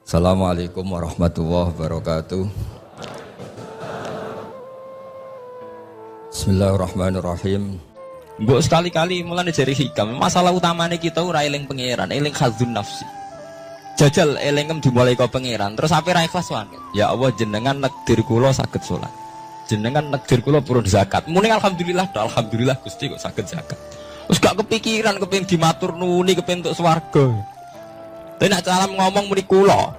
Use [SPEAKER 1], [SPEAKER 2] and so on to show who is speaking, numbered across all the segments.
[SPEAKER 1] Assalamualaikum warahmatullahi wabarakatuh. Bismillahirrahmanirrahim.
[SPEAKER 2] Mbok sekali-kali mulane jari hikam, masalah utamanya kita ora eling pangeran, eling khadzun nafsi. Jajal elingem dimulai kok pangeran, terus ape ra ikhlas wae. Ya Allah jenengan nekdir kula saged salat. Jenengan nekdir kula purun zakat. Muni alhamdulillah, alhamdulillah Gusti kok saged zakat. Wis gak kepikiran kepengin dimatur nuni kepengin entuk swarga. Tapi nak salam ngomong muni kula.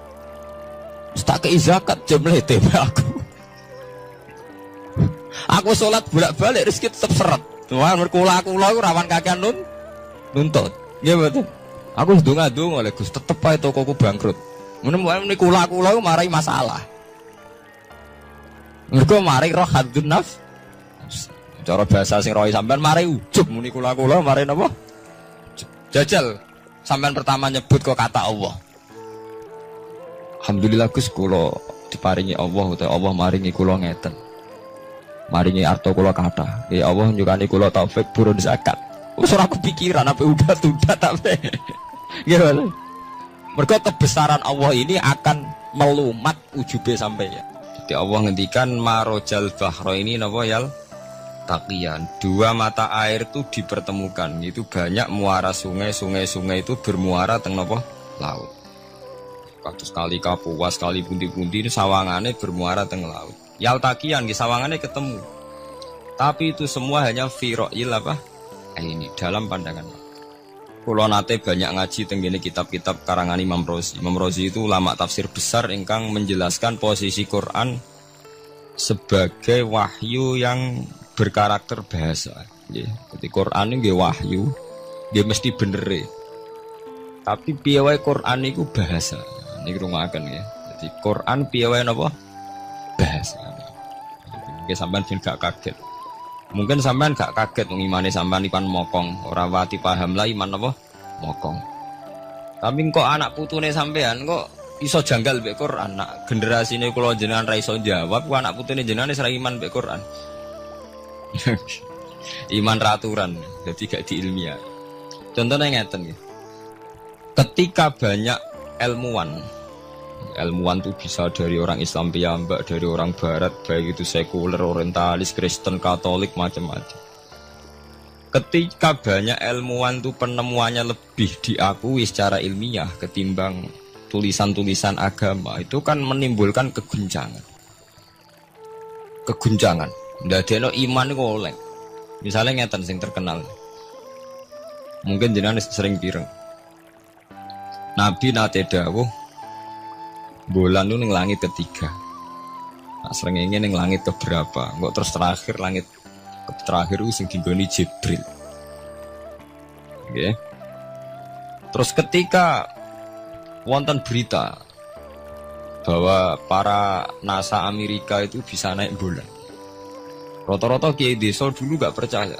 [SPEAKER 2] Wis tak kei zakat jemleh aku. Aku salat bolak-balik rezeki tetep seret. Wah, kula iku rawan kakean nuntut. Nggih mboten. Aku ndonga-ndonga oleh Gus tetep ae tokoku bangkrut. Muni kula marai masalah. Mergo mari roh hadun nafs. Cara bahasa sing rohi sampean mari ujub muni kula mari napa? Jajal sampean pertama nyebut kok kata Allah. Alhamdulillah Gus kula diparingi Allah utawa Allah maringi kula ngeten. Maringi arto kula kathah. Ya Allah nyukani kula taufik purun zakat. Wis ora kepikiran apa udat tapi. Nggih. Mergo kebesaran Allah ini akan melumat ujube sampai ya. Jadi Allah ngendikan marojal bahro ini napa yal taqiyan. Dua mata air itu dipertemukan. Itu banyak muara sungai itu bermuara teng napa laut. Kados kali Kapuas, kali pundi-pundi ini sawangane bermuara teng laut. Yal taqiyan di sawangannya ketemu. Tapi itu semua hanya firoil apa? Ini dalam pandangan. Kulo nate banyak ngaji tenggene kitab-kitab karangan Imam Rozi. Imam Rozi itu ulama tafsir besar ingkang menjelaskan posisi Quran sebagai wahyu yang berkarakter bahasa. Jadi Quran ini wahyu, dia mesti bener. Tapi piye wae Quran itu bahasa. Niki rungokaken ya. Jadi Quran piye wae napa? Bahasa. Mungkin sampean ben gak kaget. Mungkin sampean gak kaget ngimani sampean iman mokong, ora wati paham lah iman apa? Mokong. Tapi kok anak putune sampean kok iso janggal mbek Quran. Nak generasine kula jenengan ra iso jawab, kok anak putune jenengan wis ra iman mbek Quran. Iman raturan, jadi gak diilmiah. Contohnya ngeten ya. Ketika banyak ilmuwan itu bisa dari orang Islam piyambak, dari orang Barat, baik itu sekuler, orientalis, Kristen, Katolik, macam-macam. Ketika banyak ilmuwan itu penemuannya lebih diakui secara ilmiah ketimbang tulisan-tulisan agama, itu kan menimbulkan keguncangan. Ndadekno iman iku oleh. Misalnya ngeten sing terkenal. Mungkin jenengan sering pireng. Nabi nate dawuh bulan itu ning langit ketiga. Nah, srengenge ning langit keberapa? Kok terus terakhir langit terakhir itu sing dinggoni Jibril. Oke. Terus ketika wonten berita bahwa para NASA Amerika itu bisa naik bulan. Rata-rata kiai desa dulu gak percaya.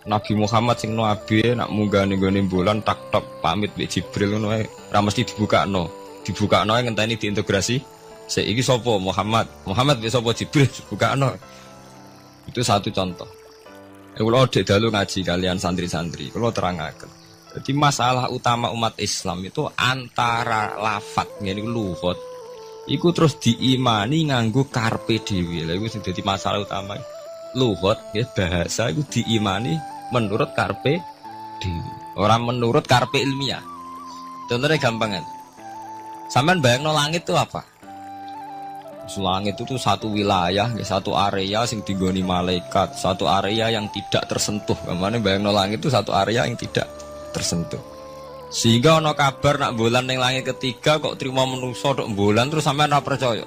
[SPEAKER 2] Nabi Muhammad sing nabi nak munggah ning gone bulan tak pamit mbek Jibril ngono ae. Ora mesti dibukakno yang ngenteni diintegrasi. Saiki sapa Muhammad wis sapa Jibril dibukakno. Itu satu contoh. Kula dek dalu ngaji kalian santri-santri, kula terangaken. Jadi masalah utama umat Islam itu antara lafat ngene iku luhut. Iku terus diimani nganggo karpe dhewe. Lha iku sing dadi masalah utama. Luhut ya bahasa iku diimani menurut karpe dhewe, ora menurut karpe ilmiah. Contohnya gampang kan. Sampean bayangno langit itu apa? Langit itu satu wilayah, satu area yang digoni malaikat, satu area yang tidak tersentuh. Kemana bayangno langit itu satu area yang tidak tersentuh. Sehingga ono kabar nak bulan ning langit ketiga kok terima menungso tok bulan terus sampean ora percaya.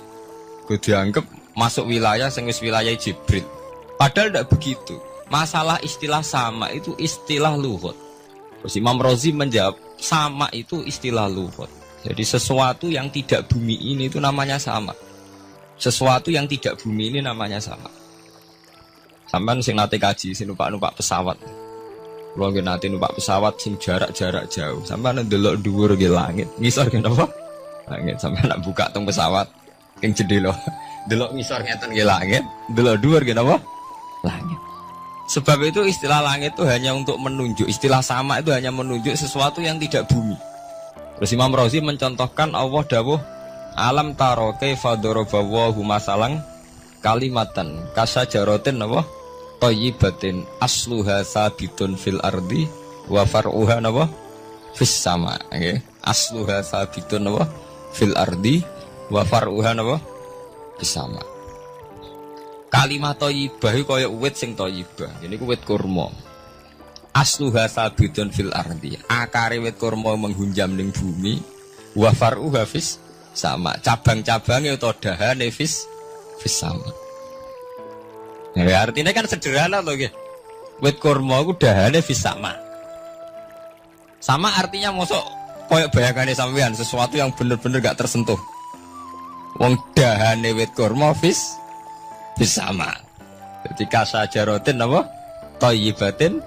[SPEAKER 2] Gue dianggap masuk wilayah sing wis wilayah Jibril. Padahal tidak begitu. Masalah istilah sama itu istilah luhut. Terus Imam Rozi menjawab sama itu istilah luhut. Jadi sesuatu yang tidak bumi ini itu namanya sama. Sesuatu yang tidak bumi ini namanya sama. Sampeyan sing nate kaji sing numpak pesawat. Kulo nggih nate numpak pesawat sing jarak-jarak jauh. Sampeyan ndelok dhuwur nggih langit. Ngisor nggih napa? Langit sampeyan nak buka teng pesawat ing jendela. Delok ngisor ngeten nggih langit, delok dhuwur nggih napa? Langit. Sebab itu istilah langit itu hanya untuk menunjuk, istilah sama itu hanya menunjuk sesuatu yang tidak bumi. Terus Imam Razi mencontohkan Allah dawuh alam taro kaifa daraballahu masalang kalimatan kasajaratin apa thayyibatin asluha sabitun fil ardi wa far'uha apa fis sama nggih asluha sabitun apa fil ardi wa far'uha apa fis sama. Kalimat thayyibah iku kaya wit sing thayyibah ini ku wit kurma. Asluha sabitun fil ardi akare wit kurma menghunjam ning bumi wa far'uha fis sama cabang-cabangnya atau dahane fis sama. Ya, artinya kan sederhana loh ya. Wit kurma ku dahane fis sama. Sama artinya mosok koyok bayangane sampean sesuatu yang bener-bener gak tersentuh. Wong dahane wit kurma fis sama. Jadi kasajaratin apa? Thayyibatin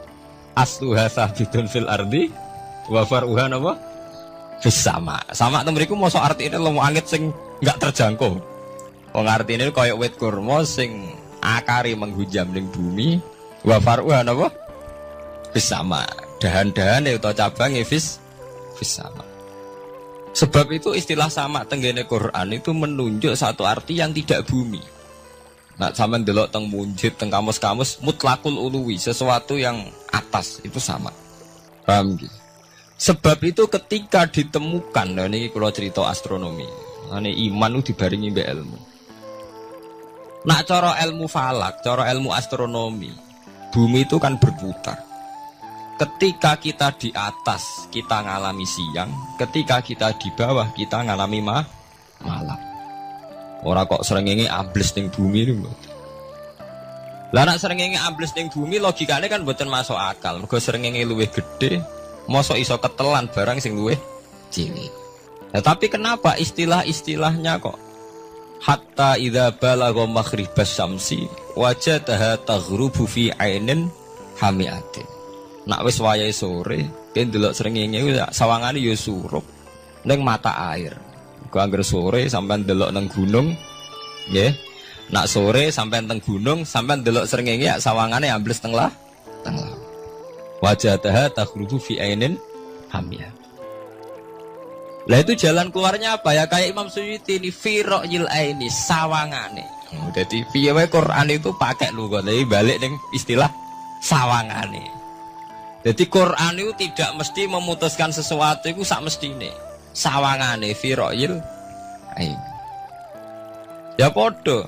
[SPEAKER 2] asluha sabitun fil ardi wa far'uha apa? Fis sama. Sama itu mriku mosok artine lemu angit sing gak terjangkau. Wong artine koyok wit kurma sing akari menghujam ning bumi wa far'uha apa? Fis sama. Dahan-dahane utawa cabange fis sama. Sebab itu istilah sama tenggene Quran itu menunjuk satu arti yang tidak bumi. Nah, sampean delok teng munjid teng kamus-kamus mutlakul uluwi, sesuatu yang atas itu sama. Paham gitu? Sebab itu ketika ditemukan, nah ini kalau cerita astronomi, ini iman itu dibaringi mbek ilmu. Nak cara ilmu falak, cara ilmu astronomi, bumi itu kan berputar. Ketika kita di atas, kita ngalami siang. Ketika kita di bawah, kita ngalami malam. Orang kok srengenge ambles ning bumi niku. Lah nek srengenge ambles ning bumi logikane kan mboten masuk akal. Mergo srengenge luwih gede, mosok iso ketelan barang sing luwih cilik. Nah, tapi kenapa istilah-istilahnya kok hatta idza balagha maghribas syamsi wajadaha taghrubu fi ainin hamiatin. Nak wis wayahe sore, ki ndelok srengenge sawangane ya surup ning mata air. Angger sore sampean delok nang gunung nggih. Nak sore sampean teng gunung sampean delok srengenge ya sawangane ambles teng laut. Wajadaha taghrubu fi ainin hamiyah. Lah itu jalan keluarnya apa ya kayak Imam Suyuti ini fi ra'yil aini sawangane. Dadi piye wae Quran itu pakai lho kok tapi balik ning istilah sawangane. Jadi Quran itu tidak mesti memutuskan sesuatu itu sak mestine. Sawangane fi ra'yil ain. Ya podo.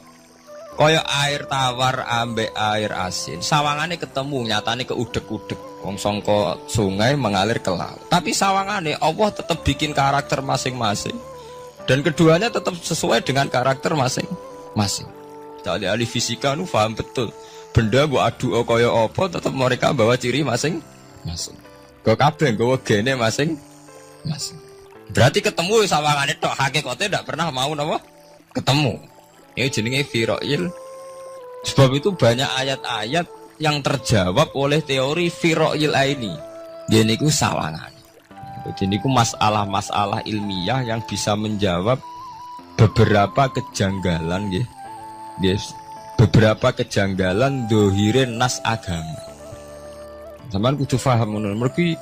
[SPEAKER 2] Kaya air tawar ambek air asin. Sawangane ketemu nyatane keudek-udek. Wong sangka sungai mengalir ke laut. Tapi sawangane Allah tetap bikin karakter masing-masing. Dan keduanya tetap sesuai dengan karakter masing-masing. Jadi ahli fisika nu paham betul. Benda mbok adu kaya apa tetap mereka bawa ciri masing-masing. Go kabeh nggawa gene masing-masing. Berarti ketemu sawangane tok hakikate ndak pernah mau napa? Ketemu. Ini jenenge fira'il. Sebab itu banyak ayat-ayat yang terjawab oleh teori fira'il aini. Jadi niku sawangane. Jadi niku masalah-masalah ilmiah yang bisa menjawab beberapa kejanggalan nggih. Yes. Beberapa kejanggalan dohirin nas agama. Zaman kudu paham ngono. Mergi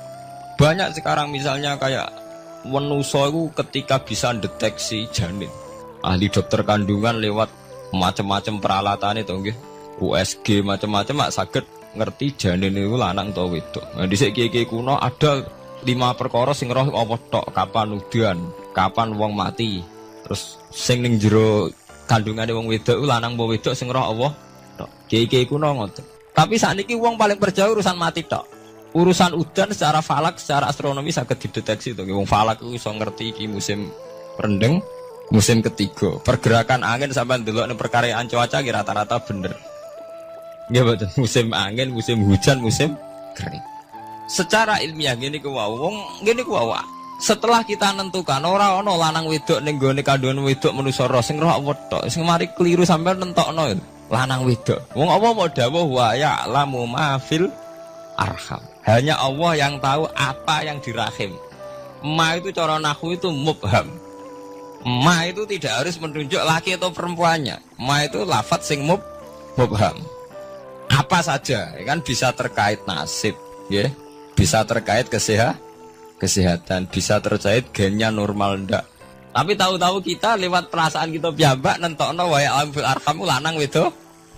[SPEAKER 2] banyak sekarang misalnya kayak manusia itu ketika bisa deteksi janin, ahli dokter kandungan lewat macam-macam peralatan itu nggih, USG macam-macam mak saged ngerti janin itu lanang atau wedok. Nah dhisik kiye-kiye kuno ada 5 perkara sing roh apa tok, kapan udan, kapan wong mati. Terus sing ning jero kandungane wong wedok ku lanang apa wedok sing roh apa tok. Kiye-kiye kuno ngoten. Tapi sakniki wong paling percaya urusan mati tok. Urusan udan secara falak, secara astronomi saged dideteksi to. Wong falak iku iso ngerti iki musim rendeng, musim ketiga. Pergerakan angin sampai ndelok ning perkiraan cuaca ki rata-rata bener. Nggih mboten, musim angin, musim hujan, musim kering. Secara ilmiah ngene ku wong ngene ku wae. Setelah kita nentukan ora ana lanang wedok ning gone kandungan wedok manusa roh sing roh apa tok. Sing mari keliru sampai nentokno lanang wedok. Wong apa mau dawuh wa ya lamu mafil arham. Hanya Allah yang tahu apa yang di rahim. Ma itu cara nahwu itu mubham. Ma itu tidak harus menunjuk laki atau perempuannya. Ma itu lafadz sing mubham. Apa saja, kan bisa terkait nasib, ya, bisa terkait kesehatan, bisa terjahit gennya normal ndak. Tapi tahu-tahu kita lewat perasaan kita piyambak nentokno wae alam fil arham lanang wedok.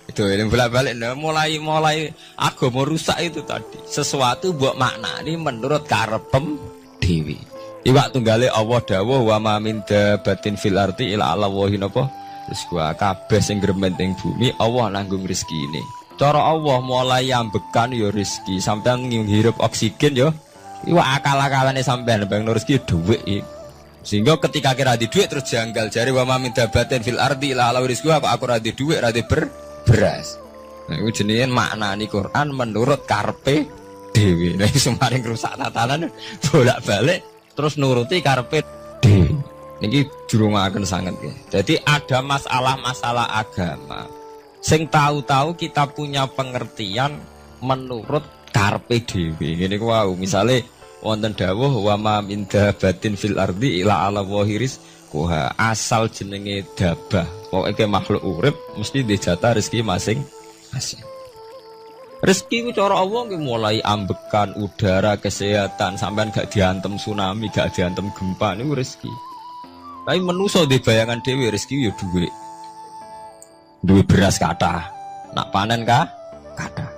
[SPEAKER 2] Itu yang bolak-balik mulai agama rusak itu tadi. Sesuatu mbok maknani menurut karepem dhewe. Iwak tunggale Allah dawuh wa ma min dabatin fil ardi illa ala wahi napa. Terus gua kabeh sing gremeng ing bumi Allah nanggung rezekine. Cara Allah mulai ambekan ya rezeki, sampean ngirup oksigen ya. Iwak akal-akalane sampean bang rezeki dhuwit iki. Sehingga ketika kira di dhuwit terus janggal jare wa ma min dabatin fil ardi illa ala rezeki aku ora di dhuwit ora di beras. Nah iku jenenge maknani Quran menurut karepe dhewe. Lah semaring rusak tatanan bolak-balik terus nuruti karepe dhewe. Niki jurungaken sanget ya. Jadi ada masalah-masalah agama. Sing tahu-tahu kita punya pengertian menurut karepe dhewe. Ngene ku wau, misale wonten dawuh wa ma min dabatin fil ardi illa ala wahiris kuha asal jenenge dabah. Pokoke makhluk urip mesti dijatah rezeki masing-masing. Rezeki ku cara Allah ki mulai ambekan udara, kesehatan, sampean gak diantem tsunami, gak diantem gempa niku rezeki. Tapi manusa di bayangan dhewe rezeki ya dhuwit. Duwe beras kathah, nak panen kathah.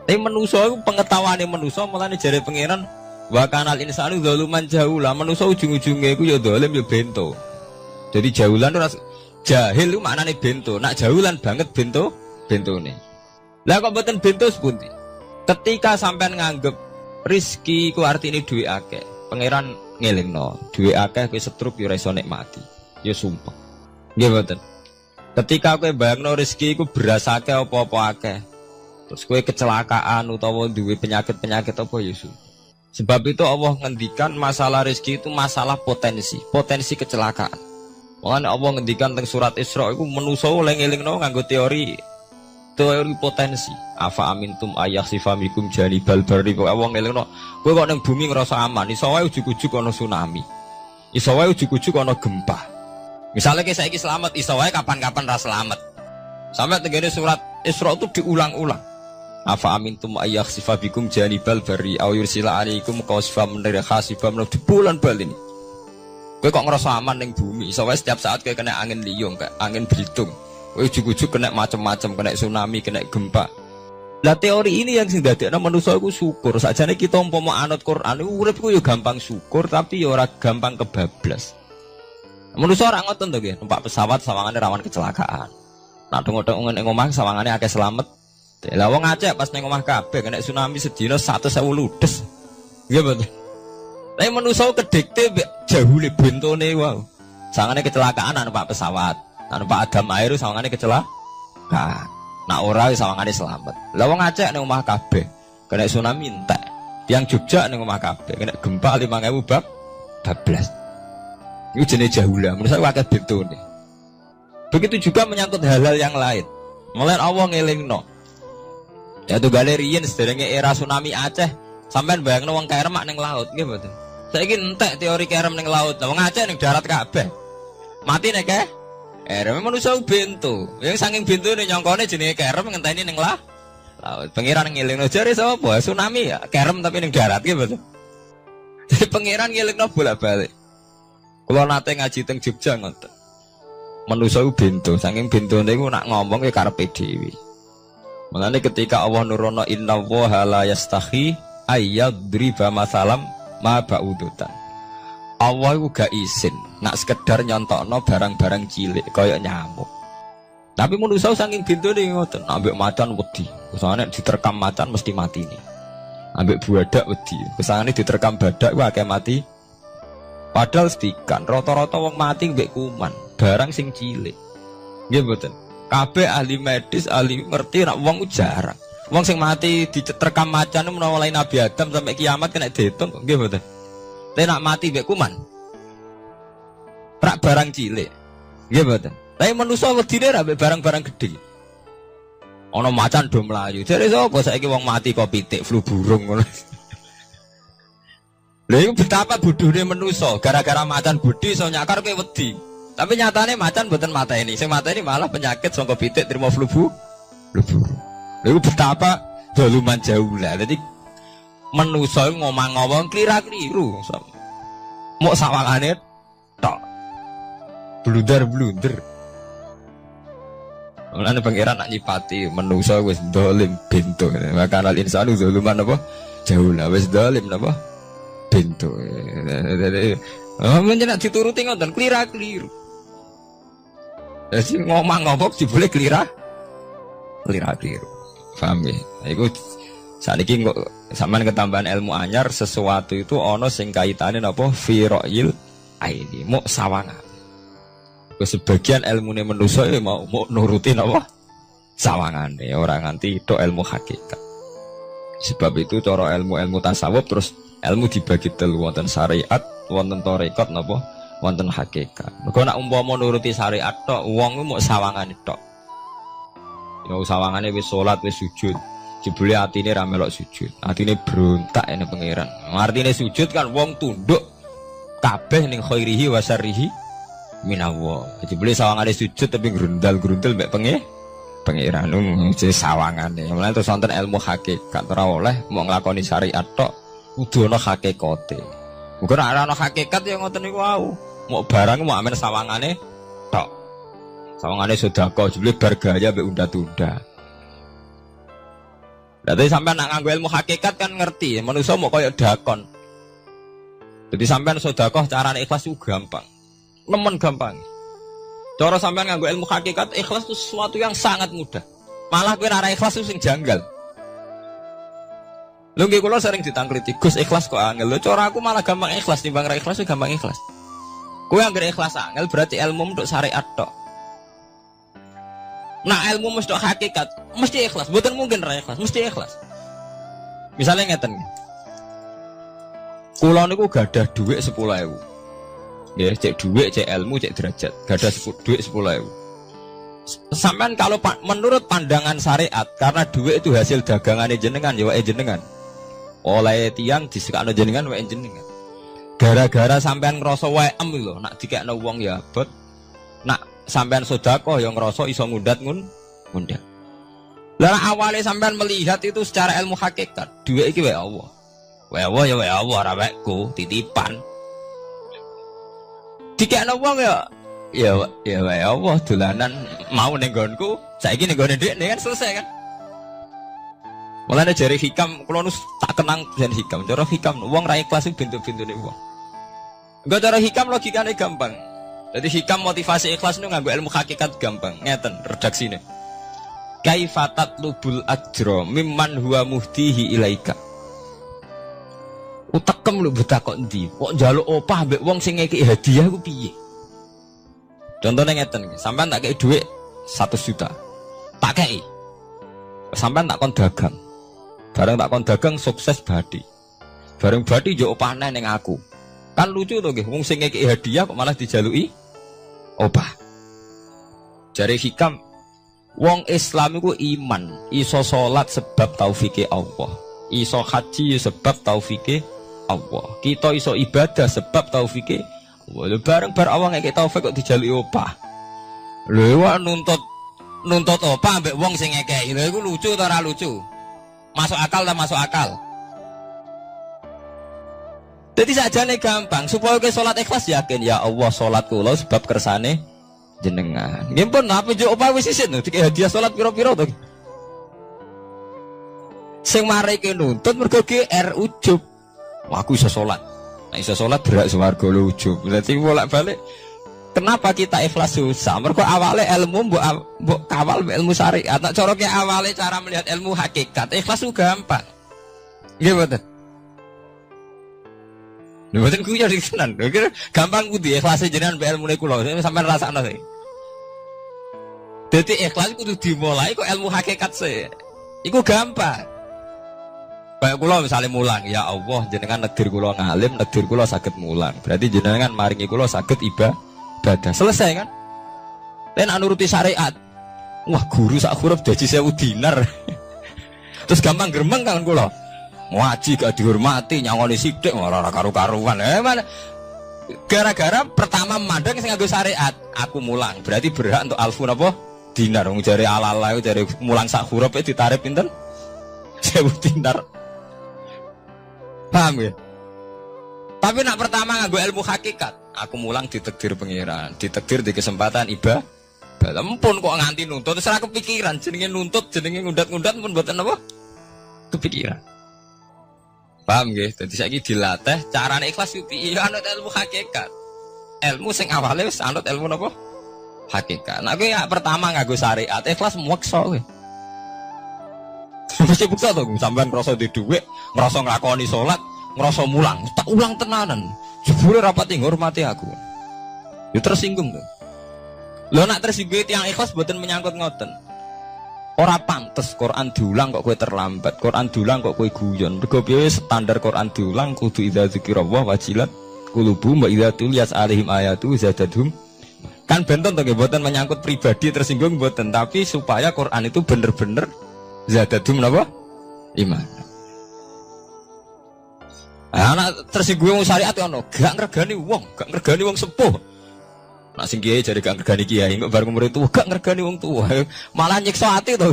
[SPEAKER 2] Tapi manusa iku pengetahuane manusa mulane jare pangeran wa kanal insanu zaluman jahula. Manusa ujung-ujunge iku ya zalim ya bento. Jadi jahulan ora jahil iku maknane bento, nak jahulan banget bentone. Lah kok mboten bento sepundi? Ketika sampean nganggep rezeki ku artine duwe akeh, pangeran ngelingno, duwe akeh kowe setruk ya ora iso nikmati. Ya sumpah. Nggih mboten. Ketika kowe bayangno rezeki iku beras akeh apa-apa akeh. Terus kowe kecelakaan utawa duwe penyakit-penyakit apa ya sumpah. Sebab itu Allah ngendikan masalah rezeki itu masalah potensi kecelakaan. Makanya Allah ngendikan teng surat Isra iku manusa oleh ngelingno nganggo teori potensi. Afa amintum ayakhsifamikum janibal barri. Kok Allah ngelingno kowe kok ning bumi ngrasa aman, iso wae ujug-ujug ana tsunami. Iso wae ujug-ujug ana gempa. Misalnya kayak saiki selamat, iso wae kapan-kapan ra selamat. Sampai tenggene surat Isra itu diulang-ulang. Afa amintum ayakhsifabikum janibal barri aw yursila alaikum qasfam min khasifam di bulan bal ini. Kowe kok ngerasa aman ning bumi, iso wae setiap saat kowe kena angin liung, kayak angin belitung. Kowe ujug-ujug kena macam-macam, kena tsunami, kena gempa. Lah teori ini yang sing dadekno manusa iku syukur. Sakjane kita umpama anut Quran iku urip ku yo gampang syukur tapi yo ora gampang kebablas. Manusa ora ngoten to nggih, numpak pesawat sawangane rawan kecelakaan. Nak dong-dong ning omah sawangane akeh slamet. Lah wong Aceh pas ning omah kabeh kena tsunami sedina 100.000 ludes. Nggih mboten. Tapi manusa kedikte jahule bentone wae. Sawangane kecelakaan numpak pesawat. Numpak adam air sawangane kecelakaan. Nak ora sawangane slamet. Lah wong Aceh ning omah kabeh kena tsunami entek. Yang Jogja ning omah kabeh kena gempa 5.000 bablas. Itu jenis jahula, menurut saya wakil bentone. Begitu juga menyangkut hal-hal yang lain. Mulai Allah ngelingno. Ya tuh galerian sederenge era tsunami Aceh, sampean bayangno wong kerem ning laut, nggih mboten. Saiki entek teori kerem ning laut, wong Aceh ning darat kabeh. Mati nek kerem manusa bento. Yang saking bentone nyongkone jenenge kerem ngenteni ning laut. Pangeran ngelingno jare sapa? Tsunami ya, kerem tapi ning darat, nggih mboten. Jadi pangeran ngelingno bolak-balik. Kalau nate ngaji teng Jogja ngoten. Manusa ku bento, saking bentone iku nak ngomong ke karepe dhewe. Mulane ketika Allah nurono innallaha la yastahi ayyadriba masalam ma ba'udutan. Allah iku gak isin nak sekedar nyontokno barang-barang cilik kaya nyamuk. Tapi manusa saking bentone ngoten, ambek macan wedi. Kesane diterkam macan mesti mati nih. Ambek buadak wedi. Kesane diterkam badak ku akeh mati. Padahal sedikan, rata-rata wong mati mbek kuman, barang sing cilik. Nggih mboten. Kabeh ahli medis, ahli ngerti nek wong jarang. Wong sing mati diterkam macan menawa mulai Nabi Adam sampai kiamat kena diitung kok nggih mboten. Tapi nek mati mbek kuman. Rak barang cilik. Nggih mboten. Tapi manusa wedine ra mbek barang-barang gedhe. Ana macan do mlayu. Jare sapa saiki wong mati kok pitik flu burung ngono. Lha iku betapa bodohne manusa, gara-gara macan budi iso nyakar kowe wedi. Tapi nyatane macan mboten mateni, sing mateni malah penyakit saka pitik trimo flu burung. Lha iku betapa zaluman jauh lah. Dadi Manusa ngomong-ngomong klira-kliru. Mok sawangane tok. Blunder-blunder. Mulane pangeran nak nyipati manusa wis dolim bento. Maka al insanu zaluman apa? Jauh lah wis dolim napa? Bento. Menjenak dituruti ngoten klira-kliru. Jadi ngomong-ngomong dibule klira-kliru. Paham ya? Iku saniki kok sampean ketambahan ilmu anyar sesuatu itu ana sing kaitane napa fira'il aini mok sawangan. Sebagian ilmune manusa ya mau nurutin apa sawangane ora nganti tok ilmu hakikat. Sebab itu cara ilmu-ilmu tasawuf terus ilmu dibagi telu wonten syariat, wonten tarekat napa wonten hakikat. Mergo nek umpama nuruti syariat tok wong mok sawangane tok. Ya sawangane wis salat wis sujud. Jebule atine ra melok sujud. Atine berontak ene pangeran. Artine sujud kan wong tunduk kabeh ning khairihi wa syarrihi minallah. Jebule sawangane sujud tapi grundal-grundal mek pangeran mesti sawangane. Mulane terus wonten ilmu hakikat ora oleh mau nglakoni syariat tok kudu ana hakikate. Muga nek ora ana hakikat ya ngoten niku wau. Mau barang mau amen sawangane tok. Sawangane sedekah jebule bar gaya mek unda-unda. Dadi sampean nak nganggo ilmu hakikat kan ngerti, manusa mau kaya dakon. Jadi sampean sedekah carane ikhlas itu gampang. Nemen gampang. Cara sampean nganggo ilmu hakikat ikhlas itu sesuatu yang sangat mudah. Malah kowe ora ikhlas itu sing janggal. Lho nggih kula sering ditangkliti, Gus ikhlas kok angel. Lho cara aku malah gampang ikhlas timbang ra ikhlas gampang ikhlas. Kowe anggere ikhlas angel berarti ilmu untuk syariat tok. Nah ilmu mesti hakikat, mesti ikhlas. Bukan mungkin ra ikhlas, mesti ikhlas. Misalnya ngeten. Kula niku gadah dhuwit 10.000. Ya, cek dhuwit, cek ilmu, cek derajat. Gadah dhuwit 10.000. Sampean kalau menurut pandangan syariat, karena dhuwit itu hasil dagangannya jenengan, ya wae jenengan. Oleh tiang disekakno jenengan wae jenengan. Gara-gara sampean ngrasa wae lho, nak dikekno wong ya abot. Nak sampean sedekah yang ngerasa iso ngundat. Lah awalnya sampean melihat itu secara ilmu hakikat, dhuwit iki wae Allah. Wae Allah ya wae Allah ora wekku, titipan. Dikekno wong ya wae Allah dolanan mau ning nggonku, saiki ning nggone dhekne kan selesai kan. Mulane jare hikam kula nu tak kenang jan hikam. Cara hikam wong ra ikhlas bentuk-bentune wong. Engko cara hikam logikane gampang. Jadi hikam motivasi ikhlas itu nganggo ilmu hakikat gampang. Ngeten redaksine. Kaifatat lubul ajra mimman huwa muhtihi ilaika. Utekem lho betakok endi? Kok njaluk opah mbek wong sing ngeki hadiah ku piye? Contohnya ngeten, sampean tak kei dhuwit 100 juta. Tak kei. Sampean tak kon dagang. Bareng tak kon dagang sukses badi. Bareng badi yo opah ning aku. Kan lucu to nggih, wong sing ngeki hadiah kok malah dijaluki opah. Jare hikam wong Islam iku iman, iso salat sebab taufike Allah. Iso haji sebab taufike Allah. Kita iso ibadah sebab taufike Allah. Bareng-bareng Allah ngekek taufik kok dijaluki opah. Lho wae nuntut opah mbek wong sing ngekeki. Lho iku lucu ta ora lucu? Masuk akal ta masuk akal? Jadi sajane gampang supaya ke salat ikhlas yakin ya Allah salat kula sebab kersane jenengan. Nggih pun apa njuk opah wis isin dikek hadiah salat pira-pira to. Sing mareke nuntut mergo GR ujub. Wah aku iso salat. Nek iso salat berak swarga lho ujub. Berarti bolak-balik kenapa kita ikhlas susah? Mergo awale ilmu mbok kawal ilmu syariat. Nek cara ki awale cara melihat ilmu hakikat ikhlas ku gampang. Nggih mboten? Lha mboten ku ya dikenan. Lho gampang kudu ikhlas jenengan mbek ilmune kula. Sampeyan rasakno sih. Dadi ikhlas kudu dimulai kok ilmu hakikat sih. Iku gampang. Kayak kula misalnya mulang, ya Allah jenengan negdir kula ngalim, negdir kula saged mulang. Berarti jenengan maringi kula saged ibadah. Selesai kan? Nek nuruti syariat. Wah, guru sak huruf dadi 1000 dinar. Terus gampang gremeng kan kula. Ngaji gak dihormati, nyangoni sithik ora karu-karuan. Mana? Gara-gara pertama mandang sing nganggo syariat, aku mulang. Berarti berhak untuk alfun apa? Dinar. Wong jare ala-ala jare mulang sak huruf ditarif pinten? 1000 dinar. Paham ya? Tapi nak pertama nganggo ilmu hakikat, aku mulang ditakdir pangeran, ditakdir di kesempatan ibadah. Ampun kok nganti nuntut, terus aku kepikiran jenenge nuntut, jenenge ngundat-ngundat pun mboten apa? Kepikiran. Paham nggih? Dadi saiki dilatih carane ikhlas yo piye anut ilmu hakikat. Ilmu sing awale wis anut ilmu napa? Hakikat. Nah kowe ya pertama nganggo syariat, ikhlas meksa kowe. Mesti bukti to sampean ngrasa di dhuwit, ngrasa nglakoni salat, ngrasa mulang, tak ulang tenanan. Jebule rapati ngurmati aku. Ya tersinggung to. Lho nak tersinggung tiyang ikhlas mboten menyangkut ngoten. Ora pantes Quran diulang kok kowe terlambat, Quran diulang kok kowe guyon. Mergo piye standar Quran diulang kudu idza dzikrallah wajilat qulubuhum wa idza tuliyat alaihim ayatu zadadhum. Kan benten to nggih mboten menyangkut pribadi tersinggung mboten, tapi supaya Quran itu bener-bener zadadhum napa? Iman. Anak tersinggung syariat ono, gak ngregani wong sepuh. Nak sing kiai jare gak ngregani kiai, kok bareng umur itu gak ngregani wong tuwa. Malah nyiksa ati to.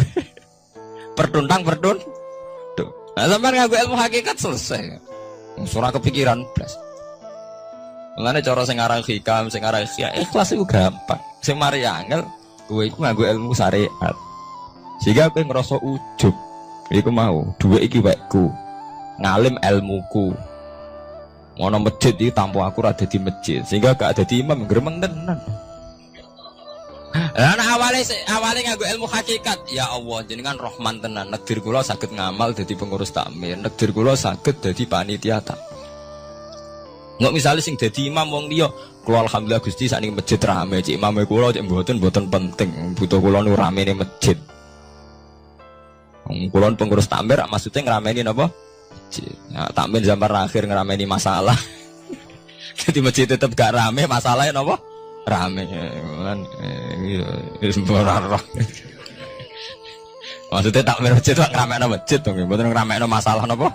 [SPEAKER 2] Tuh. Nah, sampeyan nganggo ilmu hakikat selesai. Ora kepikiran blas. Mulane cara sing aran hikam, sing aran ikhlas iku gampang. Sing mari angel kowe iku nganggo ilmu syariat. Sehingga kowe ngrasa ujub. Iku mau, dhuwit iki wekku. Ngalim ilmuku. Ngono masjid iki tanpa aku ora dadi masjid. Sehingga gak dadi imam gremeng tenan. Lah awale nganggo ilmu hakikat. Ya Allah, jenengan Rahman tenan. Negdir kula saged ngamal dadi pengurus takmir. Negdir kula saged dadi panitia takmir. Nggak misalnya sing dadi imam wong liya, kula alhamdulillah Gusti sakniki masjid rame, cik imame kula cik mboten penting, butuh kula nu ramene masjid. Wong kula pengurus takmir maksudnya ngrameni napa? Masjid. Ya, takmir zaman akhir ngrameni masalah. Jadi masjid tetep gak rame, masalahnya napa? Rame. Kan wis ora. Maksudnya takmir masjid kok ngramekno masjid to, mboten ngramekno masalah napa?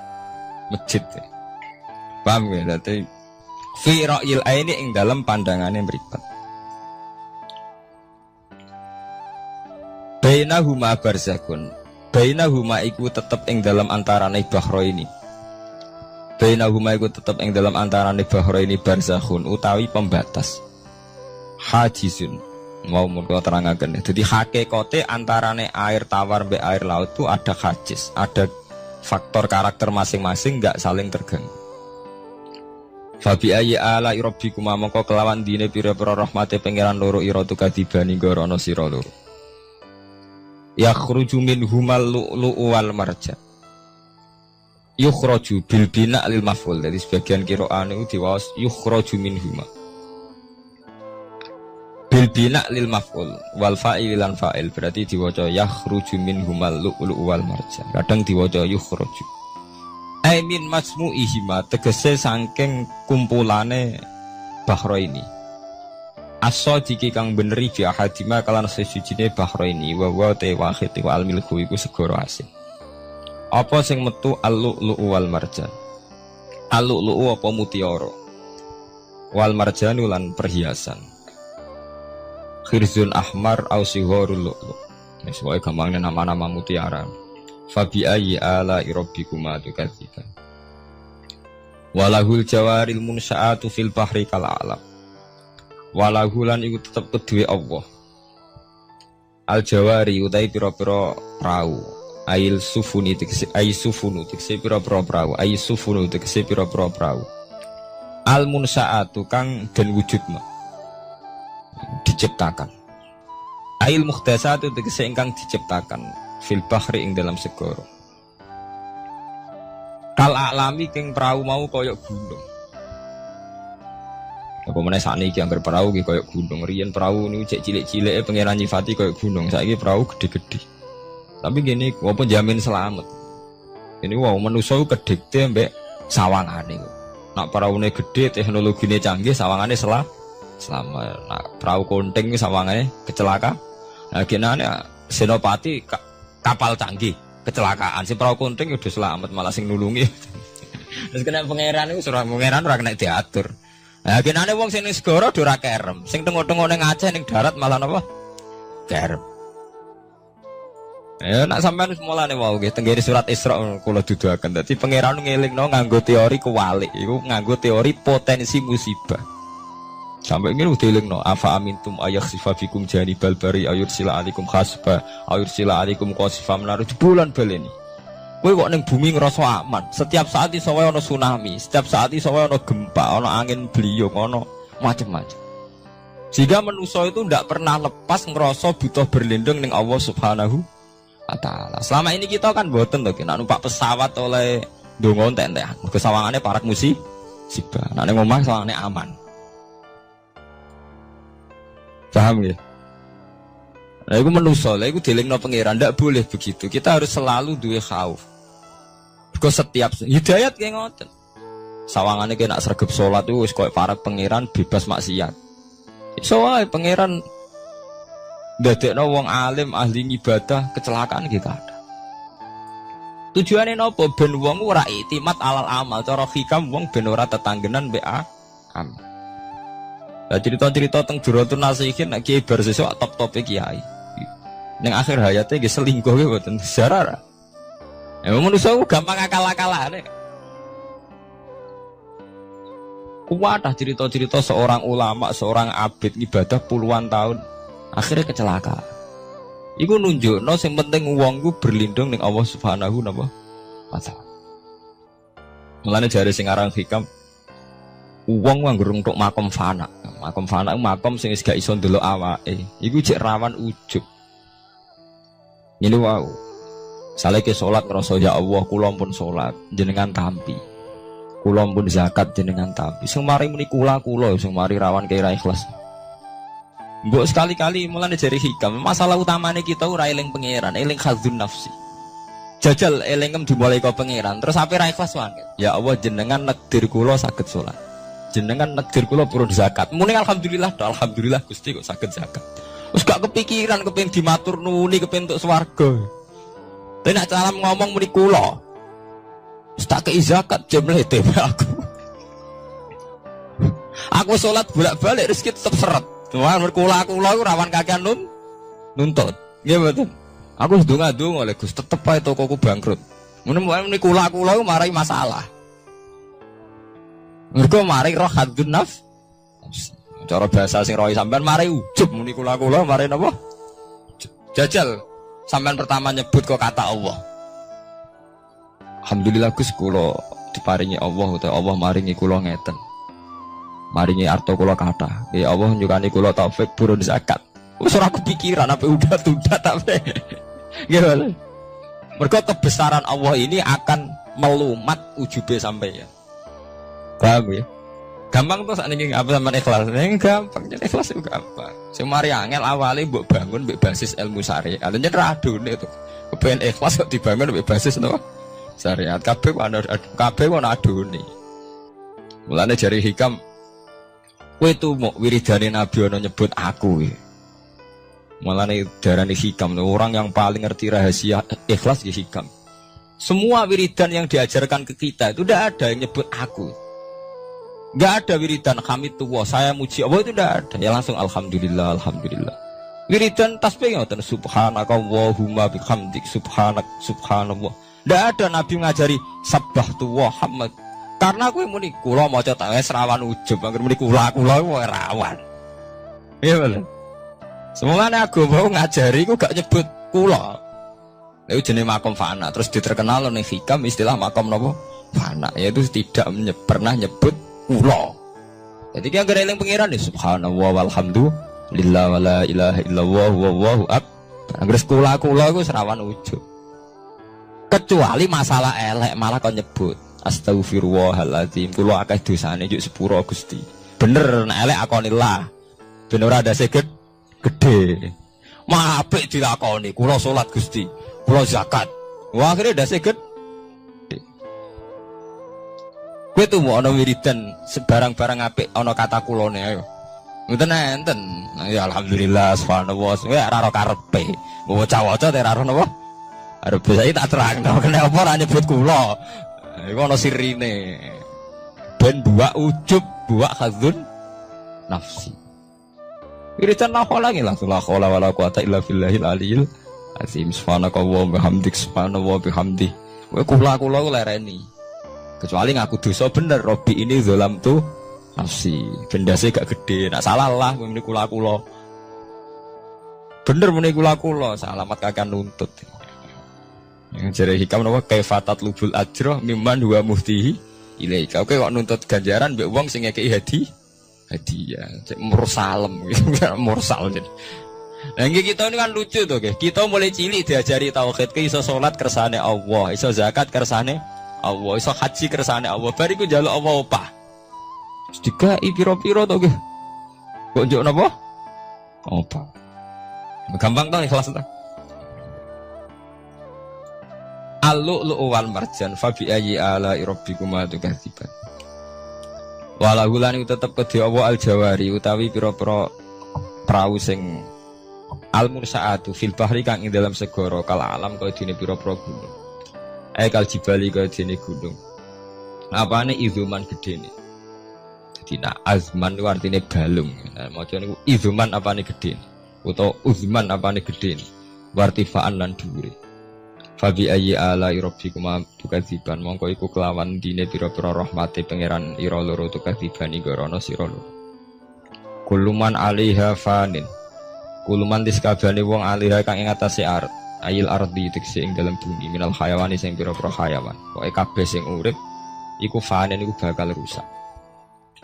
[SPEAKER 2] Masjid. Paham ya? Dadi fi ra'yil aini ing dalam pandangannya mripat. Bainahuma barzakhun. Bainahuma iku tetep ing dalam antarane bahro ini. Bainahuma iku tetep ing dalam antarane bahro ini barzakhun utawi pembatas. Hajizun. Mau mun kula terangaken. Dadi hakikate antarane air tawar mbek air laut itu ada hajiz, ada faktor karakter masing-masing enggak saling terganggu. Fabi ayyi ala rabbikum mongko kelawan dine pira-pira rahmate pangeran loro ira tukadibani gorono sira loro. Yakhruju minhumal lu'lu'u wal marjan. Yukhraju bil bina lil maf'ul. Jadi sebagian qira'ah niku diwaos yukhraju minhuma. Bil bina lil maf'ul wal fa'il lan fa'il berarti diwaca yakhruju minhumal lu'lu'u wal marjan. Kadang diwaca yukhraju. Aimin masmu'ihima tegese saking kumpulane bahro ini. As-sadiqi kang beneri bi ahadima kalan sesujine bahro ini wa wa te wahid wa al-milku iku segara asing. Apa sing metu al-lu'lu'u wal marjan? Al-lu'lu'u apa mutiara? Wal marjanu lan perhiasan. Khirzun ahmar au sigharul lu'lu'. Wis wae gampangnya nama-nama mutiara. Fabi ayyi ala rabbikuma tukadziban. Walahul jawaril munsaatu fil bahri kal alam. Walahulan iku tetep kedue Allah. Al jawari utai pira-pira prau. Ail sufuni tegese ai sufunu tegese pira-pira prau. Ai sufunu tegese pira-pira prau. Al munsaatu kang den wujudna. Diciptakan. Ail muhdasatu tegese ingkang diciptakan. Fil bahri ing dalam segara. Kal alami keng perahu mau koyok gunung. Apa meneh sakniki anggar perahu ki koyok gunung. Riyen perahu niku cek cilik-cilike pangeran nyifati koyok gunung. Saiki perahu gede-gede. Tapi gini, walaupun jamin selamat. Ini wow manusa kedikte mbek sawangane. Nak peraune gede, teknologine canggih, sawangane selamat. Nak perahu konting sawangane kecelakaan. Nah genane senopati kapal canggih kecelakaan si perahu kunting udah selamat malah sing nulungi. Terus kena pangeran itu surah pangeran ora kena diatur. Nah genane wong sing ning segara ora kerem, sing tengok-tengok ning Aceh ning darat malah napa? Kerem. Ya nak sampean wis mulane wau nggih tenggene surat Isra kula duduhaken. Dadi pangeran ngelingno nganggo teori kewalik, iku nganggo teori potensi musibah. Sampai ngene dilingno afa amintum ayakhsifa bikum janibal bari ayursila alaikum khasba ayursila alaikum qasifam nar bulan baleni. Kowe kok ning bumi ngrasa aman. Setiap saat iso wae ana tsunami, setiap saat iso wae ana gempa, ana angin beliung, ana macam-macam. Jika manusia itu tidak pernah lepas ngerasa butuh berlindung ning Allah Subhanahu wa taala. Selama ini kita kan boten to nek numpak pesawat oleh ndonga entek-entek. Kesawangane parak musibah. Nek ning omah sawangane aman. Paham ya? Nah, itu manusia, itu dilingno pangeran, tidak boleh begitu. Kita harus selalu duwe khauf. Because setiap hidayat kayak ngoten. Sawangannya kayak nak sergap sholat itu, koyo para pangeran bebas maksiat. Soalnya pangeran ndadekno wong alim ahli ibadah kecelakaan kita ada. Tujuannya nopo ben wong ora itimat alal amal, cara hikam wong ben ora tetanggenan mbek amal. Lah cerita-cerita teng Duratun Nasihin nek kiai bar sesuk top-tope kiai. Ning akhir hayate nggih selingkuh nggih mboten sejarah. Emang manusia gampang akal-akalane. Kuatah cerita-cerita seorang ulama, seorang abid ibadah puluhan tahun akhirnya kecelakaan. Iku nunjukno sing penting wong ku berlindung ning Allah Subhanahu wa taala. Mulane jare sing aran hikam wong nganggo untuk makom fana. Makom fana makom sing wis gak iso ndelok awake. Iku cek rawan ujub. Ini wow. Saleh ke salat ngrasa ya Allah kula pun salat jenengan tampi. Kula pun zakat jenengan tampi. Sing mari muni kula sing mari rawan kira ikhlas. Mbok sekali-kali mulane jari hikam, masalah utamane kita ora eling pangeran, eling khadzun nafsi. Jajal elingem dimulai ka pangeran, terus ape ra ikhlas wae. Ya Allah jenengan nekdir kula saged salat. Jenengan nekdir kula purun zakat. Muni alhamdulillah, alhamdulillah Gusti kok saged zakat. Wis gak kepikiran kepengin dimatur nuni kepengin entuk swarga. Tapi nek salam ngomong muni kula. Wis tak kei zakat jemlete aku. Aku salat bolak-balik rezeki tetep seret. Tuhan berkula iku rawan kakean nuntut. Nggih mboten. Aku ndonga-ndonga oleh Gus tetep ae tokoku bangkrut. Muni kula marai masalah. Mergo mari roh hadun nafs. Cara bahasa sing rohi sampean mari ujub muni kula mari napa? Jajal sampean pertama nyebut kok kata Allah. Alhamdulillah Gus kula diparingi Allah utawa Allah maringi kula ngeten. Maringi arto kula kathah. Ya Allah nyukani kula taufik purun zakat. Wis ora kepikiran apa udah tapi. Nggih. Mergo kebesaran Allah ini akan melumat ujube sampai ya. Paham ya? Gampang tuh saat ini apa sama ikhlas? Gampang, jadi ikhlas itu gampang. Semari angel awalnya mbok bangun mbek basis ilmu syariat. Artinya radune itu. Kepen ikhlas kok dibangun mbek basis no syariat. Kabeh ana adune. Mulane jari hikam kowe itu mau wiridane Nabi ana nyebut aku ya. Mulane darane hikam orang yang paling ngerti rahasia ikhlas ya hikam. Semua wiridan yang diajarkan ke kita itu tidak ada yang nyebut aku. Enggak ada wiridan hamidullah saya muji Allah itu tidak ada. Ya langsung alhamdulillah alhamdulillah. Wiridan tasbih ngoten subhanakallahumma bihamdik subhanallah. Tidak ada Nabi ngajari sabbahtu wa hamd. Karena kowe muni kula maca tak wis rawan ujub, angger muni kula wae rawan. Iya bener. Semuanya agama ngajari ku gak nyebut kula. Lha jenenge makom fana, terus diterkenal ning hikam istilah makom napa? Fana, yaitu tidak pernah nyebut kula. Jadi ki anggere eling pangeran ya subhanallah walhamdulillah wala ilaha illallah wallahu akbar. Angger kula ku serawan ujub. Kecuali masalah elek malah kok nyebut astagfirullahaladzim kula akeh dosane juk sepuro Gusti. Bener nek elek akonillah. Ben ora ndase gede. Mah apik dilakoni kula salat Gusti, kula zakat. Wah akhire ndase gede. Kowe tuh mau ana wiridan sebarang-barang apik ana kata kulone ayo. Mboten enten. Ya alhamdulillah subhanallah. Ya ora karepe. Waca-waca te ora napa? Arep saya tak terangno kenapa ora nyebut kula. Iku ana sirine. Ben buak ujub, buak khadzun nafsi. Wiridan la khola nggih langsung la khola wala quwata illa billahil aliyil azim. Subhanakallah bihamdik, subhanallah bihamdi. Kowe kula ku lereni. Kecuali ngaku dosa bener, Robi ini zalam tuh nafsi. Bendase gak gede, nak salah lah muni kula. Bener muni kula, salamat kakak nuntut. Yang jare hikam napa kaifatat lubul ajra mimman huwa muhtihi ilaika. Oke kok nuntut ganjaran mbek wong sing ngekeki hadiah. Cek mursalem gitu, mursal jadi. Nah kita ini kan lucu tuh, kita mulai cilik diajari tauhid, iso salat kersane Allah, iso zakat kersane Allah, iso haji kersane Allah. Bariku njaluk Allah opah. Dikai piro-piro tuh, kok njuk napa? Opah. Gampang tau ikhlas ta. Al-lu'lu'u wal marjan fa bi ayyi ala rabbikuma tukadziban. Walau lan tetep kedhe apa al-jawari utawi pira-pira prau sing al-mursaatu fil bahri kang ing dalam segara kal alam kaya dene pira-pira gunung. Kal jibali kaya dene gunung. Apane izuman gedene. Dadi nak azman ku artine balung. Nah maca niku izuman apane gedene utawa uzman apane gedene. Wartifaan lan dhuwure. Fabi ayyi ala rabbikuma tukadziban mongko iku kelawan dine pira-pira rahmate pangeran ira loro tukadziban igorono sira loro. Kuluman alaiha fanin. Kuluman diskabane wong alaiha kang ing atase ayil ardi tekse ing dalem bumi minal hayawani sing pira-pira hayawan. Pokoke kabeh sing urip iku fanin iku bakal rusak.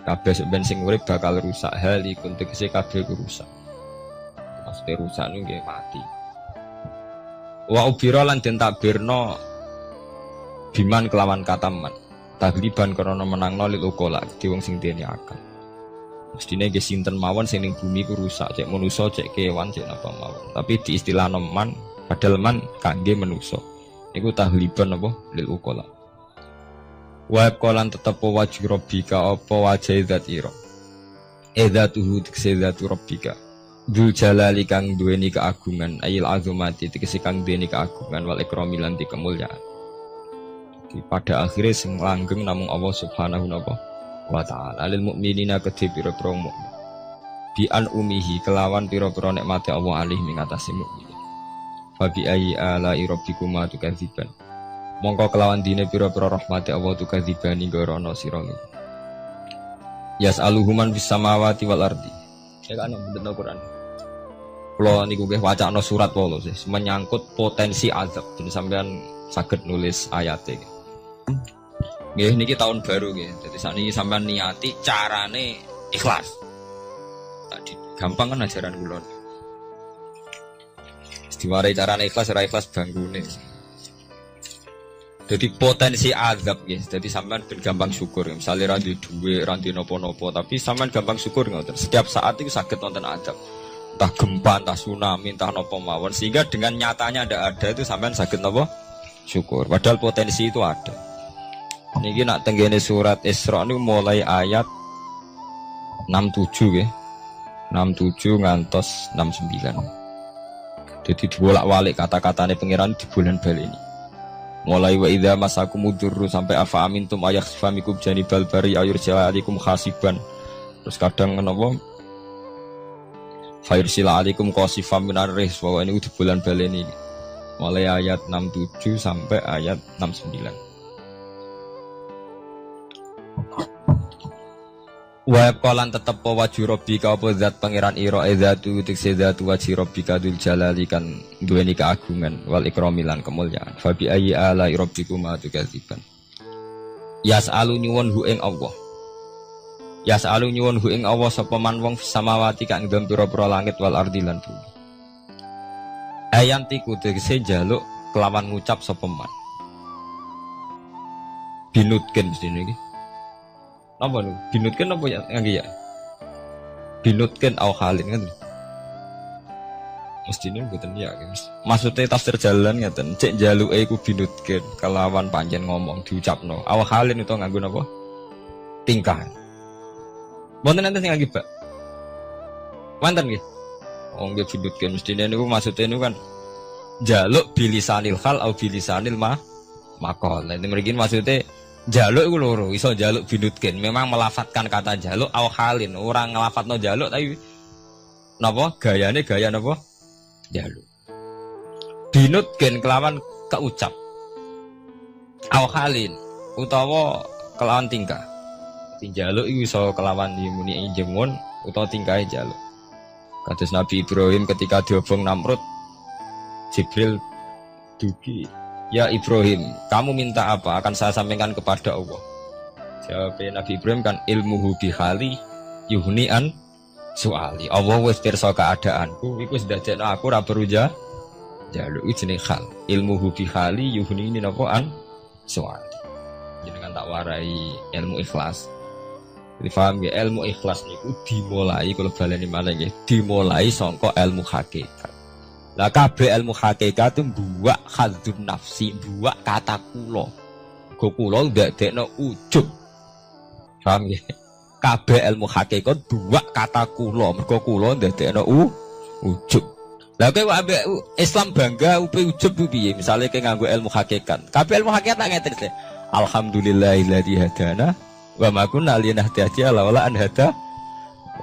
[SPEAKER 2] Kabeh sing urip bakal rusak hal iku tekse kabeh rusak. Maksudnya rusak niku nggih mati. Wa ubira lan den takbirno biman kelawan kataman tagliban karena menangno lil ukola di wong sing dene akal. Mestine nggih sinten mawon sing ning bumi ku rusak cek manusa cek kewan cek napa mawon. Tapi di istilah man padahal man kangge manusa. Iku tagliban apa lil ukola. Wa qalan tetep wajib rabbika apa wajah zat ira. Edzatuhu tikzatu rabbika. Dzul jalali kang duweni keagungan ayil azumati tegese kang duweni keagungan wal ikrami lan kemuliaan. Pada akhirnya sing langgeng namung Allah Subhanahu wa taala lil mukminina kedhe pira-pira mukmin. Bi an umihi kelawan pira-pira nikmate Allah alih ing atase mukmin. Fa bi ayyi ala rabbikuma tukadziban. Mongko kelawan dine pira-pira rahmate Allah tukadzibani gorono sira. Yas'aluhuman bis samawati wal ardi. Saya kan bener Quran. Kalau niku nggih wacana surat polo sih menyangkut potensi azab. Jadi sampean saged nulis ayate. Nggih niki tahun baru nggih. Dadi sakniki sampean niati carane ikhlas. Tadi gampang kan ajaran kula. Diwarai carane ikhlas ora ikhlas banggune. Jadi potensi azab guys. Jadi sampean ben gampang syukur. Misalnya ra duwe ra napa-napa tapi sampean gampang syukur ngoten. Setiap saat itu saged wonten azab. Entah gempa, entah tsunami, entah napa mawon. Sehingga dengan nyatanya ada itu sampean saged napa? Syukur. Padahal potensi itu ada. Niki nak tenggene surat Isra niku mulai ayat 67 nggih. 67 ngantos 69. Jadi dibolak-balik kata-katane pangeran di bulan bali ini. Mulai wa idza masakumudurru sampai afa amintum ayakhfamikum janibal bari ayursilaikum khasiban. Terus kadang menapa fayursilaikum qasifam minar ris bahwa ini di bulan baleni. Mulai ayat 67 sampai ayat 69. Wa qalan tetep wajhu rabbika apa zat pangeran ira zatu tikse zatu wajhi rabbika dzul jalali kan duweni keagungan wal ikrami lan kemuliaan fa bi ayyi ala rabbikuma tukadziban yas'alu nyuwun hu ing Allah yas'alu nyuwun hu ing Allah sapa man wong samawati kang ndang pira-pira langit wal ardi lan bumi ayantiku tegese njaluk kelawan ngucap sapa man binutken mestine iki apa lu? Binutkan apa ya? Ngangge ya? Binutkan au halin kan? Mestine mboten ya, Mas. Maksudnya tafsir jalan ngeten, cek jaluke iku binutkan kelawan pancen ngomong diucapno. Au halin utawa nganggo napa? Tingkah. Mboten enten sing ngangge, Pak. Wonten nggih. Oh nggih binutkan mestine niku maksudnya niku kan jaluk bilisanil hal au bilisanil maqal. Nek mriki maksudnya jaluk iku loro, iso jaluk binutkin. Memang melafatkan kata jaluk au halin, orang ngelafatno jaluk tapi napa gayane gaya napa? Jaluk. binutken kelawan keucap aw halin utawa kelawan tingkah njaluk iku iso kelawan muni injemun utawa tingkahe njaluk kados Nabi Ibrahim ketika diobong Namrud Jibril dugi ya Ibrahim kamu minta apa akan saya sampaikan kepada Allah. Jawab Nabi Ibrahim kan ilmuhu bihali yuhni an soali Allah wis pirsa keadaanku iku wis dadekno aku ora perlu njaluk iki jenenge hal ilmuhu bihali yuhni napa an soali jenengan tak warai ilmu ikhlas. Jadi paham ya ilmu ikhlas niku dimulai kalau baleni malah nggih dimulai saka ilmu hakikat. Lah kabeh ilmu hakikat itu buak khadzun nafsi, buak kata kula. Go kula ndadekno ujug. Paham ya? Kabeh ilmu hakikat buak kata kula, mergo kula ndadekno ujug. Lah kowe ambek Islam bangga upe ujug piye? Misale kowe nganggo ilmu hakikat. Kabeh ilmu hakikat tak ngeten. Alhamdulillahilladzi hadana wa ma kunna linahtadiya laula an hada.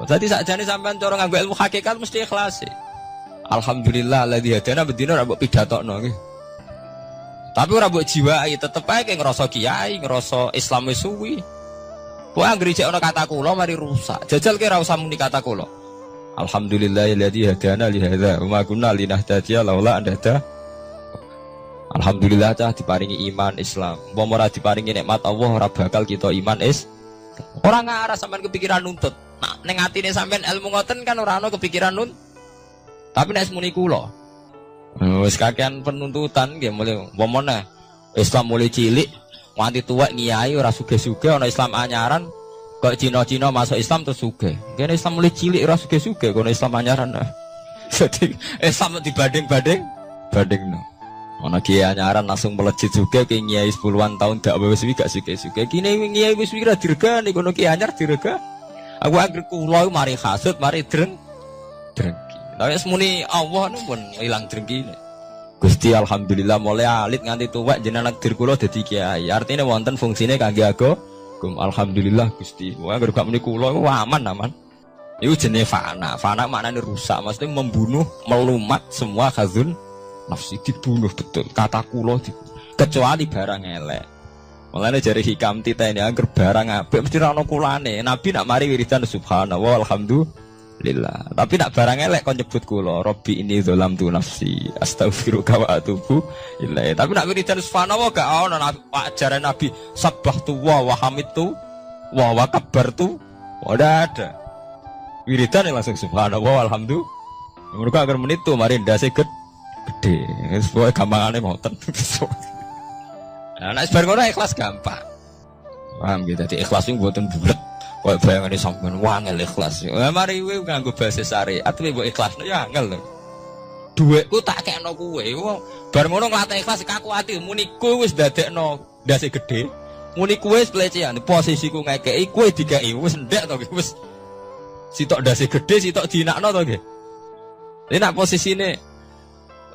[SPEAKER 2] Dadi sakjane sampean cara nganggo ilmu hakikat mesti ikhlas. Alhamdulillah alladzi hadana bedino ora mbok pidatokno nggih. Tapi ora mbok jiwai tetep ae ngrasa kiai, ngrasa Islam wis suwi. Kok anggere jek ana kata kula mari rusak. Jajal ki ora usah muni kata kula. Alhamdulillah alladzi hadana li hadza wa ma kunna linahtadiya laula an hada. Alhamdulillah cah diparingi iman Islam. Umpama ora diparingi nikmat Allah ora bakal kita iman ora ngarah sampean kepikiran nuntut. Nah, ning atine sampean ilmu ngoten kan ora ana kepikiran nuntut. Tapi nek muni kula wis kakean penuntutan nggih mulai umpama Islam mulai cilik nganti tuwek ngiyai ora sugih-sugih ana Islam anyaran kok Cina-Cina masuk Islam terus sugih. Kene Islam mulai cilik ora sugih-sugih kono Islam anyaran. Jadi Islam bandingno. Ana kiai anyaran langsung melejit juga ke kiai 10-an tahun dak wis gak suke-suke. Kene kiai wis wira diregani kono kiai anyar direga. Aku anggere kula mari hasud, mari drengki. Tapi semuni Allah pun ilang drengkine. Gusti alhamdulillah mulai alit nganti tuwek jenengan takdir kula dadi kiai. Artine wonten fungsine kangge agama. Alhamdulillah Gusti. Wah anggere gak muni kula aman. Iku jenenge fana. Fana maknane rusak, maksudnya membunuh, melumat semua khazun nafsi dibunuh betul. Kata kula kecuali barang elek. Mulane jare hikam tita ini angger barang apik mesti ra ono kulane. Nabi nak mari wiridan subhanallah alhamdulillah. Tapi nak barang elek kon nyebut kula, Rabbi ini zalamtu nafsi, astaghfiruka wa atubu ilaih. Tapi nak wiridan subhanallah gak ono ajaran Nabi sabbahtu wa hamidtu wa kabbartu. Ora ada. Wiridan langsung subhanallah alhamdulillah. Mergo agar menit tuh mari ndase gede, sesuai gampangane moten. Nah, nek bar ngono ikhlas gampang. Paham gitu, dadi ikhlas iku mboten bulet. Kaya bayangane sampean wangel ikhlas. Lah mari kowe nganggo bahasa syariat kowe mbok ikhlasno ya angel lho. Dhuwitku tak kekno kowe. Bar ngono nglatih ikhlas kaku ati muni kowe wis dadekno ndase gede. Muni kowe wis pelecehan, posisiku ngekeki kowe dikeki wis ndek to wis. Sitok ndase gede, sitok dinakno to nggih. Nek posisine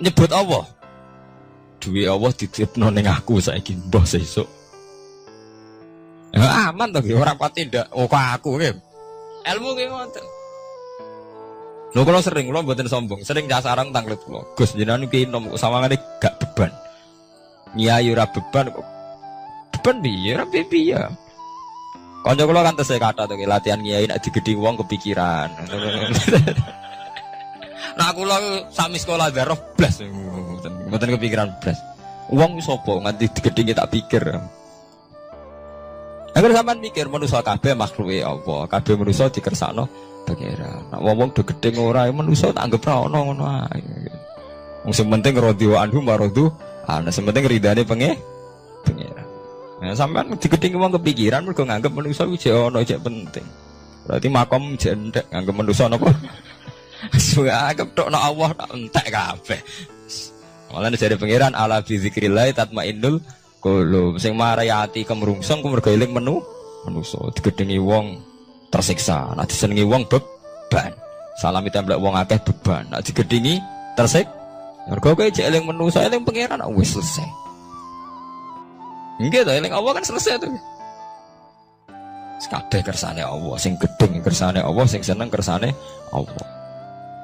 [SPEAKER 2] nyebut Allah duwe Allah dititipno ning aku saiki mbah sesuk aman to ora pati ndak kok aku nggih ilmu ki ngoten lho kula sering kula mboten sombong sering casarang tanglet kula Gus jenengan iki nom sawangane gak beban nyai ora beban kok beban piye ora piye kanca kula kan tesih kata to latihan nyai nek digedhi wong kepikiran. Nah kula sami sekolah daroh blas mboten kepikiran blas. Wong sapa nganti digedhinge tak pikir. Agar sampean mikir manusa kabeh makhluke apa? Kabeh manusa dikersakno pangeran. Nek wong do gedhe ora manusa tak anggap ra ono ngono ae. Wong sing penting radhiwa anhu maradu, ana sing penting ridane pangeran. Nah sampean digedhinge wong kepikiran mergo nganggep manusa iki ono jek penting. Berarti makom jendek nganggep manusa napa? Sudah ketokno Allah tak entek kabeh. Mulane jare pangeran ala bi zikrillah tatmainnul qulub. Sing marai ati kemrungsung ku mergo eling manusa digedhengi wong tersiksa. Nek disenengi wong beban. Salami templek wong akeh beban. Nek digedhengi tersik mergo kowe jek eling manusa eling pangeran wis selesai. Nggih to eling Allah kan selesai to. Kabeh kersane Allah, sing gedeng kersane Allah, sing seneng kersane Allah.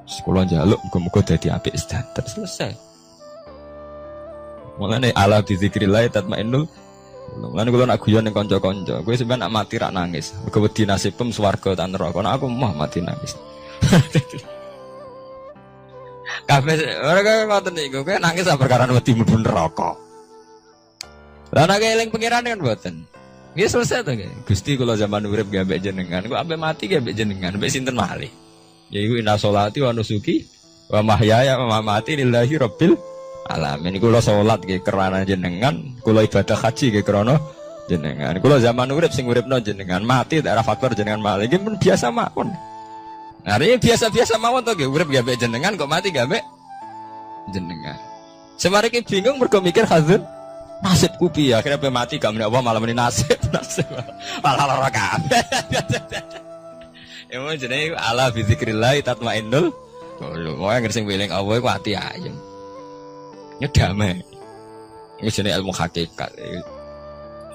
[SPEAKER 2] Sekolah jaluk muga-muga dadi apik sedanten selesai. Mulane ala bi dzikrillah tatmainnul. Mulane kula nak guyon ning kanca-kanca, kowe sampeyan nak mati rak nangis. Mergo wedi nasibem swarga ta neraka. Nek aku mah mati nangis. Kabeh ora ngoten niku, kowe nangis perkara wedi mlebu neraka. Lah nek eling pangeran kan mboten. Nggih selesai to nggih. Gusti kula zaman urip nggih ambek jenengan, kok ambek mati nggih ambek jenengan, ambek sinten malih. Yaiku inna sholati wa nusuki wa mahyaya wa mamati lillahi rabbil alamin. Kula salat nggih krana jenengan, kula ibadah haji nggih krana jenengan. Kula zaman urip sing uripno jenengan, mati daerah faktor jenengan malih. Nggih pun biasa mawon. Nah, ini biasa-biasa mawon to nggih, urip nggih ambek jenengan kok mati nggih ambek jenengan. Semari ki bingung mergo mikir hazun nasibku piye, akhirnya pe mati gak menapa malah meni nasib malah lara kabeh. Ya mau jenenge ala bi zikrillah tatmainnul qulub. Wong sing eling Allah iku ati ayem. Ya damai. Iku jenenge ilmu hakikat.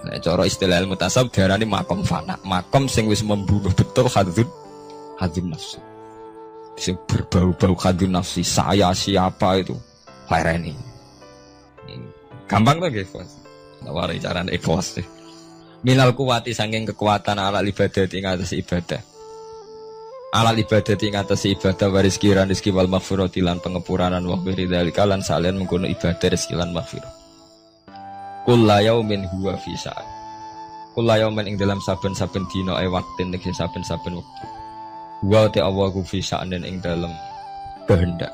[SPEAKER 2] Nek cara istilah ilmu tasawuf diarani makom fana, makom sing wis membunuh betul hadun nafsu. Sing berbau-bau hadun nafsi, saya siapa itu? Lereni. Gampang tuh guys, nawari carane ikhlas deh. Minal kuwati saking kekuatan ala ibadah ing atas ibadah. Ala ibadah ing atas ibadah waris kiran rezeki wal maghfirati lan pengepuranan wa beri dalika lan salian mengkono ibadah rezeki lan maghfirah. Kullu yaumin huwa fi sa'at. Kullu yaumin ing dalam saben-saben dina waktin ing saben-saben wektu. Wa ta Allah ku fi sa'atin ing dalam kehendak.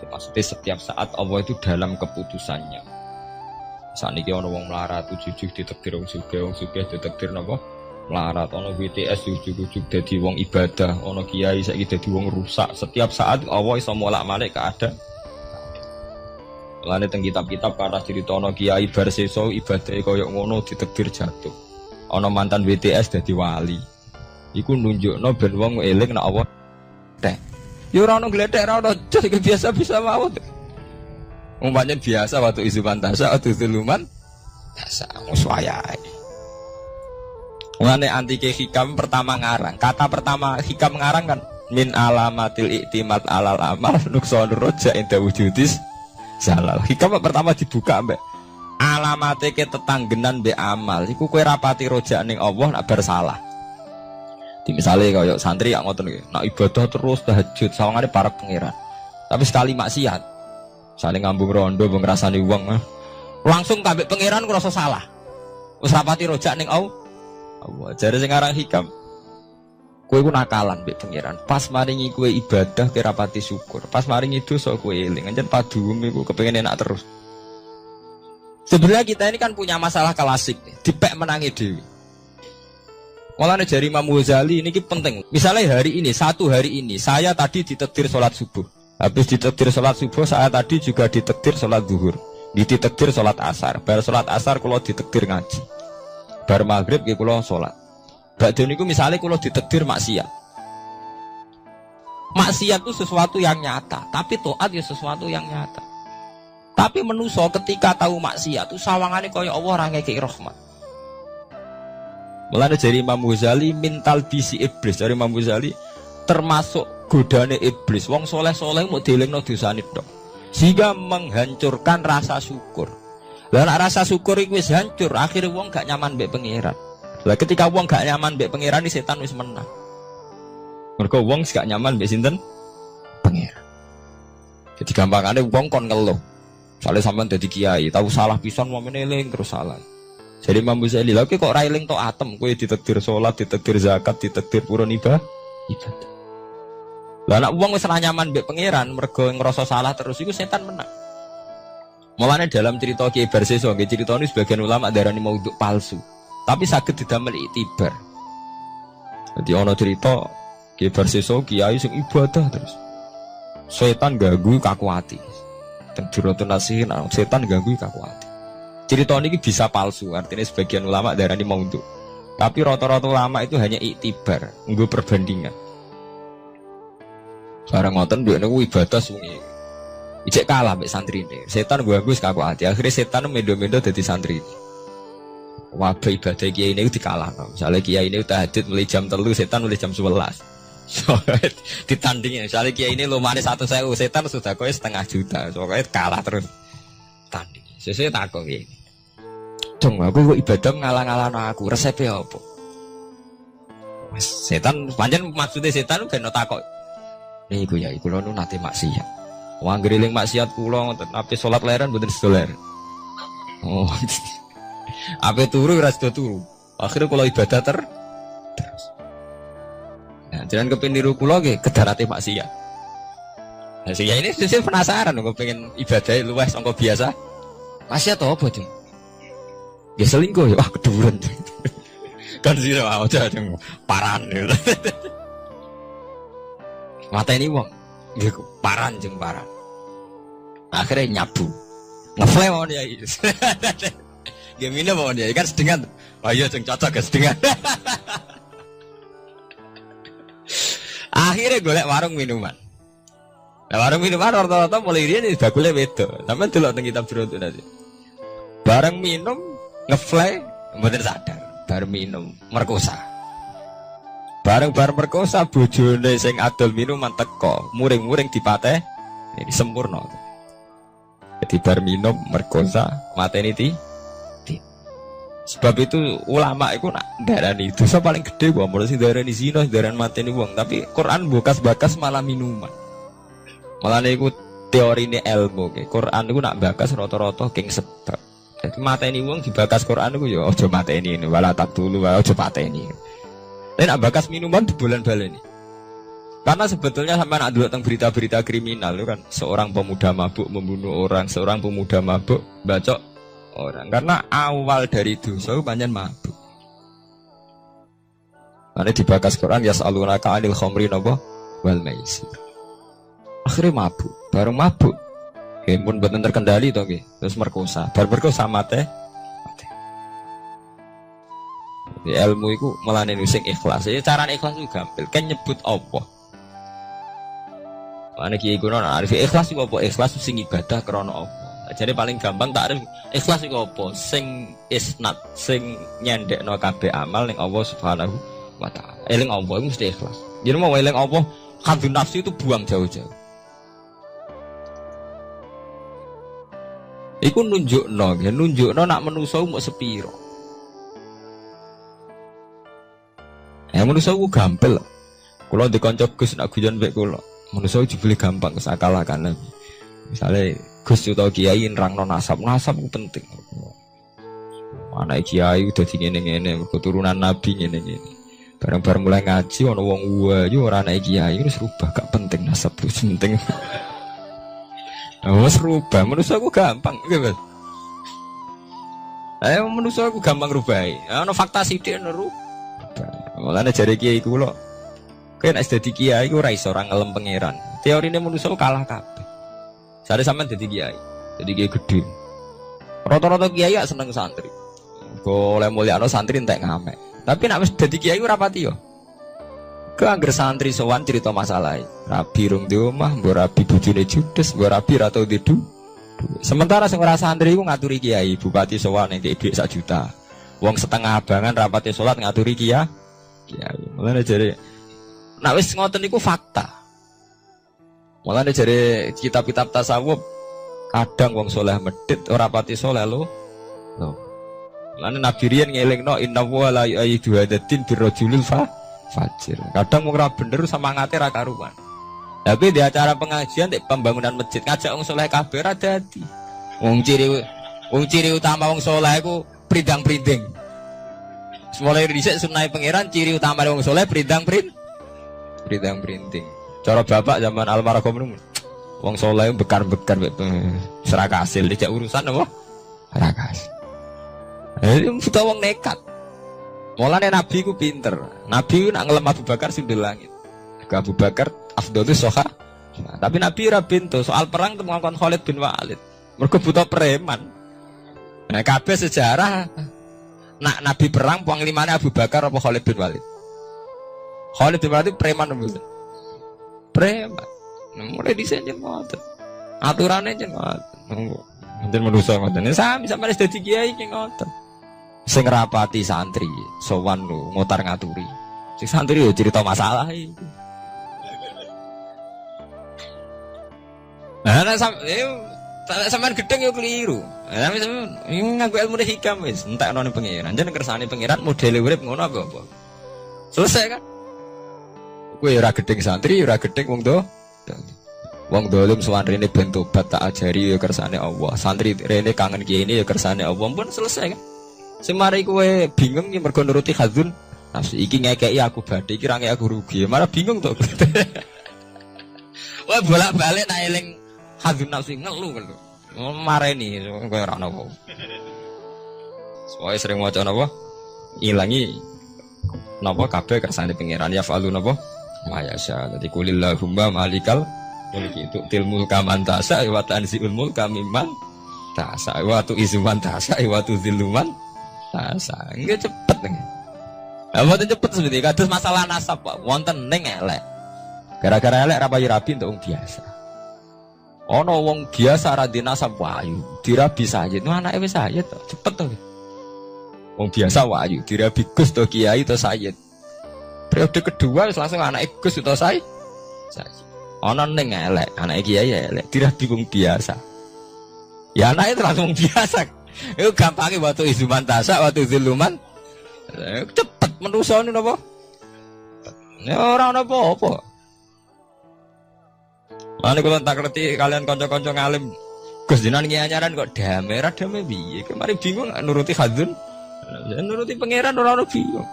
[SPEAKER 2] Maksudnya setiap saat Allah itu dalam keputusannya. Saat ini ada orang melarat, ujug ditekdir orang sugih ditekdir apa? Melarat, ada BTS ujug jadi orang ibadah, ada kiai saiki jadi orang rusak. Setiap saat Allah bisa molak-malik keadaan. Mulane teng kitab-kitab kata cerita ana kiai bar sesa ibadah kaya ngono ditekdir jatuh. Ana mantan BTS dadi wali. Iku nunjukno ben wong eling nek Allah teh. Ya ora ono gledek ora ono jos iki biasa bisa mawon. Umpamane biasa waktu isu pantasa atau zuluman biasa wis wayahe. Mulane antike hikam pertama ngarang. Kata pertama hikam ngarang kan min alamatil iktimat alal amal nuksonur roja inda wujudis salal. Hikam pertama dibuka mbek alamate ke tetanggenan mbek amal. Iku kowe rapati roja ning Allah nak bersalah. Di misalnya kaya santri yang ngoten iki, nak ibadah terus tahajud sawangane para pangeran. Tapi sekali maksiat, saling ngambung rondo mbok ngrasani wong, langsung kabeh pangeran ngrasa salah. Wis rapati rojak ning Allah. Jare sing aran hikam. Kowe ku nakalan mbek pangeran. Pas maringi kowe ibadah kira rapati syukur. Pas maringi dosa kowe eling. Anjen padum iku kepengin enak terus. Sebenarnya kita ini kan punya masalah klasik, dipek menangi dhewe. Mulane jari Imam Ghazali ini penting. Misalnya satu hari ini saya tadi ditakdir sholat subuh. Habis ditakdir sholat subuh saya tadi juga ditakdir sholat zuhur. Ditakdir sholat asar. Bar sholat asar kalau ditakdir ngaji. Bar maghrib kalau sholat. Badhe niku misalnya kalau ditakdir maksiat. Maksiat itu sesuatu yang nyata, tapi taat ya sesuatu yang nyata. Tapi manusa ketika tahu maksiat itu sawangane kaya Allah ora ngekeki rahmat. Mulane dari Imam Ghazali mintal bisi iblis. Dari Imam Ghazali termasuk godane iblis. Wong soleh-soleh mau dielingno dosane tok. Sehingga menghancurkan rasa syukur. Lah rasa syukur iku wis hancur, akhire wong gak nyaman mbek pangeran. Lah ketika wong gak nyaman mbek pangeran, setan wis menang. Mergo wong gak nyaman mbek sinten? Pangeran. Jadi gampangane wong kon ngeluh. Soale sampean dadi kiai, tahu salah pisan momen eling terus salah. Jadi Imam Ghazali lha kok railing tok atem, kowe ditakdir salat, ditakdir zakat, ditakdir purun ibadah. Lah nek wong wis ora nyaman mbek pangeran mergo ngrasa salah terus iku setan menang. Mulane dalam cerita Kiai Barseso nggih critane sebagian ulama darani maudhu palsu. Tapi saged didamel iktibar. Jadi ana cerita Kiai Barseso kiai sing ibadah terus. Setan ganggu kaku ati. Ten Duratun Nasihin setan ganggu kaku ati. Cerita ini bisa palsu, artinya sebagian ulama darani maudhu. Tapi rata-rata ulama itu hanya iktibar, nggo perbandingan. Barang ngoten duwe niku ibadah sungi. Ijek kalah mbek santrine. Setan ganggu kaku ati. Akhirnya setan mendo-mendo dadi santri. Wabah ibadah kiai ini dikalahno. Misalnya kiai ini tahajud mulai jam 3, setan mulai jam 11. Ditandingin. Misalnya kiai ini lumane 1.000, setan sudah kowe 500.000. Soalnya kalah terus tanding. Sesuk takok iki. Dong, aku kok ibadah ngalang-alano aku, resepnya apa? Setan, pancen maksudnya setan ben takok. Niku ya, kula nu nate maksiat. Wong ngriling maksiat kula ngoten, ape salat leren mboten sedoler. Oh. Ape turu ora sedo turu. Akhire kula ibadah terus. Nah, jenengan kepengin niru kula nggih kedarate maksiat. Nah, sehingga ini saya penasaran kok pengen ibadah luwes sangka biasa. Maksiat apa, Jeng? Ya selingkuh ya, wah keduren. Kan sih aja Jeng paran. Mateni wong. Nggih paran Jeng paran. Akhirnya nyabu. Ngeflame mau dia. Nggih minum mau dia kan sedengan. Wah iya Jeng cocok ya sedengan. Akhirnya golek warung minuman. Nah, warung minuman rata-rata mulai dia nih bakulnya beda. Sampai delok teng kitab Jurut nanti. Bareng minum ngefly mboten sadar. Bareng minum merkosa. Bareng merkosa bojone sing adol minuman teko, muring-muring dipateh ini sempurna. Jadi bar minum merkosa mateni ti. Sebab itu ulama itu nak darani dosa paling gede gua mulai sing darani zina, darani mateni wong, tapi Quran bakas malah minuman. Malah niku teorine ilmu ke. Quran niku nak bakas rata-rata king sebab. Jadi mateni wong dibakas Quran niku ya aja mateni ini, wala taqtulu wa aja pateni. Nek nak bakas minuman dibolan-baleni. Karena sebetulnya sampai nak dulu tentang berita-berita kriminal itu kan seorang pemuda mabuk membunuh orang, seorang pemuda mabuk bacok orang. Karena awal dari dosa itu pancen mabuk. Nanti dibakas Quran yas'alunaka 'anil khamri napa wal maisir. Akhirnya mabuk, baru mabuk. Pun betul terkendali toh, terus merkosa. Bar merkosa mate. Di ilmu itu melane sing ikhlas. Jadi cara ikhlas itu gampil. Kan nyebut apa? Mana kiai kuno arif ikhlas itu apa? Ikhlas sing ibadah krana apa? Jadi paling gampang tak arif ikhlas itu apa? Sing isnad, sing nyendekno kabeh amal ning Allah Subhanahu wa taala. Eling apa itu mesti ikhlas. Jadi mau eling apa? Hadun nafsi itu buang jauh-jauh. Iku nunjukno nak manusa mau sepiro. Ya manusa ku gampil. Kula dikonco Gus nak guyon mbek kula. Manusa dibeli gampang kesakalakan. Misale Gus utawa kiai nerangno nasab ku penting. Anak kiai udah ngene-ngene, keturunan nabi ngene-ngene. Bareng-bareng mulai ngaji ana wong wayu ora anak kiai wis rubah gak penting nasab lu penting. Wes rubah, manusia aku gampang, gitu. Manusia aku gampang rubahi. Ana fakta sithik neru. Mulane jare kiai iku lho. Kayak nek dadi kiai iku ora iso ora ngelem pangeran. Teorine manusia kalah kabeh. Sare sampean dadi kiai. Dadi kiai gede. Rata-rata kiai gak seneng santri. Kok oleh mulyakno santri entek ngamek. Tapi nek wis dadi kiai ora pati yo. Ke angger santri sowan cerita masalah. Rabi rung di omah, mbok rabi bojone judes, mbok rabi ra tau didu. Sementara sing ora santri iku ngaturi kiai, bupati sowan nek dhuwit 1 juta. Wong setengah abangan rapate salat ngaturi kiai. Mulane jare nek wis ngoten niku fakta. Mulane jare kitab-kitab tasawuf kadang wong saleh medhit ora pati saleh lho. Mulane Nabi riyen ngelingno inna wa la yu'ayyidu hadatin birrajulil fajir. Kadang wong ora bener semangate ra karuan. Tapi di acara pengajian di pembangunan masjid ngajak wong saleh kabeh ra dadi. Wong ciri utama wong saleh iku prindang-prinding. Mulai dhisik sunah pangeran ciri utama wong saleh prindang-prinding. Cara bapak zaman almarhum wong saleh bekar-bekar serakasil dijak urusan apa? Serakas. Kita wong nekat. Mulane Nabi ku pinter. Nabi ku nak ngelem Abu Bakar sundul langit. Ke Abu Bakar afdhalus soha. Nah, tapi Nabi ora pintu soal perang temu ngkon Khalid bin Walid. Mergo buta preman. Nah, kabeh sejarah nak Nabi perang panglimane Abu Bakar apa Khalid bin Walid? Khalid bin Walid preman mboten. Preman. Mulai dhisik ngoten. Aturane jen ngoten. Mungkin manusa ngoten. Sami sampeyan wis dadi kiai ki ngoten. Sing rapati santri sowan lho ngotar ngaturi. Sing santri yo cerita masalah iki. Nah, Sampean gedeng yo keliru. Tapi sampean nganggo ilmu hikam wis, entekno ning pangeran. Jeneng kersane pangeran modele urip ngono apa? Selesai kan? Kowe ora gedeng santri, ora gedeng wong do. Wong dolim suwarene ben tobat tak ajari ya kersane Allah. Santri rene kangen kiai ini ya kersane Allah. Pun selesai kan? Semari kowe bingung ya mergo nuruti hadzun nafsi. Iki ngekeki aku badhe, iki ra ngekeki aku rugi. Malah bingung to. Wah bolak-balik nak eling hadzun nafsi ngelu. Mareni kowe ora ono apa. Soale sering maca napa? Ilangi napa kabeh kersane pangeran ya fa'alu napa? Mayasya. Dadi kulillahumma malikal mulki itu tilmul kaman tasa wa tanziul mulka mimman tasa wa tu izuman tasa wa tu ziluman tasa. Enggak cepet nih. Mboten cepet seperti kados masalah nasab Pak. Wonten ning elek. Gara-gara elek ra payu rabi untuk wong biasa. Ana wong biasa ra di nasab wayu, dirabi Sayyid. Nah anake wis Sayyid to, cepet to. Wong biasa wayu, dirabi Gus to Kiai to Sayyid. Periode kedua wis langsung anake Gus to Sayyid. Ana ning elek, anake kiai elek, dirabi wong biasa. Ya anake langsung biasa. Iku gampange watu izuman tasa, watu ziluman. Cepet menusane napa? Ya ora ana apa-apa. Lan kula tak ngerti kalian kanca-kanca ngalim. Gus jenengan kiai anyaran kok damai, ra damai piye? Kemari bingung nuruti hadzun. Nuruti pangeran ora ono bingung.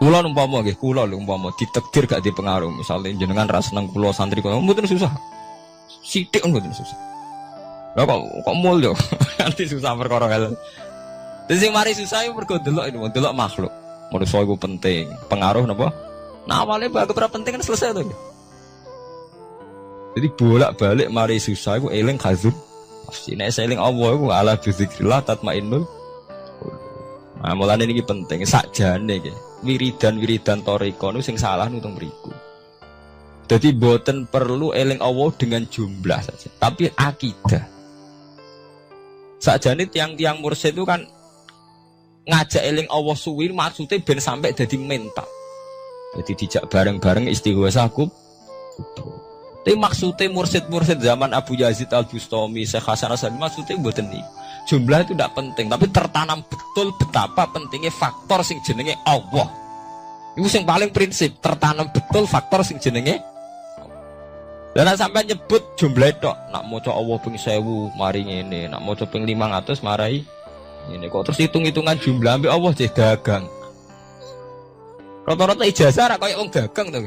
[SPEAKER 2] Kula umpama nggih, kula lho umpama ditakdir gak dipengaruh, misale jenengan ra seneng kula santri kula mboten susah. Sithik mboten susah. Lah kok mulya, nanti susah perkara ngene. Dadi sing mari susah iku mergo delok makhluk. Manusa iku penting, pengaruh napa? Nah awale bagus ora penting kan selesai to. Jadi bolak-balik mari susah iku eling hadzun. Pasti nek eling Allah iku ala bizikrillah tatmainnul. Nah, mulane niki penting sakjane iki. Wiridan toriko nu sing salah nutung mriku. Jadi boten perlu eling Allah dengan jumlah saja, tapi akidah. Sakjane tiang-tiang mursyid itu kan ngajak eling Allah suwi maksudnya ben sampai jadi mental. Jadi dijak bareng-bareng istighosah tapi maksudnya mursyid-mursyid zaman Abu Yazid Al-Bustami, Syekh Hasan Asy-Syadzili maksudnya mboten niku. Jumlah itu tidak penting, tapi tertanam betul betapa pentingnya faktor sing jenenge Allah. Itu sing paling prinsip, tertanam betul faktor sing jenenge. Dan sampai nyebut jumlah itu, nak maca Allah ping 1000 mari ngene, nak maca ping 500 marai ngene. Kok terus hitung-hitungan jumlah ambek Allah jeh dagang. Rata-rata ijazah ra koyo wong dagang to.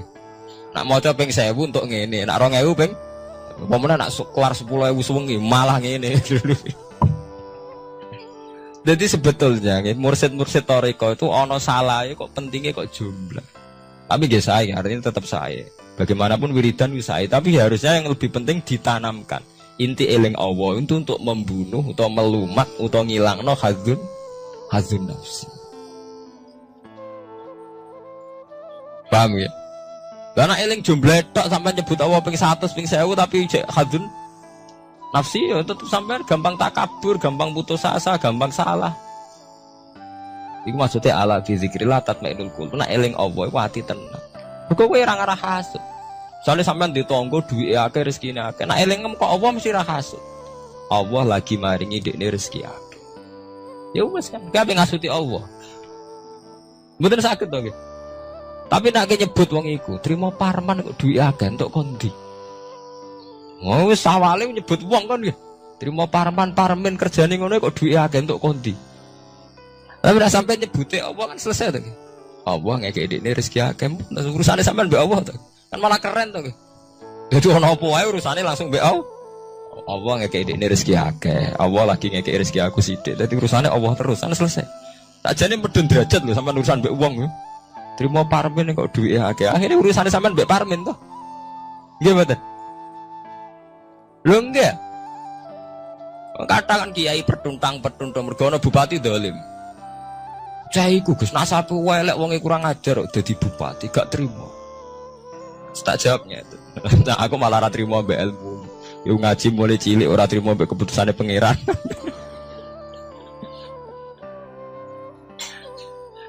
[SPEAKER 2] Nak maca ping 1000 untuk ngene, nak 2000 ping umpamane nak kelar 10.000 suwengi malah ngene. Jadi sebetulnya mursyid-mursyid toriko itu ono salah kok pentingnya kok jumlah. Tapi nggih sae artinya tetap sae. Bagaimanapun wiridan wis sae, tapi harusnya yang lebih penting ditanamkan. Inti eling Allah itu untuk membunuh atau melumat atau ngilangno hadzun nafsi. Paham ya? Karena eling jumlah tok sampai nyebut Allah ping 100 ping 1000 tapi hadzun nafsi ya tetap sampai gampang takabur, gampang putus asa, gampang salah. Iku maksudnya ala fi zikrillah tatmainnul qulub. Nek eling Allah iku ati tenang. Mergo kowe ora ngarah hasud. Soale sampean ditonggo duwike akeh rezekine akeh. Nek eling kok Allah mesti ra hasud. Allah lagi maringi dekne rezeki akeh. Ya wis kan, kowe ngasuti Allah. Mboten saged to nggih. Tapi nek nyebut wong iku, trimo parman kok duwike akeh entuk kondi. Oh wis awale nyebut wong kan nggih. Trimo parman-parmen kerjane ngono kok duwike akeh entuk kondi. Tapi ora sampai nyebute Allah kan selesai to nggih. Allah ngekeki dekne rezeki akeh. Urusane sampean mbek Allah to. Kan malah keren to nggih. Dadi ono apa wae urusane langsung mbek Allah. Allah ngekeki dekne rezeki akeh. Allah lagi ngekeki rezeki aku sithik. Dadi urusane Allah terus, kan selesai. Sakjane medun derajat lho sampean urusan mbek wong. Trimo parmen kok duwike akeh. Akhire urusane sampean mbek parmen to. Nggih mboten? Lho enggak. Katakan kiai pertuntang-pertuntung mergo ana bupati dolim. Cah iku Gus nasabe elek wonge kurang ajar kok dadi bupati gak trimo. Tak jawabnya itu. Nah, aku malah ora trimo mbek ilmu. Yo ngaji mulai cilik ora trimo mbek keputusane pangeran.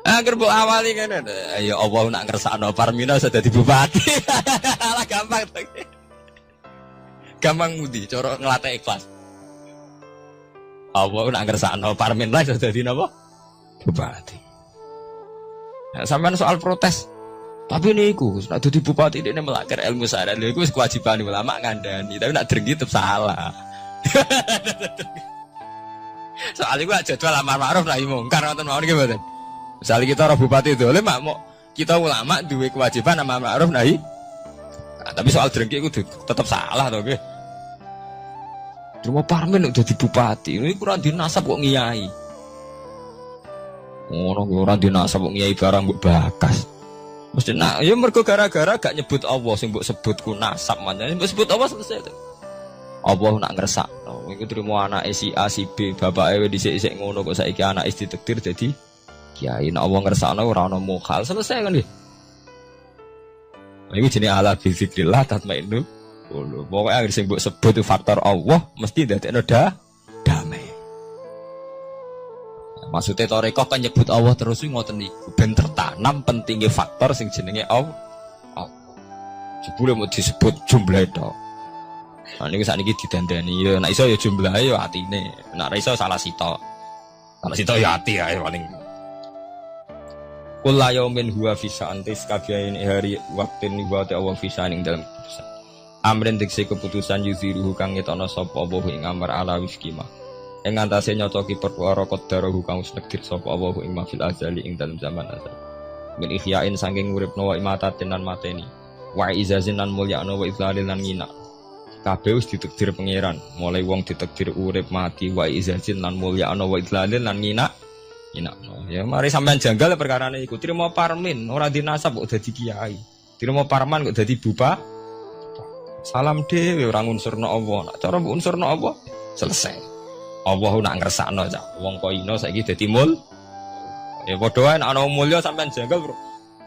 [SPEAKER 2] Agar bu awali kan ya Allah nak ngersakno Parmina sudah dadi bupati. Lah gampang to. gampang mudi cara nglatih ikhlas. Allah nak ngersakno parmen lah iso dadi napa? Bupati. Nah, sampean soal protes. Tapi niku nek dadi bupati ini melakir ilmu syariat lha iku wis kewajiban ulama ngandani, tapi nak drengki tetep salah. Soal iku jadwal amar ma'ruf nahi mungkar ngoten mawon nggih mboten. Misale kita ora bupati dolim mak kita ulama duwe kewajiban amar ma'ruf nahi. Nah, tapi soal drengki iku tetep salah to nggih. Cuma parmen udah di bupati, ini kurang dinasab kok ngiyai. Orang kurang dinasab kok ngiyai barang mbok bakas. Mesti nak, ya mergo gara-gara gak nyebut Allah, sing mbok sebut ku nasab manjane, mbok sebut Allah selesai. Allah nak ngersakno, iku trimo anake si A si B, bapake dhisik-dhisik ngono kok saiki anake ditakdir dadi kiai. Nek Allah ngersakno ora ana mukhal, selesai kan nggih. Iku jenenge ala bi zikrillah tatmainnu. Pokoknya sing mbok sebut itu faktor Allah mesti ndadekno damai. Maksudnya tarekah kan nyebut Allah terus ngoten niku ben tertanam pentingnya faktor sing jenenge Allah. Jebule mau disebut jumlah itu. Nah niku sakniki didandani ya nek iso ya jumlahe ya atine. Nek ora iso salah sitok. Salah sitok ya ati ae paling. Kul yaumin huwa fi sa'antis kabiyain hari waktin wa ta'awa fi sa'in dalam keputusan. Amrin diksi keputusan yuziruhu kang ngetono sapa Allah ing amar ala wifkima. Ing antase nyocoki perkara qadarahu kang wis takdir sapa Allah ing mafil azali ing dalam zaman azal. Min ihyain saking uripno wa imatatin lan mateni. Wa izazin lan mulyakno wa izlalin lan ngina. Kabeh wis ditakdir pangeran, mulai wong ditakdir urip mati wa izazin lan mulyakno wa izlalin lan ngina. Ngina. Ya mari sampean janggal perkarane iku. Trimo parmin ora dinasab kok dadi kiai. Trimo parman kok dadi bupati. Salam dhewe ora ngunsurno Allah. Nek cara mbok unsurno Allah, selesai. Allah nak ngersakno cak. Wong kok ino saiki dadi mul. Ya padha wae nek ana mulya sampean janggal, Bro.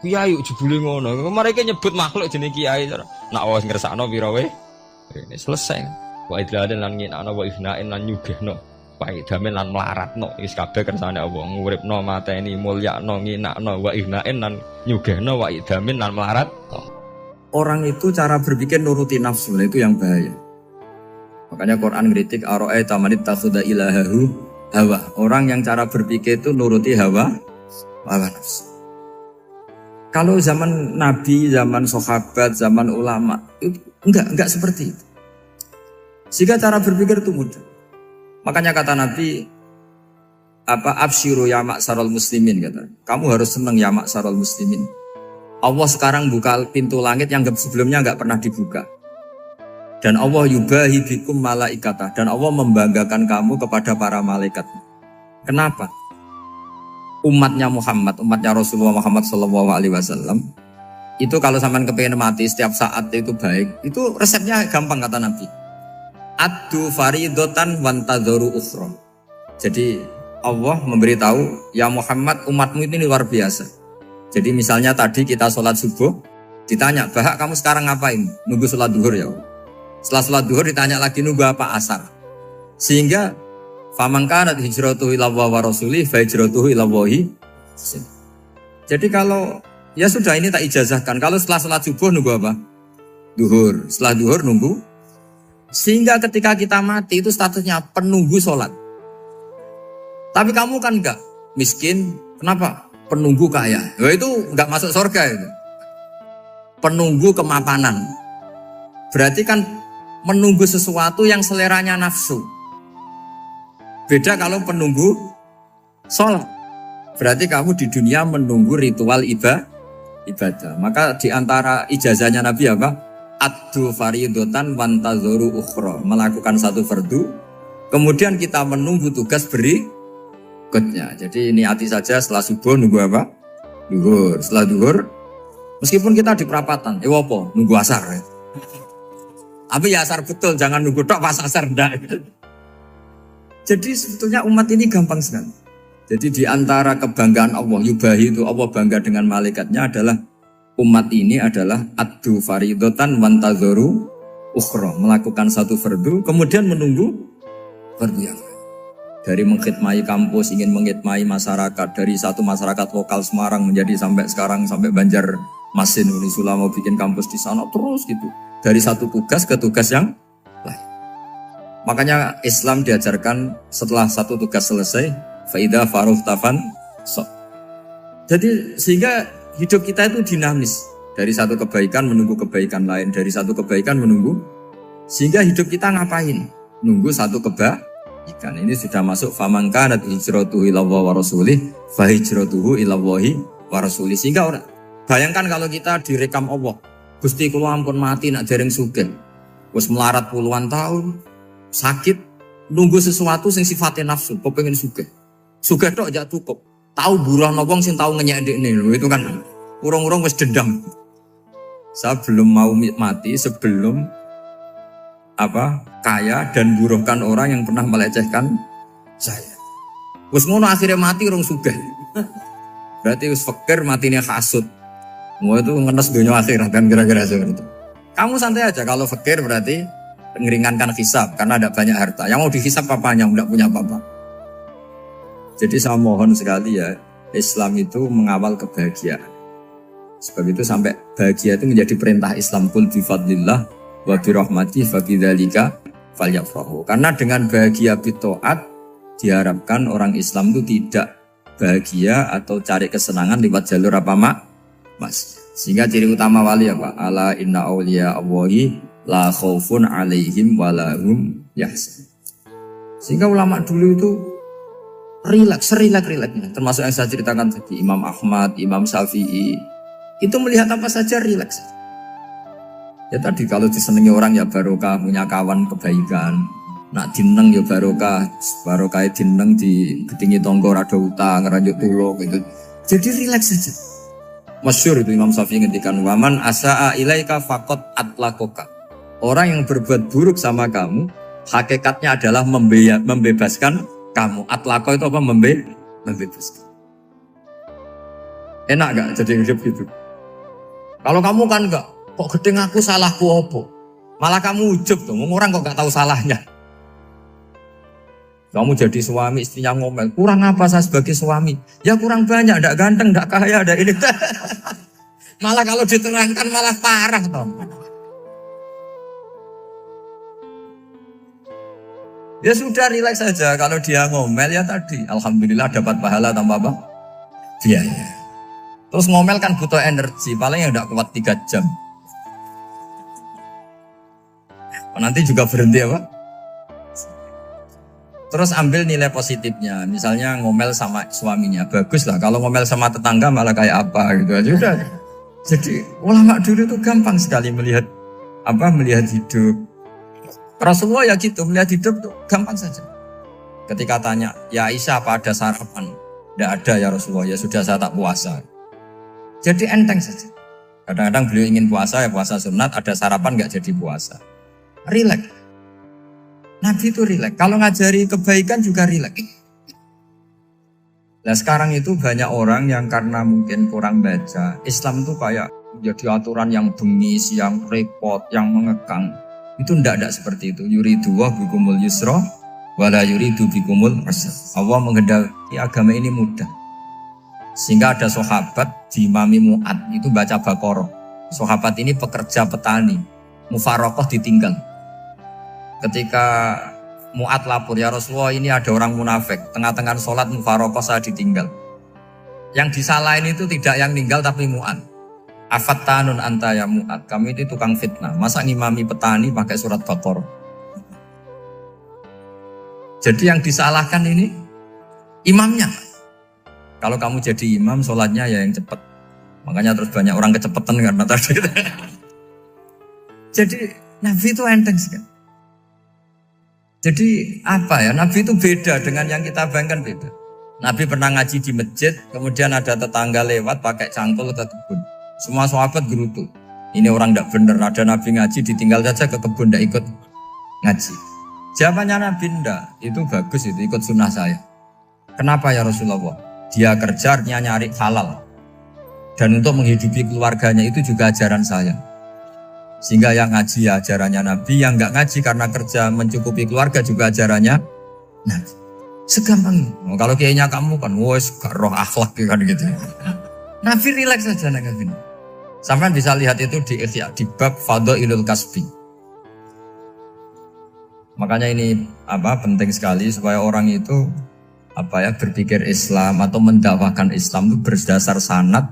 [SPEAKER 2] Kiai jebule ngono. Mereka nyebut makhluk jenenge kiai. Nak wis ngersakno pira wae. Ini selesai. Wa idladen lan ngina wa ifnain lan nyugehno. Wa idamen lan melaratno. Wis kabeh kersane Allah. Nguripno mateni mulyakno nginakno wa ifnain lan nyugehno wa idamen lan melaratno.
[SPEAKER 1] Orang itu cara berpikir nuruti nafsu, itu yang bahaya. Makanya Quran ngeritik ara'aita man ittakhadha ilahahu hawa. Orang yang cara berpikir itu nuruti hawa nafsu. Kalau zaman Nabi, zaman sahabat, zaman ulama itu enggak seperti itu. Sehingga cara berpikir itu mudah. Makanya kata Nabi absyiru ya ma'syaral muslimin kata. Kamu harus senang ya ma'syaral muslimin. Allah sekarang buka pintu langit yang sebelumnya enggak pernah dibuka. Dan Allah yubahi bikum malaikata. Dan Allah membanggakan kamu kepada para malaikat. Kenapa? Umatnya Muhammad, umatnya Rasulullah Muhammad SAW, itu kalau sampean kepengen mati setiap saat itu baik, itu resepnya gampang kata Nabi. Addu faridotan wantadzoru ukhra. Jadi Allah memberitahu, ya Muhammad umatmu ini luar biasa. Jadi misalnya tadi kita sholat subuh, ditanya, Bahak kamu sekarang ngapain? Nunggu sholat duhur ya. Setelah sholat duhur ditanya lagi nunggu apa asar. Sehingga faman kanat hijratuhu ila wa rasulih fa hijratuhu ila wahi. Jadi kalau ya sudah ini tak ijazahkan. Kalau setelah sholat subuh nunggu apa? Duhur. Setelah duhur nunggu. Sehingga ketika kita mati itu statusnya penunggu sholat. Tapi kamu kan enggak miskin. Kenapa? Penunggu kaya. Ya itu enggak masuk surga itu. Penunggu kemapanan. Berarti kan menunggu sesuatu yang seleranya nafsu. Beda kalau penunggu sholat. Berarti kamu di dunia menunggu ritual ibadah. Maka di antara ijazahnya Nabi apa? Addu faridotan wantadzoru ukhra. Melakukan satu fardu. Kemudian kita menunggu tugas berikutnya. Jadi niati saja setelah subuh nunggu apa? Duhur. Setelah duhur, meskipun kita di perapatan, apa? Nunggu asar. Ya. Tapi ya asar betul, jangan nunggu tok pas asar ndak. Jadi sebetulnya umat ini gampang sekali. Jadi di antara kebanggaan Allah, yubahi itu Allah bangga dengan malaikatnya adalah umat ini adalah addu faridotan wantadzoru ukhra. Melakukan satu fardu, kemudian menunggu fardu yang lain. Dari mengkhidmati kampus, ingin mengkhidmati masyarakat. Dari satu masyarakat lokal Semarang menjadi sampai sekarang, sampai Banjarmasin, Unisula mau bikin kampus di sana, terus gitu. Dari satu tugas ke tugas yang lain. Makanya Islam diajarkan setelah satu tugas selesai, faida farughta fansab. Jadi sehingga hidup kita itu dinamis. Dari satu kebaikan menunggu kebaikan lain, dari satu kebaikan menunggu. Sehingga hidup kita ngapain? Nunggu satu kebaikan. Ini sudah masuk faman kanat hijratuhu ilallahi wa rasulih fa hijratuhu ilallahi wa rasulih. Sehingga orang bayangkan kalau kita direkam Allah. Gusti kula ampun mati nak dereng sugih. Wis melarat puluhan tahun. Sakit, nunggu sesuatu sing sifatnya nafsu, kepengin sugih. Sugih tok aja cukup. Tahu buruh wong sing tahu ngenyek ndekne lho, itu kan urung-urung wis dendam. Saya belum mau mati sebelum kaya dan buruhkan orang yang pernah melecehkan saya. Wis ngono akhirnya mati urung sugih. Berarti wis fakir matine hasud. Mau itu ngenes dunia akhirat kan kira-kira seperti itu. Kamu santai aja kalau fakir berarti meringankan hisab karena ada banyak harta. Yang mau dihisab papanya, tidak punya apa-apa. Jadi saya mohon sekali ya, Islam itu mengawal kebahagiaan. Sebab itu sampai bahagia itu menjadi perintah Islam. Qul bi fadlillah wa bi rahmatihi fa bidzalika falyafrahu. Karena dengan bahagia bi taat diharapkan orang Islam itu tidak bahagia atau cari kesenangan lewat jalur Mas. Sehingga ciri utama wali apa? Ala inna awliya Allahi la khaufun alaihim walahum yahzanun. Sehingga ulama dulu itu rileks-rileksnya. Termasuk yang saya ceritakan tadi, Imam Ahmad, Imam Syafi'i, itu melihat apa saja rileks. Ya tadi kalau disenangi orang ya barokah, punya kawan kebaikan. Nak dineng ya barokah dineng di gedingi tonggo rada utang, ranjuk tulung gitu. Jadi rileks saja. Masyhur itu Imam Syafi'i ngendikan waman asaa ilaika faqat atlakoka. Orang yang berbuat buruk sama kamu, hakikatnya adalah membebaskan kamu. Atlaqo itu apa? Membebaskan. Enak gak jadi hidup gitu? Kalau kamu kan enggak, kok gedeng aku salahku apa? Malah kamu ujub tuh, orang kok gak tahu salahnya. Kamu jadi suami, istrinya ngomel, kurang apa saya sebagai suami? Ya kurang banyak, enggak ganteng, enggak kaya, enggak ini. Malah kalau diterangkan malah parah toh. Ya sudah rileks saja, kalau dia ngomel ya tadi alhamdulillah dapat pahala tanpa apa? Biaya. Terus ngomel kan butuh energi, paling yang tidak kuat 3 jam. Nanti juga berhenti apa? Terus ambil nilai positifnya, misalnya ngomel sama suaminya, bagus lah. Kalau ngomel sama tetangga malah kayak apa gitu aja udah. Jadi ulama dulu itu gampang sekali melihat hidup. Rasulullah ya gitu, melihat hidup tuh gampang saja. Ketika tanya, ya Aisyah apa ada sarapan? Tidak ada ya Rasulullah, ya sudah saya tak puasa. Jadi enteng saja. Kadang-kadang beliau ingin puasa, ya puasa sunat, ada sarapan nggak jadi puasa. Rileks. Nabi itu rileks. Kalau ngajari kebaikan juga rileks. Nah sekarang itu banyak orang yang karena mungkin kurang baca, Islam itu kayak jadi aturan yang bengis, yang repot, yang mengekang. Itu tidak seperti itu. Yuridu wa bikumul yusra wala yuridu bikumul usra. Allah menghendaki agama ini mudah. Sehingga ada sahabat di Imami Mu'ad itu baca Baqarah. Sahabat ini pekerja petani. Mufarokoh ditinggal. Ketika Mu'ad lapor, ya Rasulullah ini ada orang munafik. Tengah-tengah sholat mufarokoh saya ditinggal. Yang disalahin itu tidak yang meninggal tapi Mu'ad. Afattanun anta ya Mu'ad, kami itu tukang fitnah. Masa ngimami petani pakai surat Baqarah? Jadi yang disalahkan ini imamnya. Kalau kamu jadi imam, sholatnya ya yang cepat. Makanya terus banyak orang kecepatan karena tadi. Jadi Nabi itu enteng sekali. Jadi apa ya? Nabi itu beda dengan yang kita bayangkan beda. Nabi pernah ngaji di masjid, kemudian ada tetangga lewat pakai cangkul ke kebun. Semua sahabat gerutu. Ini orang tidak benar. Ada Nabi ngaji ditinggal saja ke kebun, tidak ikut ngaji. Jawabannya Nabi tidak. Itu bagus, itu ikut sunnah saya. Kenapa ya Rasulullah? Dia kerja artinya nyari halal. Dan untuk menghidupi keluarganya itu juga ajaran saya. Sehingga yang ngaji ya ajarannya Nabi, yang nggak ngaji karena kerja mencukupi keluarga juga ajarannya Nabi. Segampang ini. Kalau kayaknya kamu kan, wes gak roh akhlak kan gitu. Nabi rileks saja Nabi. Sampai bisa lihat itu di bab Fadhailul Kasbi. Makanya ini penting sekali supaya orang itu berpikir Islam atau mendakwahkan Islam itu berdasar sanad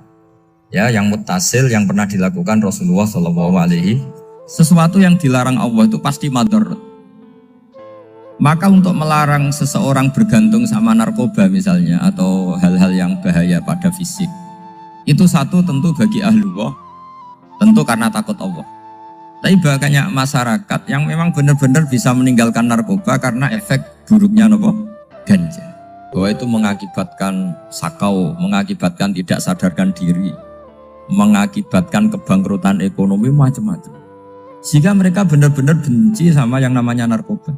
[SPEAKER 1] ya yang muttasil yang pernah dilakukan Rasulullah SAW. Sesuatu yang dilarang Allah itu pasti madharat. Maka untuk melarang seseorang bergantung sama narkoba misalnya atau hal-hal yang bahaya pada fisik, itu satu tentu bagi ahlullah, tentu karena takut Allah. Tapi banyak masyarakat yang memang benar-benar bisa meninggalkan narkoba karena efek buruknya ganja. Bahwa itu mengakibatkan sakau, mengakibatkan tidak sadarkan diri, mengakibatkan kebangkrutan ekonomi macam-macam. Sehingga mereka benar-benar benci sama yang namanya narkoba.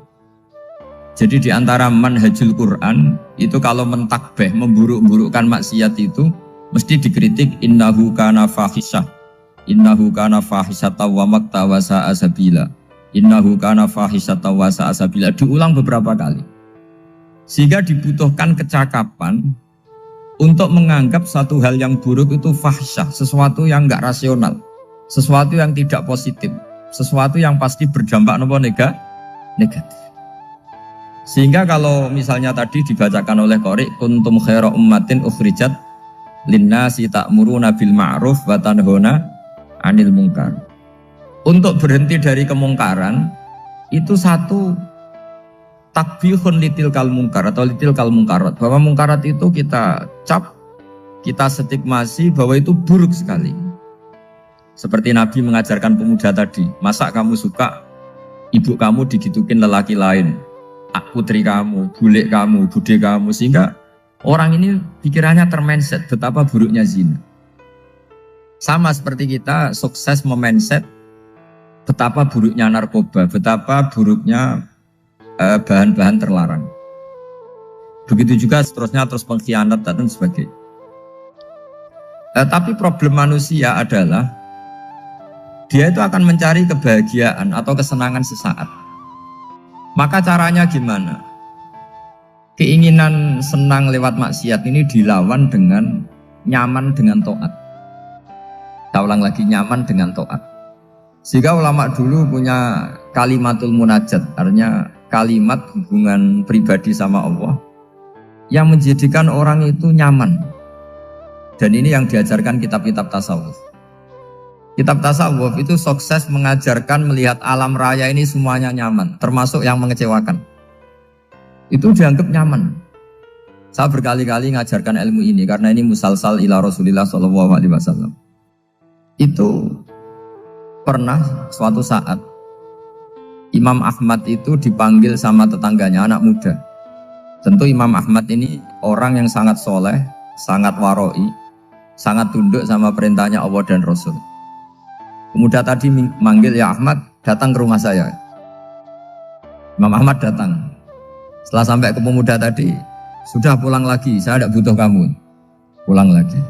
[SPEAKER 1] Jadi di antara manhajul Quran itu kalau mentakbih, memburuk-burukkan maksiat itu mesti dikritik innahu kana fahisyah. Innahu kana fahisata wa makta wa sa'a sabila. Innahu kana fahisata wa sa'a sabila. Diulang beberapa kali. Sehingga dibutuhkan kecakapan untuk menganggap satu hal yang buruk itu fahisyah, sesuatu yang enggak rasional, sesuatu yang tidak positif, sesuatu yang pasti berdampak negatif. Sehingga kalau misalnya tadi dibacakan oleh Qori kuntum khaira ummatin ukhrijat linnasi ta'muruna bil ma'ruf wa tanhauna 'anil munkar. Untuk berhenti dari kemungkaran itu satu takbihun litil kal munkar atau litil kal munkarat, bahwa mungkarat itu kita cap, kita stigmasi bahwa itu buruk sekali. Seperti Nabi mengajarkan pemuda tadi, masa kamu suka ibu kamu digitukin lelaki lain, putri kamu, bule kamu, bude kamu, sehingga orang ini pikirannya termindset betapa buruknya zina. Sama seperti kita sukses memindset betapa buruknya narkoba, betapa buruknya bahan-bahan terlarang. Begitu juga seterusnya, terus pengkhianat dan sebagainya. Tapi problem manusia adalah dia itu akan mencari kebahagiaan atau kesenangan sesaat. Maka caranya gimana? Keinginan senang lewat maksiat ini dilawan dengan nyaman dengan taat. Saya ulang lagi, nyaman dengan taat. Sehingga ulama dulu punya kalimatul munajat, artinya kalimat hubungan pribadi sama Allah yang menjadikan orang itu nyaman. Dan ini yang diajarkan kitab-kitab tasawuf. Kitab tasawuf itu sukses mengajarkan melihat alam raya ini semuanya nyaman, termasuk yang mengecewakan. Itu dianggap nyaman. Saya berkali-kali mengajarkan ilmu ini karena ini musalsal ila Rasulillah SAW. Itu pernah suatu saat Imam Ahmad itu dipanggil sama tetangganya, anak muda. Tentu Imam Ahmad ini orang yang sangat soleh, sangat waroi, sangat tunduk sama perintahnya Allah dan Rasul. Pemuda tadi manggil, ya Ahmad, datang ke rumah saya. Imam Ahmad datang. Setelah sampai ke pemuda tadi, sudah pulang lagi, saya tidak butuh kamu. Pulang lagi.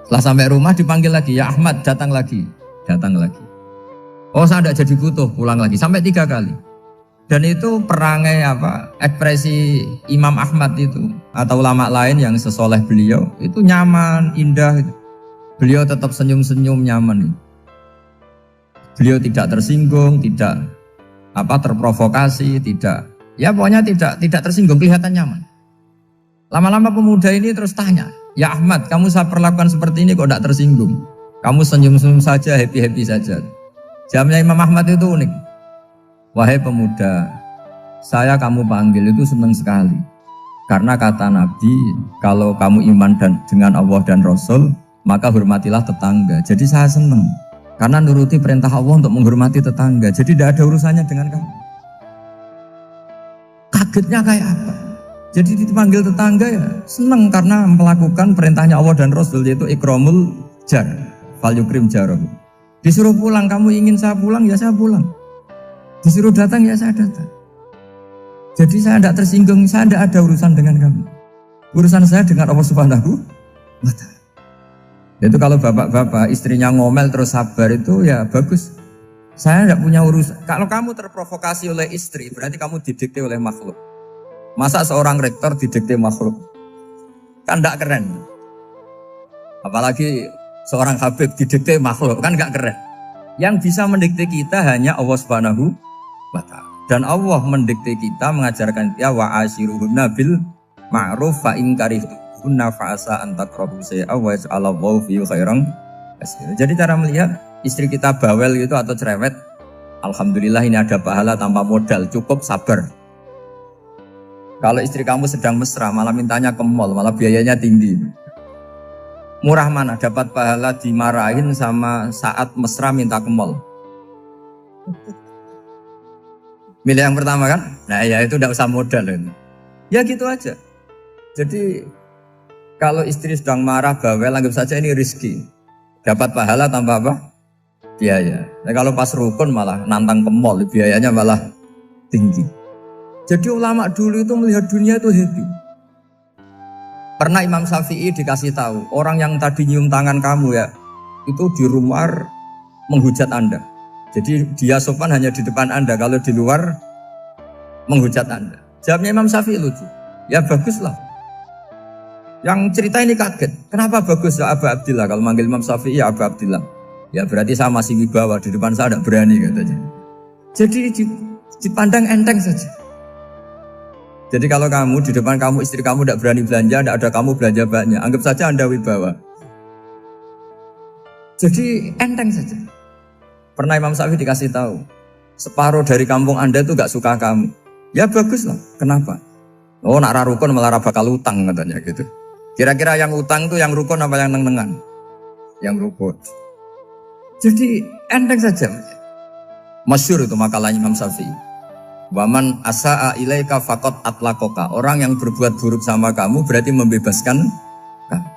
[SPEAKER 1] Setelah sampai rumah dipanggil lagi, ya Ahmad, datang lagi. Datang lagi. Oh, saya tidak jadi butuh, pulang lagi. Sampai 3 kali. Dan itu perangai ekspresi Imam Ahmad itu atau ulama lain yang sesoleh beliau itu nyaman, indah. Beliau tetap senyum-senyum, nyaman. Beliau tidak tersinggung, tidak terprovokasi, tidak, ya pokoknya tidak tersinggung, kelihatan nyaman. Lama-lama pemuda ini terus tanya, ya Ahmad, kamu saya perlakukan seperti ini kok tidak tersinggung? Kamu senyum-senyum saja, happy-happy saja. Jawabnya Imam Ahmad itu unik. Wahai pemuda, saya kamu panggil itu senang sekali. Karena kata Nabi, kalau kamu iman dengan Allah dan Rasul, maka hormatilah tetangga. Jadi saya senang. Karena nuruti perintah Allah untuk menghormati tetangga. Jadi tidak ada urusannya dengan kamu. Kagetnya kayak apa? Jadi dipanggil tetangga ya senang karena melakukan perintahnya Allah dan Rasul, yaitu ikramul jar, fal yukrim jarahu. Disuruh pulang, kamu ingin saya pulang, ya saya pulang. Disuruh datang, ya saya datang. Jadi saya tidak tersinggung, saya tidak ada urusan dengan kamu. Urusan saya dengan Allah Subhanahu wa Ta'ala. Itu kalau bapak-bapak istrinya ngomel terus sabar itu ya bagus. Saya tidak punya urusan. Kalau kamu terprovokasi oleh istri, berarti kamu didikte oleh makhluk. Masa seorang rektor didikte makhluk? Kan tidak keren. Apalagi seorang Habib didikte makhluk, kan tidak keren. Yang bisa mendikte kita hanya Allah Subhanahu wa Ta'ala. Dan Allah mendikte kita, mengajarkan kita wa ashiruhunna bil ma'ruf fa in karihtunna fa asa an takrahu shay'an wa yaj'alallahu fi khairan katsira. Jadi cara melihat istri kita bawel gitu atau cerewet, alhamdulillah ini ada pahala tanpa modal, cukup sabar. Kalau istri kamu sedang mesra malah mintanya ke mall, malah biayanya tinggi. Murah mana dapat pahala dimarahin sama saat mesra minta ke mall? Milih yang pertama kan? Nah ya itu tidak usah modal ini. Ya gitu aja. Jadi kalau istri sedang marah bawel, anggap saja ini rezeki. Dapat pahala tanpa apa? Biaya. Nah, kalau pas rukun malah nantang ke mall, biayanya malah tinggi. Jadi ulama dulu itu melihat dunia itu happy. Pernah Imam Syafi'i dikasih tahu, orang yang tadi nyium tangan kamu ya, itu di rumah menghujat Anda. Jadi dia sopan hanya di depan Anda, kalau di luar menghujat Anda. Jawabnya Imam Syafi'i lucu. Ya baguslah. Yang cerita ini kaget. Kenapa bagus ya Aba Abdillah? Kalau manggil Imam Syafi'i ya Aba Abdillah. Ya berarti saya masih wibawa, di depan saya tidak berani katanya. Jadi dipandang enteng saja. Jadi kalau kamu di depan kamu istri kamu tidak berani belanja, tidak ada kamu belanja banyak, anggap saja Anda wibawa. Jadi enteng saja. Pernah Imam Syafi'i dikasih tahu, separuh dari kampung Anda itu gak suka kamu. Ya bagus lah. Kenapa? Oh nak rukun malah bakal utang katanya gitu. Kira-kira yang utang itu yang rukun apa yang neng-nengan? Yang rukun. Jadi enteng saja. Masyhur itu makalahnya Imam Syafi'i. Waman asa'a ilaika faqad atlaqaka. Orang yang berbuat buruk sama kamu berarti membebaskan kamu.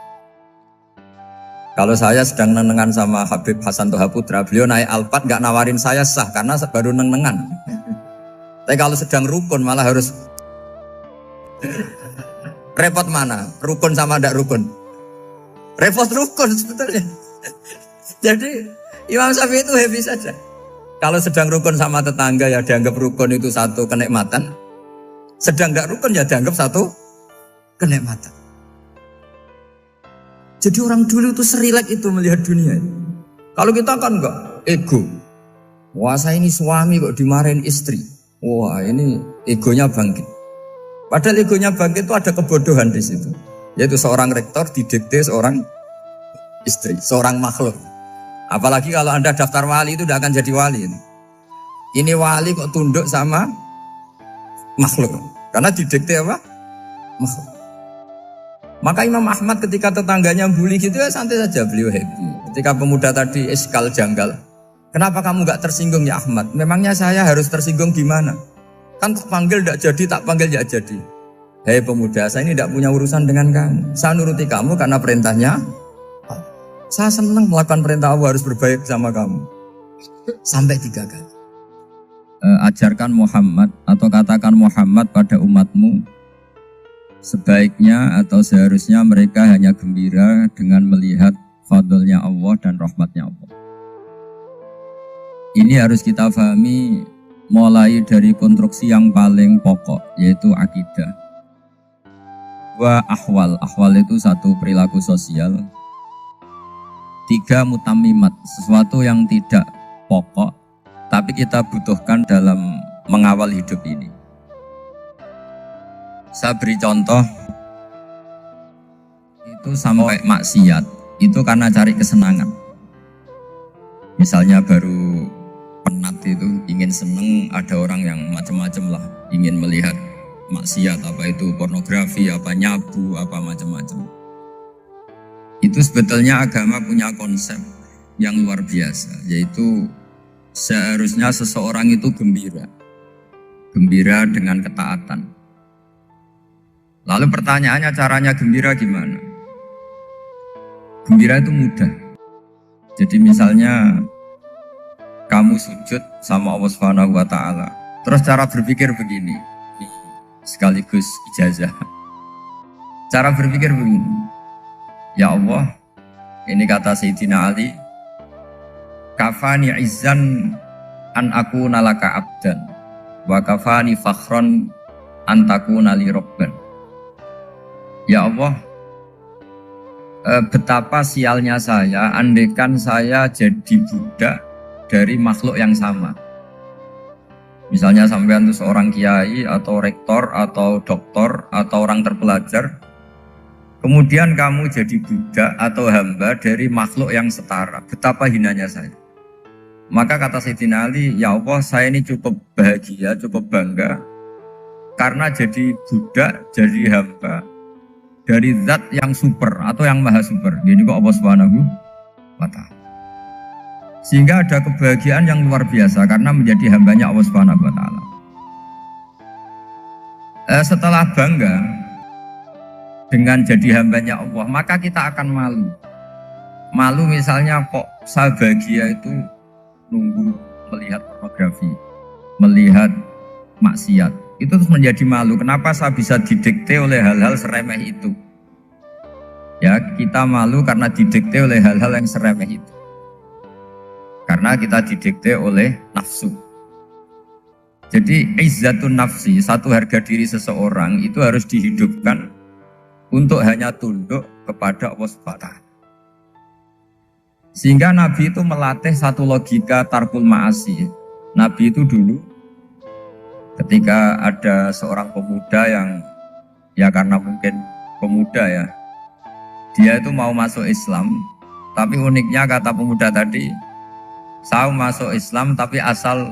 [SPEAKER 1] Kalau saya sedang nenengan sama Habib Hasan Toha Putra, beliau naik Alphard gak nawarin saya sah karena baru nenengan. Tapi kalau sedang rukun malah harus repot mana? Rukun sama ndak rukun? Repot rukun sebetulnya. Jadi Imam Syafi'i itu happy saja. Kalau sedang rukun sama tetangga ya dianggap rukun itu satu kenikmatan. Sedang tidak rukun ya dianggap satu kenikmatan. Jadi orang dulu itu serilek itu melihat dunia. Kalau kita kan enggak, ego. Wah saya ini suami kok dimarahin istri. Wah ini egonya bangkit. Padahal egonya bangkit itu ada kebodohan di situ. Yaitu seorang rektor didikte seorang istri, seorang makhluk. Apalagi kalau Anda daftar wali itu tidak akan jadi wali. Ini wali kok tunduk sama makhluk. Karena didikte apa? Makhluk. Maka Imam Ahmad ketika tetangganya bully gitu ya santai saja beliau happy. Ketika pemuda tadi eskal janggal. Kenapa kamu gak tersinggung ya Ahmad? Memangnya saya harus tersinggung gimana? Kan tak panggil tidak jadi, tak panggil tidak jadi. Hei pemuda, saya ini tidak punya urusan dengan kamu. Saya nuruti kamu karena perintahnya. Saya senang melakukan perintah Allah, harus berbaik sama kamu. Sampai 3 kali. Ajarkan Muhammad atau katakan Muhammad pada umatmu, sebaiknya atau seharusnya mereka hanya gembira dengan melihat fadlnya Allah dan rahmatnya Allah. Ini harus kita pahami mulai dari konstruksi yang paling pokok, yaitu akidah. 2 ahwal. Ahwal itu 1 perilaku sosial. 3 mutamimat, sesuatu yang tidak pokok tapi kita butuhkan dalam mengawal hidup ini. Saya beri contoh, itu sampai maksiat itu karena cari kesenangan. Misalnya baru penat itu ingin seneng, ada orang yang macam-macam lah, ingin melihat maksiat, apa itu pornografi, apa nyabu, apa macam-macam. Itu sebetulnya agama punya konsep yang luar biasa, yaitu seharusnya seseorang itu gembira dengan ketaatan. Lalu pertanyaannya caranya gembira gimana? Gembira itu mudah. Jadi misalnya kamu sujud sama Allah Subhanahu wa taala. Terus cara berpikir begini. Ini sekaligus ijazah. Cara berpikir begini. Ya Allah, ini kata Sayyidina Ali, kafani izzan an akuna laka abdan wa kafani fakhron an takuna li rabban. Ya Allah, betapa sialnya saya andaikan saya jadi budak dari makhluk yang sama. Misalnya sampean itu seorang kiai atau rektor atau doktor atau orang terpelajar, kemudian kamu jadi budak atau hamba dari makhluk yang setara. Betapa hinanya saya. Maka kata Sayyidina Ali, ya Allah saya ini cukup bahagia, cukup bangga karena jadi budak, jadi hamba dari zat yang super atau yang maha super. Ini kok Allah Subhanahu wa ta'ala. Sehingga ada kebahagiaan yang luar biasa karena menjadi hambanya Allah Subhanahu wa ta'ala. Setelah bangga dengan jadi hambanya Allah, maka kita akan malu. Malu misalnya kok saya bahagia itu nunggu melihat pornografi, melihat maksiat. Itu terus menjadi malu. Kenapa saya bisa didikte oleh hal-hal seremeh itu? Ya, kita malu karena didikte oleh hal-hal yang seremeh itu. Karena kita didikte oleh nafsu. Jadi izzatun nafsi, satu harga diri seseorang itu harus dihidupkan untuk hanya tunduk kepada Allah SWT. Sehingga Nabi itu melatih satu logika tarkul ma'asi. Nabi itu dulu ketika ada seorang pemuda yang ya karena mungkin pemuda ya, dia itu mau masuk Islam, tapi uniknya kata pemuda tadi, saya masuk Islam tapi asal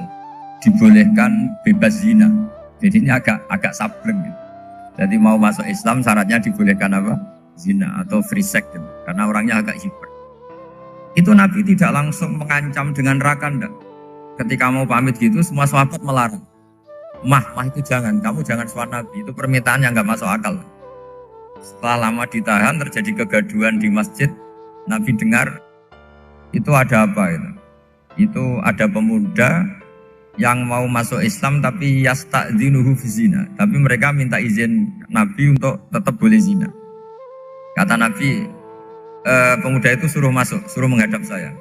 [SPEAKER 1] dibolehkan bebas zina. Jadi ini agak sableng gitu. Jadi mau masuk Islam syaratnya dibolehkan apa? Zina atau free sex gitu. Karena orangnya agak hiper. Itu Nabi tidak langsung mengancam dengan neraka enggak. Ketika mau pamit gitu semua sahabat melarang. Mah itu jangan, kamu jangan suara Nabi. Itu permintaan yang enggak masuk akal. Setelah lama ditahan terjadi kegaduhan di masjid. Nabi dengar itu ada apa itu? Itu ada pemuda yang mau masuk Islam tapi yasta'dzinuhu fi zina. Tapi mereka minta izin Nabi untuk tetap boleh zina. Kata Nabi, pemuda itu suruh masuk, suruh menghadap saya.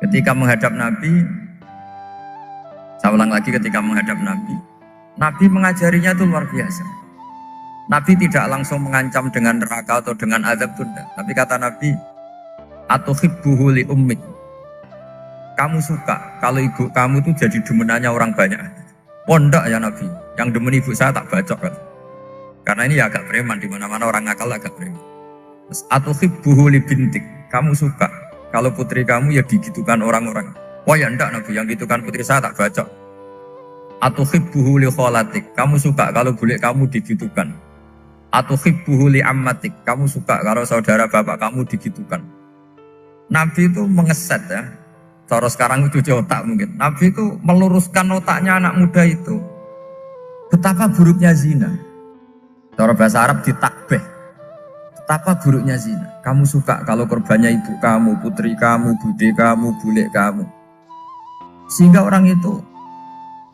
[SPEAKER 1] Ketika menghadap Nabi, saya ulang lagi ketika menghadap Nabi, Nabi mengajarinya itu luar biasa. Nabi tidak langsung mengancam dengan neraka atau dengan azab tunda. Tapi kata Nabi, atuhibbuhu li ummik. Kamu suka kalau ibu kamu itu jadi demenannya orang banyak. Pondok ya Nabi, yang demen ibu saya tak bacok kan. Karena ini ya agak preman, di mana-mana orang nakal agak preman. Atuhibbuhu li bintik. Kamu suka kalau putri kamu ya digitukan orang-orang. Wah ya enggak Nabi, yang gitukan putri saya tak bacok. Atuhibbuhu li kholatik. Kamu suka kalau bule kamu digitukan. Atuhibbuhu li ammatik. Kamu suka kalau saudara bapak kamu digitukan. Nabi itu mengeset ya. Cara sekarang itu cuci otak mungkin. Nabi itu meluruskan otaknya anak muda itu. Betapa buruknya zina. Cara bahasa Arab ditakbih. Betapa buruknya zina. Kamu suka kalau korbannya ibu kamu, putri kamu, bude kamu, bule kamu. Sehingga orang itu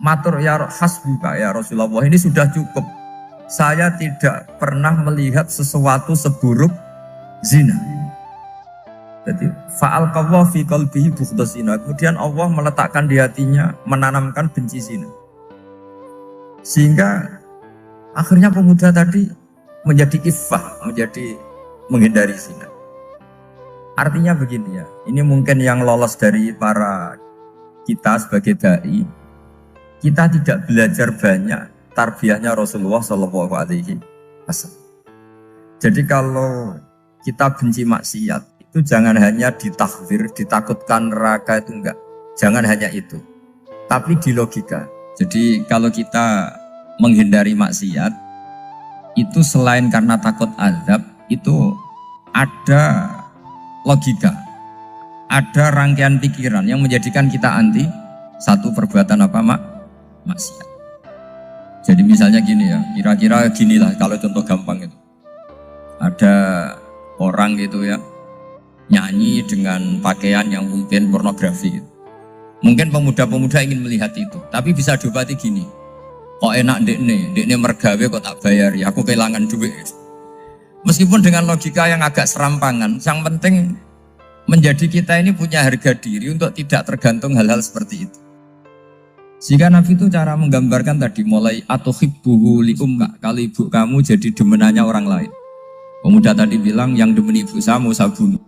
[SPEAKER 1] matur ya hasbuka ya Rasulullah, ini sudah cukup. Saya tidak pernah melihat sesuatu seburuk zina. Jadi fa'al qawwa fi qalbihi bughdha zina. Kemudian Allah meletakkan di hatinya, menanamkan benci zina. Sehingga akhirnya pemuda tadi menjadi iffah, menjadi menghindari zina. Artinya begini ya, ini mungkin yang lolos dari para kita sebagai dai. Kita tidak belajar banyak tarbiyahnya Rasulullah Shallallahu Alaihi Wasallam. Jadi kalau kita benci maksiat, itu jangan hanya ditakhdir, ditakutkan neraka itu enggak. Jangan hanya itu. Tapi di logika. Jadi kalau kita menghindari maksiat, itu selain karena takut azab, itu ada logika. Ada rangkaian pikiran yang menjadikan kita anti satu perbuatan apa maksiat. Jadi misalnya gini ya, kira-kira ginilah kalau contoh gampang itu. Ada orang gitu ya, nyanyi dengan pakaian yang mungkin pornografi gitu. Mungkin pemuda-pemuda ingin melihat itu, tapi bisa diobati gini. Kok enak dekne mergawe kok tak bayar ya, aku kehilangan duit. Meskipun dengan logika yang agak serampangan, yang penting menjadi kita ini punya harga diri untuk tidak tergantung hal-hal seperti itu. Sehingga Nabi itu cara menggambarkan tadi mulai atuhibbuhu li ummik, kalau ibu kamu jadi demenannya orang lain. Pemuda tadi bilang yang demen ibu saya mau saya bunuh.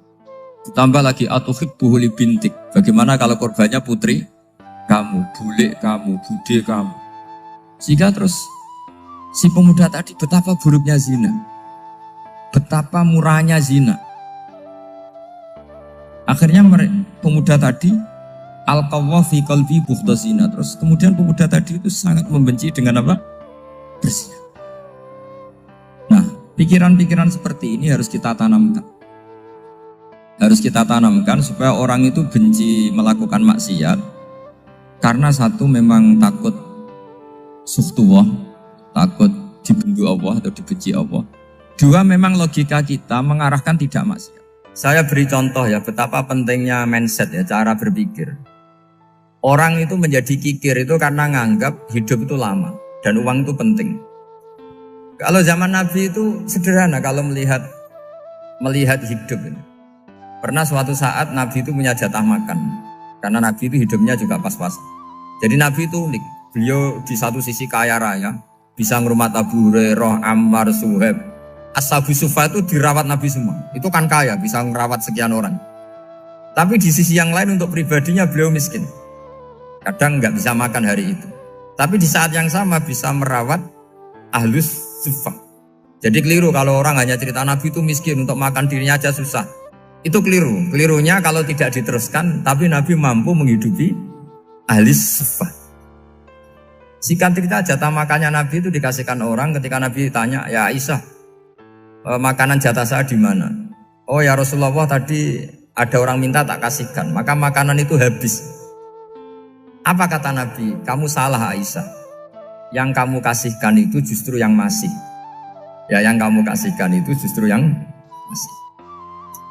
[SPEAKER 1] Ditambah lagi atuhibbuhu li bintik. Bagaimana kalau korbannya putri kamu, bule kamu, bude kamu. Sehingga terus si pemuda tadi betapa buruknya zina, betapa murahnya zina. Akhirnya pemuda tadi alqawwa fi qalbi bughda zina. Terus kemudian pemuda tadi itu sangat membenci dengan apa? Berzina. Nah, pikiran-pikiran seperti ini harus kita tanamkan. Harus kita tanamkan supaya orang itu benci melakukan maksiat karena satu memang takut suhtullah, takut dibendu Allah atau dibenci Allah. Dua, memang logika kita mengarahkan tidak maksiat. Saya beri contoh ya betapa pentingnya mindset ya, cara berpikir. Orang itu menjadi kikir itu karena nganggap hidup itu lama dan uang itu penting. Kalau zaman Nabi itu sederhana kalau melihat hidup ini. Pernah suatu saat Nabi itu punya jatah makan. Karena Nabi itu hidupnya juga pas-pas. Jadi Nabi itu unik. Beliau di satu sisi kaya raya. Bisa ngurmat Abu Hurairah, Ammar, Suhaib. Ashabu Sufa itu dirawat Nabi semua. Itu kan kaya, bisa ngerawat sekian orang. Tapi di sisi yang lain untuk pribadinya beliau miskin. Kadang nggak bisa makan hari itu. Tapi di saat yang sama bisa merawat Ahlus Sufa. Jadi keliru kalau orang hanya cerita Nabi itu miskin, untuk makan dirinya aja susah. Itu keliru. Kelirunya kalau tidak diteruskan, tapi Nabi mampu menghidupi ahli sufah. Singkat cerita, jatah makannya Nabi itu dikasihkan orang ketika Nabi tanya, ya Aisyah, makanan jatah saya di mana? Oh ya Rasulullah, tadi ada orang minta tak kasihkan, maka makanan itu habis. Apa kata Nabi? Kamu salah Aisyah. Yang kamu kasihkan itu justru yang masih. Ya, yang kamu kasihkan itu justru yang masih.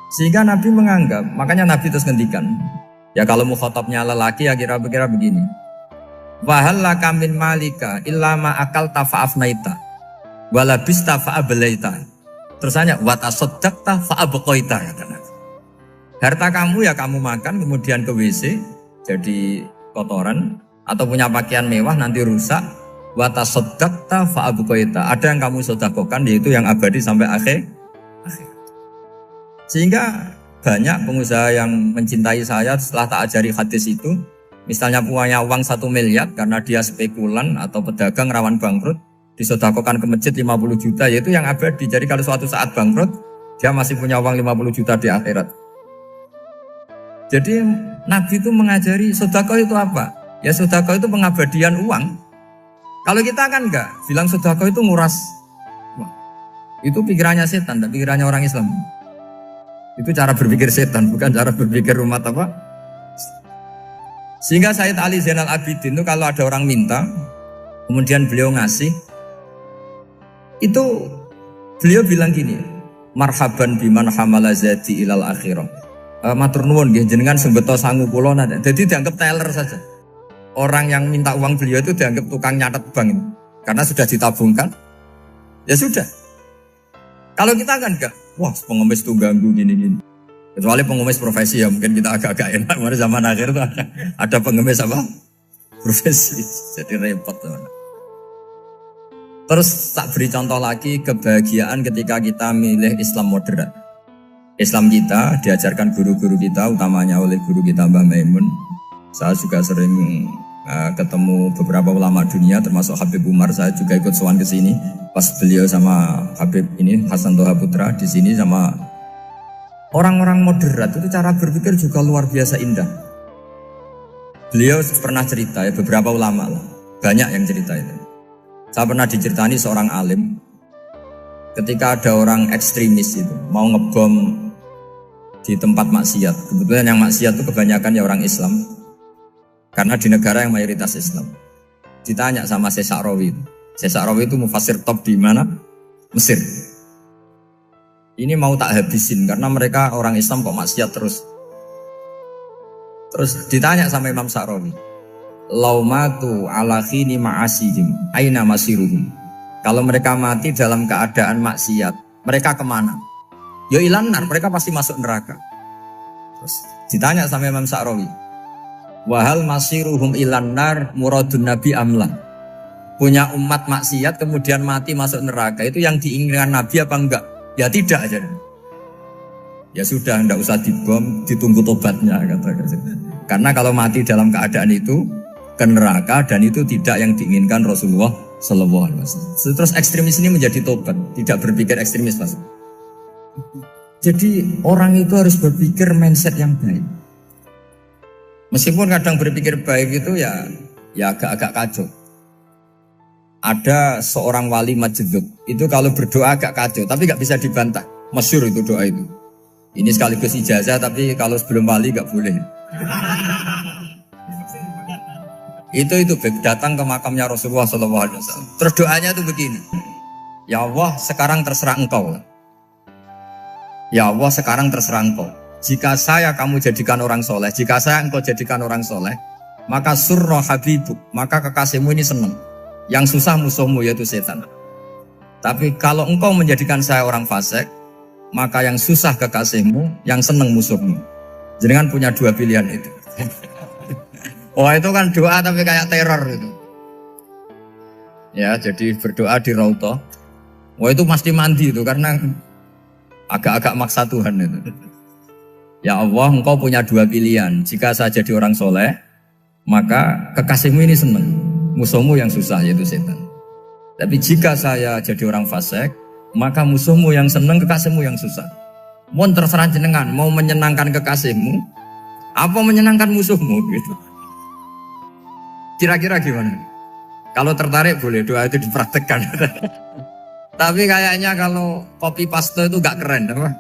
[SPEAKER 1] Sehingga Nabi menganggap, makanya Nabi terus ngendikan, ya kalau mukhatabnya lelaki ya kira-kira begini. Wahal laka min malika illa ma akalta fa'afnaita walabista fa'ablaita. Terus hanya wa tasaddaqta fa'abqaita, kata Nabi. Harta kamu ya kamu makan kemudian ke WC jadi kotoran, atau punya pakaian mewah nanti rusak. Wa tasaddaqta fa'abqaita. Ada yang kamu sedekahkan yaitu yang abadi sampai akhir. Sehingga banyak pengusaha yang mencintai saya setelah tak ajari hadis itu, misalnya punya uang 1 miliar karena dia spekulan atau pedagang rawan bangkrut, disedekahkan ke masjid 50 juta, yaitu yang abadi. Jadi kalau suatu saat bangkrut, dia masih punya uang 50 juta di akhirat. Jadi Nabi itu mengajari sedekah itu apa? Ya sedekah itu pengabadian uang. Kalau kita kan enggak, bilang sedekah itu nguras. Itu pikirannya setan, dan pikirannya orang Islam. Itu cara berpikir setan, bukan cara berpikir umat apa. Sehingga Sayyid Ali Zainal Abidin itu kalau ada orang minta, kemudian beliau ngasih, itu beliau bilang gini, marhaban biman hamala zati ilal akhirah. Matur nuwun nggih jenengan sembeto sangu kula nate. Jadi dianggap teller saja. Orang yang minta uang beliau itu dianggap tukang nyatet bank ini. Karena sudah ditabungkan. Ya sudah. Kalau kita kan enggak, wah pengemis itu ganggu gini-gini. Kecuali pengemis profesi ya mungkin kita agak-agak enak. Karena zaman akhir itu ada pengemis apa? Profesi. Jadi repot teman. Terus tak beri contoh lagi kebahagiaan ketika kita milih Islam moderat. Islam kita diajarkan guru-guru kita, utamanya oleh guru kita Mbah Maimun. Saya juga sering ketemu beberapa ulama dunia, termasuk Habib Umar. Saya juga ikut sowan ke sini pas beliau sama Habib ini Hasan Toha Putra di sini sama orang-orang moderat. Itu cara berpikir juga luar biasa indah. Beliau pernah cerita ya, beberapa ulama lah, banyak yang cerita itu. Saya pernah diceritani seorang alim ketika ada orang ekstremis itu mau ngebom di tempat maksiat. Kebetulan yang maksiat itu kebanyakan ya orang Islam. Karena di negara yang mayoritas Islam. Ditanya sama Syekh Sa'rawi. Syekh Sa'rawi itu mufassir top di mana? Mesir. Ini mau tak habisin karena mereka orang Islam kok maksiat terus. Terus ditanya sama Imam Sa'rawi. Laumatu ala khini ma'asihim aina masiruhum. Kalau mereka mati dalam keadaan maksiat, mereka kemana? Ya ilan nar, mereka pasti masuk neraka. Terus ditanya sama Imam Sa'rawi. Wahal masiruhum ilan nar muradun nabi amlan. Punya umat maksiat kemudian mati masuk neraka, itu yang diinginkan Nabi apa enggak? Ya tidak aja. Ya sudah, enggak usah dibom, ditunggu tobatnya kata. Karena kalau mati dalam keadaan itu ke neraka dan itu tidak yang diinginkan Rasulullah Sallallahu Alaihi Wasallam. Terus ekstremis ini menjadi tobat, tidak berpikir ekstremis Mas. Jadi orang itu harus berpikir mindset yang baik. Meskipun kadang berpikir baik itu ya agak-agak kacau. Ada seorang wali majdzub itu kalau berdoa agak kacau, tapi nggak bisa dibantah. Masyhur itu doa itu. Ini sekaligus ijazah, tapi kalau sebelum wali nggak boleh. Itu datang ke makamnya Rasulullah SAW. Terus doanya itu begini. Ya Allah, sekarang terserah engkau. Ya Allah, sekarang terserah engkau. Jika saya kamu jadikan orang soleh, jika saya engkau jadikan orang soleh, maka surra habibuk, maka kekasihmu ini senang. Yang susah musuhmu yaitu setan. Tapi kalau engkau menjadikan saya orang fasik, maka yang susah kekasihmu, yang senang musuhmu. Jadi kan punya dua pilihan itu. Wah itu kan doa tapi kayak teror itu. Ya jadi berdoa di Raudhah. Wah itu pasti mandi itu karena agak-agak maksa Tuhan itu. Ya Allah, engkau punya dua pilihan. Jika saya jadi orang soleh, maka kekasihmu ini senang. Musuhmu yang susah yaitu setan. Tapi jika saya jadi orang fasik, maka musuhmu yang senang, kekasihmu yang susah. Mohon terserah jenengan, mau menyenangkan kekasihmu, apa menyenangkan musuhmu gitu. Kira-kira gimana? Kalau tertarik boleh doa itu dipraktekkan. Tapi kayaknya kalau copy paste itu gak keren, apa?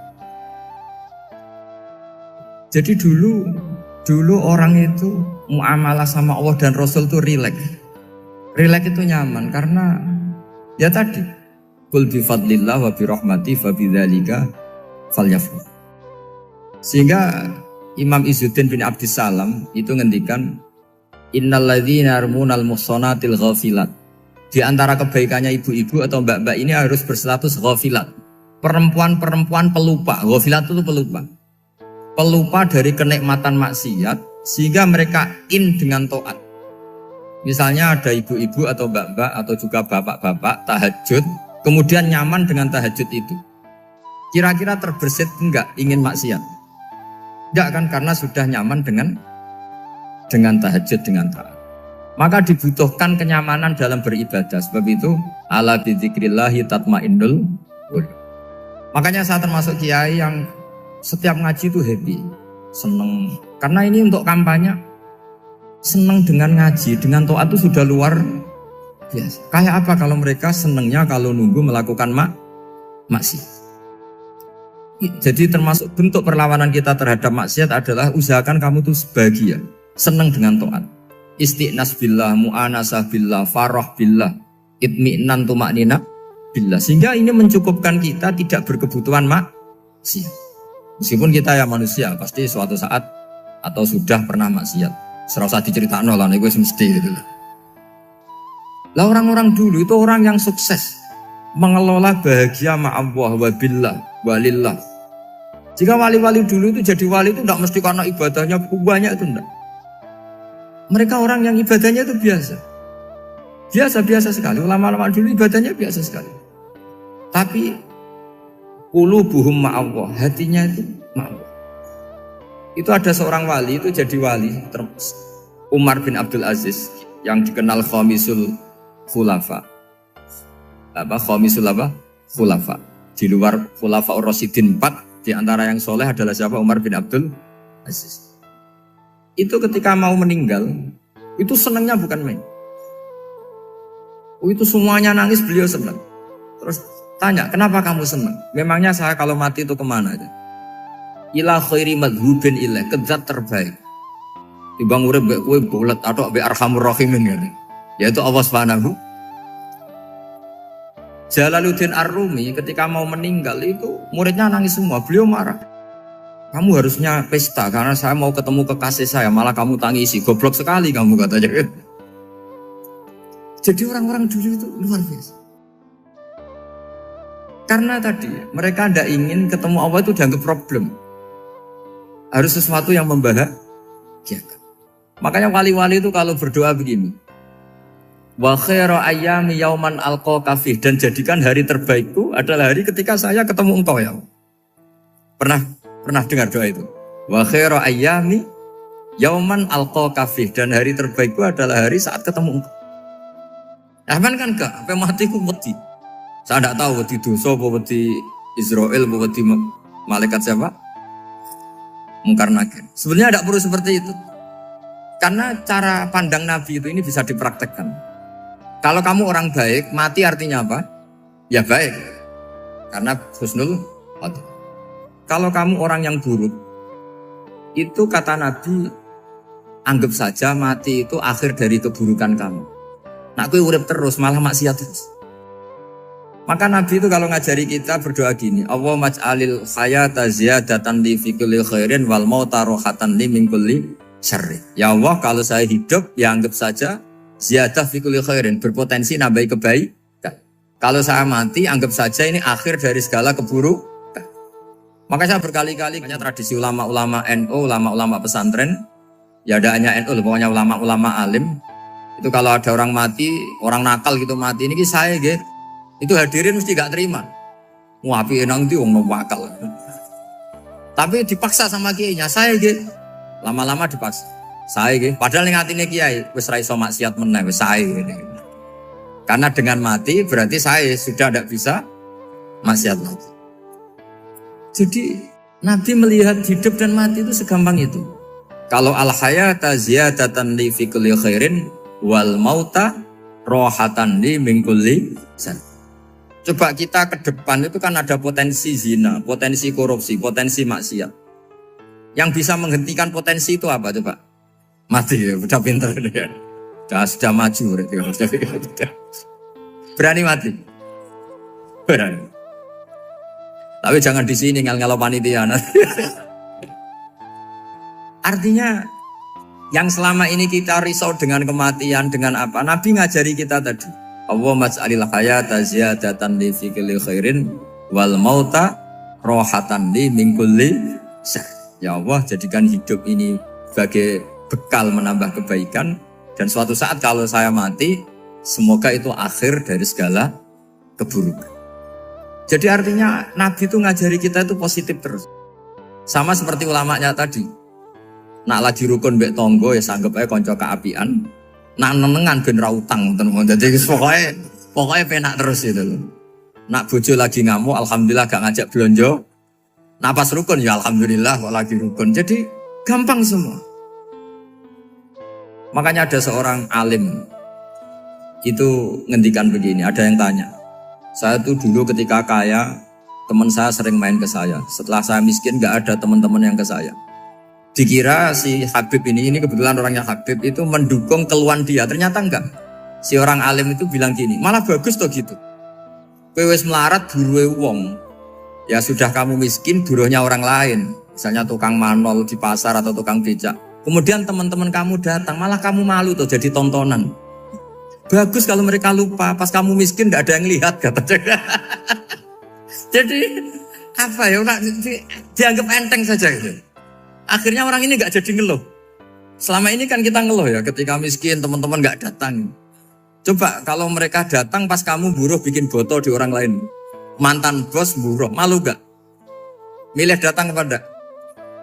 [SPEAKER 1] Jadi dulu orang itu muamalah sama Allah dan Rasul itu rileks. Rileks itu nyaman karena ya tadi qul bi fadlillah wa bi rahmati fa bidzalika falyafrah. Sehingga Imam Izzuddin bin Abdissalam itu ngendikan innalladzina yarmunal muhsanatil ghafilat. Di antara kebaikannya ibu-ibu atau mbak-mbak ini harus berstatus ghafilat. Perempuan-perempuan pelupa. Ghafilat itu pelupa. Pelupa dari kenikmatan maksiat sehingga mereka dengan taat. Misalnya ada ibu-ibu atau mbak-mbak atau juga bapak-bapak tahajud, kemudian nyaman dengan tahajud itu. Kira-kira terbersit enggak ingin maksiat? Enggak kan, karena sudah nyaman dengan tahajud, dengan taat. Maka dibutuhkan kenyamanan dalam beribadah. Sebab itu ala bidzikrillahi tatmainnul qulub. Makanya saya termasuk kiai yang setiap ngaji itu happy, seneng. Karena ini untuk kampanye, seneng dengan ngaji, dengan taat itu sudah luar biasa. Kayak apa kalau mereka senengnya kalau nunggu melakukan maksiat. Jadi termasuk bentuk perlawanan kita terhadap maksiat adalah usahakan kamu tuh bahagia, senang dengan taat. Istiqnas billah, mu'anasah billah, farah billah, itmi'nan tumaknina billah. Sehingga ini mencukupkan kita tidak berkebutuhan maksiat. Meskipun kita ya manusia, pasti suatu saat atau sudah pernah maksiat. Serasa diceritakan lah, gue mesti gitu. Lah orang-orang dulu itu orang yang sukses mengelola bahagia ma'allah wa billah walillah. Jika wali-wali dulu itu jadi wali itu tidak mesti karena ibadahnya banyak, itu enggak. Mereka orang yang ibadahnya itu biasa. Biasa-biasa sekali. Ulama-ulama dulu ibadahnya biasa sekali. Tapi qulubuhum ma'allah, hatinya itu ma'allah. Itu ada seorang wali itu jadi wali, Umar bin Abdul Aziz yang dikenal khamisul khulafa. Khamisul khulafa. Di luar khulafa ar-rasyidin 4, di antara yang soleh adalah siapa? Umar bin Abdul Aziz. Itu ketika mau meninggal, itu senangnya bukan main. Itu semuanya nangis, beliau senang. Terus tanya, kenapa kamu senang? Memangnya saya kalau mati itu kemana aja? Ila khairi madhubin ilah, kezat terbaik. Dibang urip mbek kowe bolet atau mbek arhamur rahimin gitu. Yaitu Allah Subhanahu. Jalaluddin Ar-Rumi ketika mau meninggal itu muridnya nangis semua, beliau marah. Kamu harusnya pesta karena saya mau ketemu kekasih saya, malah kamu tangisi, goblok sekali kamu katanya. Jadi orang-orang dulu itu luar biasa. Karena tadi mereka tidak ingin ketemu Allah itu dianggap problem. Harus sesuatu yang membahagiakan. Makanya wali-wali itu kalau berdoa begini. Wa khairu ayyami yauman alqa kafih, dan jadikan hari terbaikku adalah hari ketika saya ketemu engkau ya. Pernah dengar doa itu? Wa khairu ayyami Yauman alqa kafih, dan hari terbaikku adalah hari saat ketemu engkau. Aman kan gak? Sampai mati ku wedi. Saya tidak tahu wedi dosa apa wedi Israel apa wedi malaikat siapa? Mungkar Nakir. Sebenarnya tidak perlu seperti itu. Karena cara pandang Nabi itu ini bisa dipraktekkan. Kalau kamu orang baik, mati artinya apa? Ya baik. Karena husnul khotimah. Kalau kamu orang yang buruk, itu kata Nabi, anggap saja mati itu akhir dari keburukan kamu. Nak kowe urip terus malah maksiat terus. Maka Nabi itu kalau ngajari kita berdoa gini, Allahumma ij'alil hayata ziyadatan li fi kulli khairin wal mauta rohatan li min kulli syarri. Ya Allah, kalau saya hidup ya anggap saja ziyadah fi kulli khairin, berpotensi nambahi kebaikan. Kalau saya mati anggap saja ini akhir dari segala keburukan. Maka saya berkali-kali banyak tradisi ulama-ulama NU, ulama-ulama pesantren, ya ada hanya NU, pokoknya ulama-ulama alim. Itu kalau ada orang mati, orang nakal gitu mati, ini saya gitu. Itu hadirin mesti gak terima. Wapi enang itu wong wakal. Tapi dipaksa sama kiainya, saya gitu. Lama-lama dipaksa. Saya gitu. Padahal yang hatinya kiai, wis ra iso maksiat meneh, wis saya gitu. Karena dengan mati berarti saya sudah tidak bisa maksiat lagi. Jadi Nabi melihat hidup dan mati itu segampang itu. Kalau al-hayata ziyadatan li fi kulli khairin wal mauta rohatan li min kulli syarr. Coba kita ke depan itu kan ada potensi zina, potensi korupsi, potensi maksiat. Yang bisa menghentikan potensi itu apa coba? Mati ya, udah pintar dia. Sudah maju berarti. Berani mati? Berani. Tapi jangan di sini ngel-ngelo panitia. Artinya yang selama ini kita risau dengan kematian, dengan apa? Nabi ngajari kita tadi. Allahumma ij'alil hayata ziyadatan li fi kulli khairin wal mauta rohatan li min kulli syarr. Ya Allah, jadikan hidup ini sebagai bekal menambah kebaikan, dan suatu saat kalau saya mati, semoga itu akhir dari segala keburukan. Jadi artinya Nabi itu ngajari kita itu positif terus. Sama seperti ulamanya tadi. Nak lagi rukun mbek tonggo ya sanggep ae kanca keapian. Nak nenengan ben ra utang ngoten. Dadi pokoknya penak terus itu loh. Nak bojo lagi ngamuk alhamdulillah gak ngajak blonjo. Nak pas rukun ya alhamdulillah kok lagi rukun. Jadi gampang semua. Makanya ada seorang alim itu ngendikan begini, ada yang tanya. Saya tuh dulu ketika kaya, teman saya sering main ke saya. Setelah saya miskin, gak ada teman-teman yang ke saya. Dikira si Habib ini kebetulan orangnya Habib itu mendukung keluhan dia. Ternyata enggak. Si orang alim itu bilang gini, malah bagus toh gitu. Kowe wis melarat buruhe wong. Ya sudah kamu miskin, buruhnya orang lain. Misalnya tukang manol di pasar atau tukang becak. Kemudian teman-teman kamu datang, malah kamu malu tuh jadi tontonan. Bagus kalau mereka lupa, pas kamu miskin tidak ada yang lihat katanya. Jadi apa ya, dianggap enteng saja gitu. Akhirnya orang ini nggak jadi ngeluh. Selama ini kan kita ngeluh ya, ketika miskin teman-teman nggak datang. Coba kalau mereka datang pas kamu buruh bikin botol di orang lain, mantan bos buruh, malu gak? Milih datang kepada?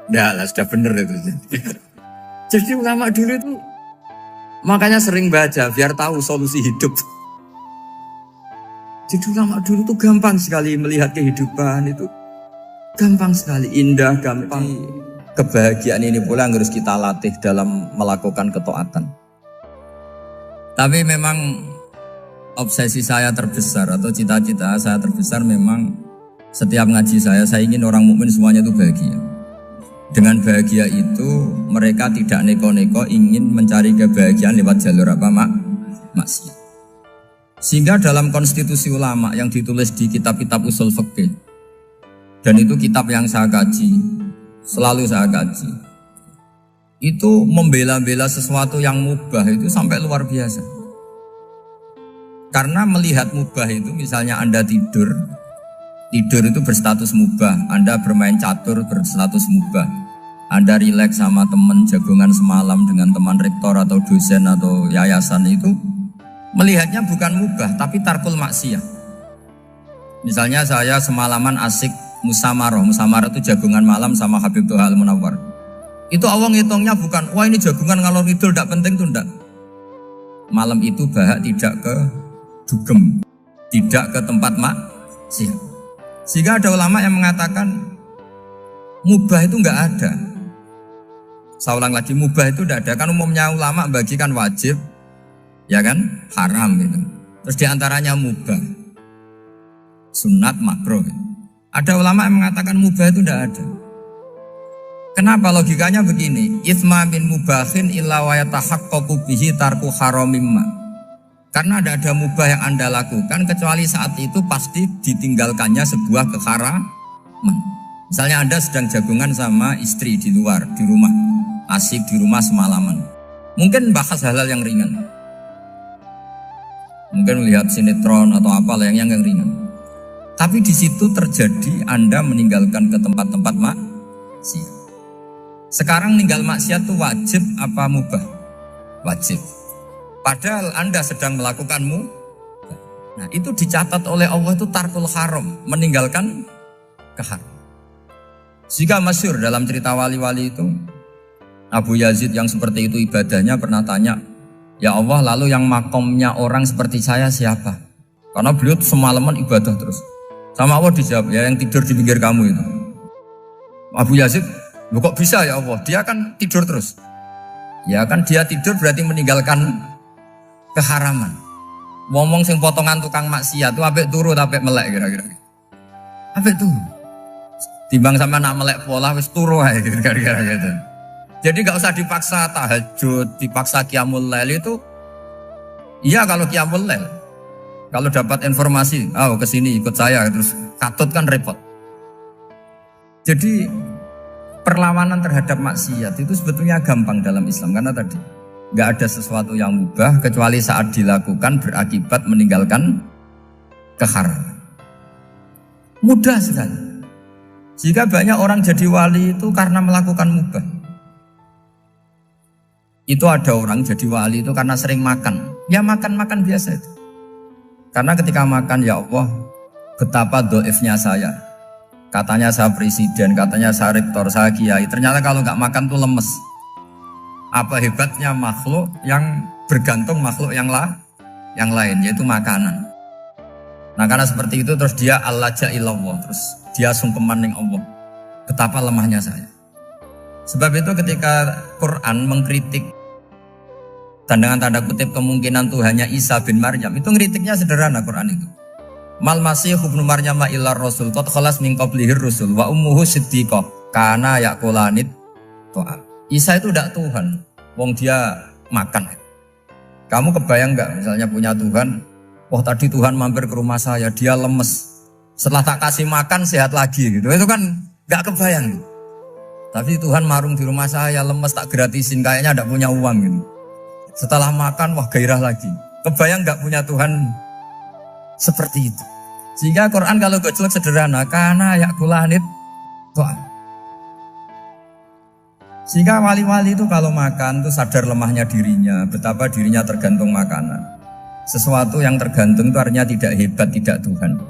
[SPEAKER 1] Nggak lah, sudah bener itu. Jadi ulama dulu itu makanya sering baca biar tahu solusi hidup. Jadi ulama dulu tuh gampang sekali melihat kehidupan itu. Gampang sekali, indah, gampang. Kebahagiaan ini pula yang harus kita latih dalam melakukan ketaatan. Tapi memang obsesi saya terbesar atau cita-cita saya terbesar memang setiap ngaji saya ingin orang mukmin semuanya itu bahagia. Dengan bahagia itu mereka tidak neko-neko ingin mencari kebahagiaan lewat jalur apa maksiat. Sehingga dalam konstitusi ulama yang ditulis di kitab-kitab usul fikih, dan itu kitab yang saya kaji, selalu saya kaji, itu membela-bela sesuatu yang mubah itu sampai luar biasa. Karena melihat mubah itu, misalnya Anda tidur itu berstatus mubah. Anda bermain catur berstatus mubah. Anda rileks sama teman jagongan semalam dengan teman rektor atau dosen atau yayasan, itu melihatnya bukan mubah tapi tarkul maksiyah. Misalnya saya semalaman asik musamarah itu jagongan malam sama Habib Toha Al-Munawwar. Itu Allah ngitungnya bukan, wah ini jagungan ngalor ngidul tidak penting tuh enggak. Malam itu Bahak tidak ke dugem, tidak ke tempat maksiat. Sehingga ada ulama yang mengatakan mubah itu enggak ada. Saya ulang lagi, mubah itu enggak ada. Kan umumnya ulama bagikan wajib, ya kan, haram gitu. Terus diantaranya mubah, sunat, makruh. Ada ulama yang mengatakan mubah itu enggak ada. Kenapa? Logikanya begini, itsma min mubahin illa wa yatahaqqaqu bihi tarku haramimma. Karena tidak ada mubah yang Anda lakukan kecuali saat itu pasti ditinggalkannya sebuah keharaman. Misalnya Anda sedang jagungan sama istri di luar, di rumah, asik di rumah semalaman. Mungkin bahas hal-hal yang ringan. Mungkin melihat sinetron atau apa yang ringan. Tapi di situ terjadi Anda meninggalkan ke tempat-tempat maksiat. Sekarang ninggal maksiat itu wajib apa mubah? Wajib. Padahal Anda sedang melakukanmu. Nah, itu dicatat oleh Allah itu tarkul haram, meninggalkan keharam. Jika masyhur dalam cerita wali-wali itu, Abu Yazid yang seperti itu ibadahnya pernah tanya, ya Allah, lalu yang makomnya orang seperti saya siapa? Karena beliau semalaman ibadah terus. Sama Allah dijawab, ya yang tidur di pinggir kamu itu. Abu Yazid, loh kok bisa ya Allah? Dia kan tidur terus. Ya kan dia tidur berarti meninggalkan keharaman. Ngomong sing potongan tukang maksiat itu apik turu apik melek kira-kira. Apik turu. Timbang sama nak melek pola wis turu ae kira-kira gitu. Jadi enggak usah dipaksa tahajud, dipaksa qiyamul lail itu. Iya kalau qiyamul lail. Kalau dapat informasi, ke sini ikut saya terus katut kan repot. Jadi perlawanan terhadap maksiat itu sebetulnya gampang dalam Islam karena tadi nggak ada sesuatu yang mubah kecuali saat dilakukan berakibat meninggalkan keharaman. Mudah sekali. Jika banyak orang jadi wali itu karena melakukan mubah. Itu ada orang jadi wali itu karena sering makan. Ya makan biasa itu. Karena ketika makan, ya Allah, betapa doifnya saya. Katanya saya presiden, katanya saya rektor, saya kiai. Ternyata kalau nggak makan tuh lemes. Apa hebatnya makhluk yang bergantung makhluk yang lain, yaitu makanan. Nah karena seperti itu terus dia al-laja ilallah, terus dia sungkeman ning Allah. Betapa lemahnya saya. Sebab itu ketika Quran mengkritik dan dengan tanda kutip kemungkinan Tuhannya Isa bin Maryam, itu ngeritiknya sederhana Quran itu. Mal masih ibnu Maryam illa rasul qad khalas min qablihir rusul wa ummuhu siddiqah kana yaqulanit ta'am. Isa itu tidak Tuhan, wong dia makan. Kamu kebayang enggak misalnya punya Tuhan, tadi Tuhan mampir ke rumah saya, dia lemes. Setelah tak kasih makan sehat lagi gitu. Itu kan enggak kebayang gitu. Tapi Tuhan marung di rumah saya, lemes tak gratisin, kayaknya enggak punya uang gitu. Setelah makan, gairah lagi. Kebayang nggak punya Tuhan seperti itu. Sehingga Quran kalau gojlok sederhana, karena yakulanit Tuhan. Sehingga wali-wali itu kalau makan itu sadar lemahnya dirinya, betapa dirinya tergantung makanan. Sesuatu yang tergantung itu artinya tidak hebat, tidak Tuhan.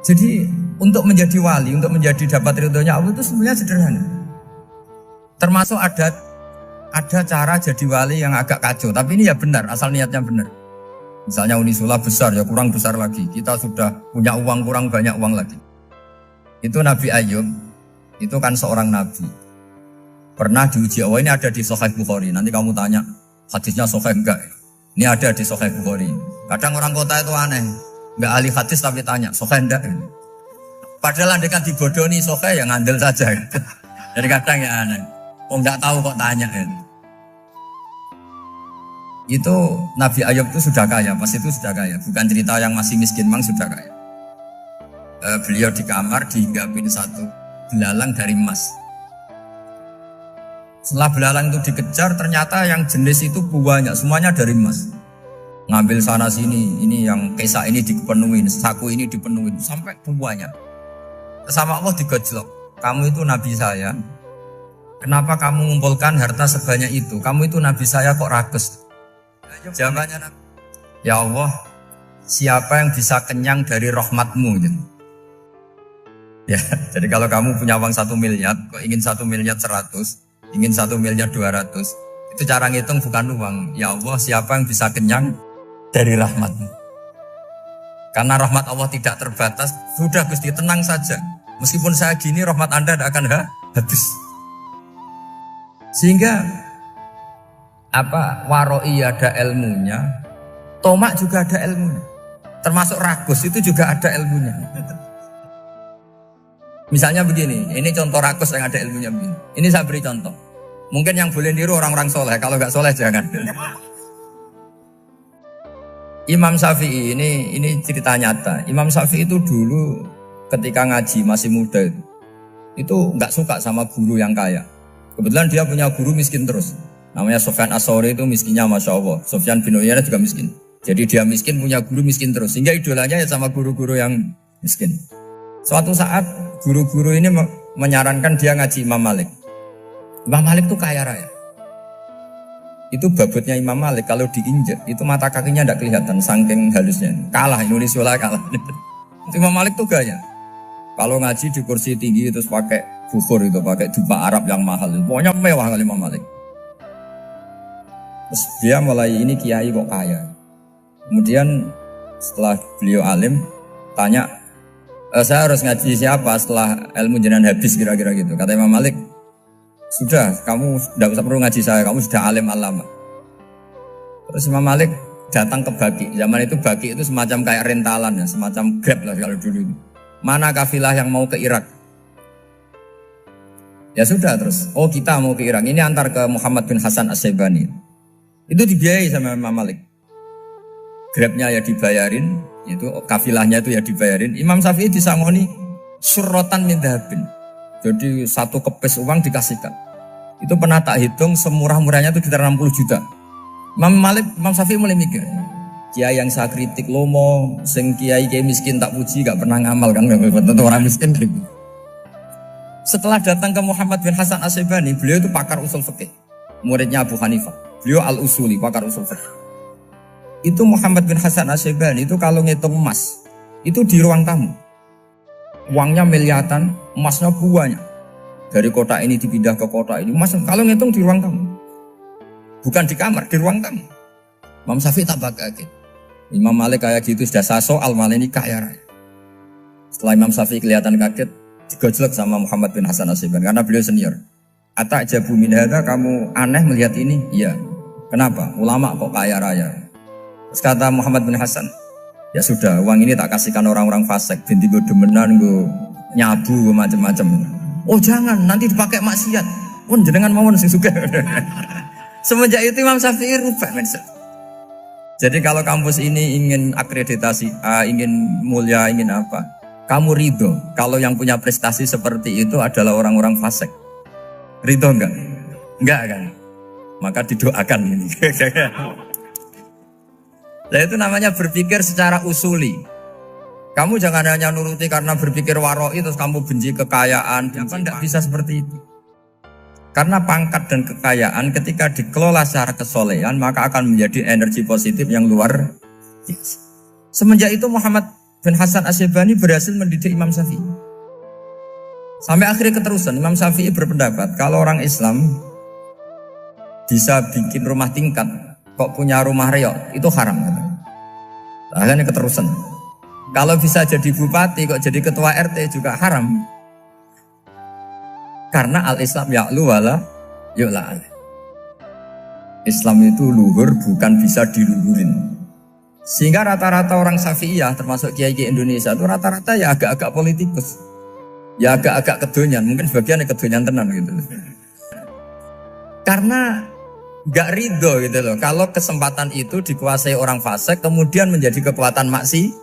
[SPEAKER 1] Jadi untuk menjadi wali, untuk menjadi dapat ridhonya Allah itu sebenarnya sederhana. Termasuk ada cara jadi wali yang agak kacau, tapi ini ya benar, asal niatnya benar. Misalnya Unisula besar, ya kurang besar lagi. Kita sudah punya uang, kurang banyak uang lagi. Itu Nabi Ayub, itu kan seorang nabi. Pernah diuji Allah, ini ada di Sahih Bukhari. Nanti kamu tanya, hadisnya Sahih enggak? Ini ada di Sahih Bukhari. Kadang orang kota itu aneh, enggak ahli hadis tapi tanya, Sahih enggak? Padahal andekan dibodohi Sahih, ya ngandel saja. Jadi kadang ya aneh. Enggak tahu kok tanya itu Nabi Ayub itu sudah kaya, pas itu sudah kaya, bukan cerita yang masih miskin, memang sudah kaya. Beliau di kamar dihinggapin satu belalang dari emas. Setelah belalang itu dikejar, ternyata yang jenis itu banyak, semuanya dari emas. Ngambil sana sini, ini yang kesak ini dipenuhin, saku ini dipenuhin, sampai banyak. Sama Allah digojlok, kamu itu nabi saya. Kenapa kamu mengumpulkan harta sebanyak itu? Kamu itu nabi saya kok rakus? Jawabannya, ya Allah, siapa yang bisa kenyang dari rahmatmu? Ya, jadi kalau kamu punya uang 1 miliar, kok ingin 1 miliar 100, ingin 1 miliar 200, itu cara ngitung bukan uang. Ya Allah, siapa yang bisa kenyang dari rahmatmu? Karena rahmat Allah tidak terbatas, sudah Gusti tenang saja. Meskipun saya gini, rahmat Anda tidak akan habis. Sehingga waroi ada ilmunya, tomak juga ada ilmunya. Termasuk ragus itu juga ada ilmunya. Misalnya begini, ini contoh rakus yang ada ilmunya begini. Ini saya beri contoh. Mungkin yang boleh niru orang-orang soleh, kalau nggak soleh jangan. Imam Syafi'i ini cerita nyata. Imam Syafi'i itu dulu ketika ngaji masih muda itu nggak suka sama guru yang kaya. Kebetulan dia punya guru miskin terus. Namanya Sufyan As-Tsauri, itu miskinnya Masya Allah. Sufyan bin Uyainah juga miskin. Jadi dia miskin, punya guru miskin terus. Sehingga idolanya ya sama guru-guru yang miskin. Suatu saat guru-guru ini menyarankan dia ngaji Imam Malik. Imam Malik itu kaya raya. Itu babutnya Imam Malik kalau diinjek itu mata kakinya tidak kelihatan saking halusnya. Kalah Indonesia lah kalah. Imam Malik tuh gaya. Kalau ngaji di kursi tinggi terus pakai bukhur itu, pakai dupa Arab yang mahal. Pokoknya mewah kali Imam Malik. Terus dia mulai ini kiai kok kaya. Kemudian setelah beliau alim tanya, saya harus ngaji siapa setelah ilmu jenengan habis kira-kira gitu. Kata Imam Malik, sudah kamu tidak usah perlu ngaji saya, kamu sudah alim alama. Terus Imam Malik datang ke Baki. Zaman itu Baki itu semacam kayak rentalan ya, semacam Grab lah kalau dulu. Mana kafilah yang mau ke Irak? Ya sudah terus, oh kita mau ke Irak. Ini antar ke Muhammad bin Hasan As-Syaibani. Itu dibiayai sama Imam Malik. Grabnya ya dibayarin, itu kafilahnya itu ya dibayarin. Imam Syafi'i disangoni surrotan min dhahabin. Jadi 1 kepes uang dikasihkan. Itu pernah tak hitung semurah-murahnya itu sekitar 60 juta. Imam Syafi'i mulai mikir, kiai yang saya kritik lomo, sing kiai miskin tak puji, gak pernah ngamal kan, tentu orang miskin gitu. Setelah datang ke Muhammad bin Hasan As-Syaibani, beliau itu pakar usul fikih, muridnya Abu Hanifah. Beliau al-usuli, pakar usul fikih. Itu Muhammad bin Hasan As-Syaibani itu kalau ngitung emas, itu di ruang tamu. Uangnya miliaran, emasnya banyak. Dari kota ini dipindah ke kota ini, emas kalau ngitung di ruang tamu. Bukan di kamar, di ruang tamu. Imam Syafi'i tambah kaget. Imam Malik kayak gitu sudah saya soal, malah ini kaya raya. Setelah Imam Syafi'i kelihatan kaget, digojlok sama Muhammad bin Hasan As-Syaibani karena beliau senior. Ata'jabu min hadza, kamu aneh melihat ini? Iya. Kenapa? Ulama kok kaya raya. Terus kata Muhammad bin Hasan, ya sudah, uang ini tak kasihkan orang-orang fasik, binti gue demenan, gue nyabu, gue macam-macam. Oh jangan, nanti dipakai maksiat. Oh jenengan mawon sing suka. Semenjak itu Imam Syafi'i rubah mindset. Jadi kalau kampus ini ingin akreditasi A, ingin mulia, ingin apa, kamu ridho kalau yang punya prestasi seperti itu adalah orang-orang fasik. Ridho enggak? Enggak kan? Maka didoakan ini. Nah itu namanya berpikir secara usuli. Kamu jangan hanya nuruti karena berpikir waroi terus kamu benci kekayaan. Tidak bisa seperti itu. Karena pangkat dan kekayaan ketika dikelola secara kesolehan maka akan menjadi energi positif yang luar biasa. Semenjak itu Muhammad bin Hasan As-Syaibani berhasil mendidik Imam Syafi'i. Sampai akhirnya keterusan Imam Syafi'i berpendapat kalau orang Islam bisa bikin rumah tingkat kok punya rumah reok itu haram. Akhirnya keterusan. Kalau bisa jadi bupati kok jadi ketua RT juga haram. Karena al-Islam ya'lu wala yu'la. Islam itu luhur bukan bisa diluhurin. Sehingga rata-rata orang Syafi'iyah termasuk kiai-kiai Indonesia itu rata-rata ya agak-agak politikus. Ya agak-agak kedonyan, mungkin sebagian kedonyan tenan gitu. Karena gak ridho gitu loh. Kalau kesempatan itu dikuasai orang fasik kemudian menjadi kekuatan maksi.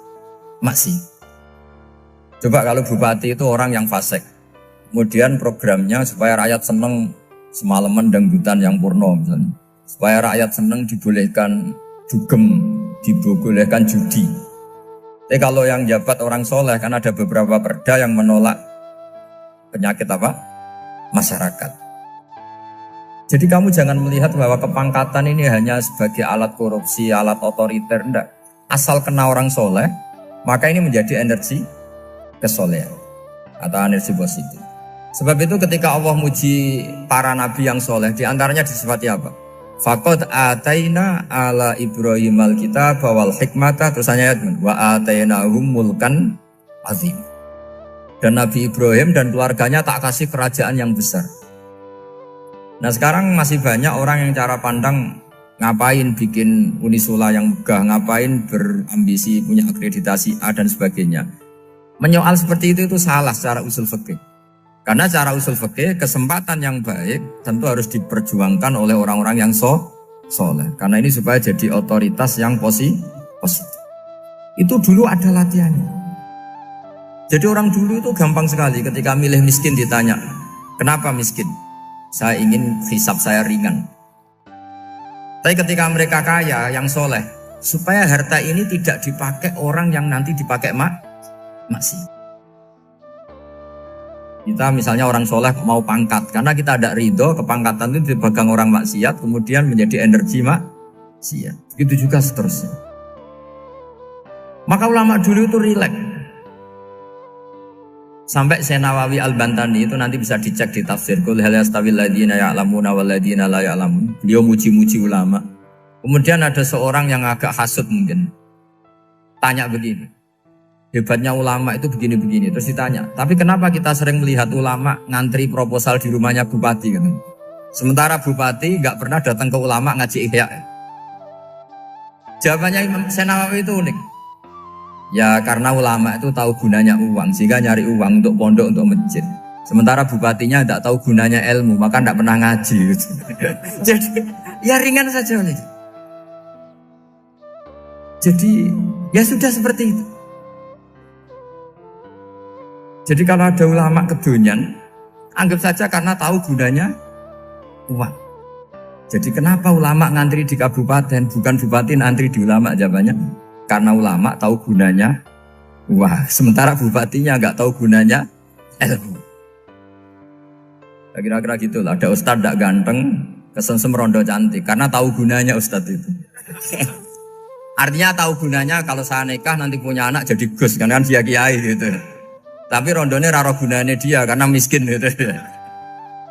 [SPEAKER 1] Coba kalau bupati itu orang yang fasik. Kemudian programnya supaya rakyat seneng semalaman dangdutan yang purno misalnya. Supaya rakyat seneng dibolehkan dugem, dibolehkan judi. Tapi kalau yang jabat orang soleh kan ada beberapa perda yang menolak penyakit apa? Masyarakat. Jadi kamu jangan melihat bahwa kepangkatan ini hanya sebagai alat korupsi, alat otoriter, enggak. Asal kena orang soleh, maka ini menjadi energi kesolehan. atau energi positif. Sebab itu ketika Allah muji para nabi yang soleh, diantaranya disifati apa? Faqad ataina ala Ibrahim al-kitab wal hikmata, terus ayat wa atainahum mulkan azim. Dan Nabi Ibrahim dan keluarganya tak kasih kerajaan yang besar. Nah sekarang masih banyak orang yang cara pandang ngapain bikin unisula yang megah, ngapain berambisi punya akreditasi A dan sebagainya. Menyoal seperti itu salah secara usul fikih. Karena cara usul fikih kesempatan yang baik tentu harus diperjuangkan oleh orang-orang yang soleh. Karena ini supaya jadi otoritas yang positif. Itu dulu ada latihannya. Jadi orang dulu itu gampang sekali ketika milih miskin ditanya, kenapa miskin? Saya ingin hisab saya ringan. Tapi ketika mereka kaya yang soleh, supaya harta ini tidak dipakai orang yang nanti dipakai maksiat. Kita misalnya orang soleh mau pangkat, karena kita ada ridho, kepangkatan itu dipegang orang maksiat, kemudian menjadi energi maksiat. Begitu juga seterusnya. Maka ulama dulu itu rileks. Sampai Nawawi Al-Bantani itu nanti bisa dicek di tafsir. Qul hal yastawil ladzina ya'lamuna wal ladzina la ya'lamun. Beliau muji-muji ulama. Kemudian ada seorang yang agak hasud mungkin. Tanya begini. Hebatnya ulama itu begini-begini. Terus ditanya, tapi kenapa kita sering melihat ulama ngantri proposal di rumahnya bupati gitu? Sementara bupati nggak pernah datang ke ulama ngaji ihya. Jawabannya Imam Nawawi itu unik. Ya karena ulama itu tahu gunanya uang, sehingga nyari uang untuk pondok, untuk masjid. Sementara bupatinya tidak tahu gunanya ilmu, maka tidak pernah ngaji. Jadi ya ringan saja. Jadi ya sudah seperti itu. Jadi kalau ada ulama kedonyan, anggap saja karena tahu gunanya uang. Jadi kenapa ulama ngantri di kabupaten, bukan bupati ngantri di ulama? Jawabannya, karena ulama tahu gunanya uang. Sementara bupatinya nggak tahu gunanya ilmu. Kira-kira gitu lah. Ada ustadz tidak ganteng, kesensem rondo cantik, karena tahu gunanya ustadz itu. Artinya tahu gunanya kalau saya nikah nanti punya anak jadi gus, kan dia kiai gitu. Tapi rondone raro gunanya dia karena miskin gitu.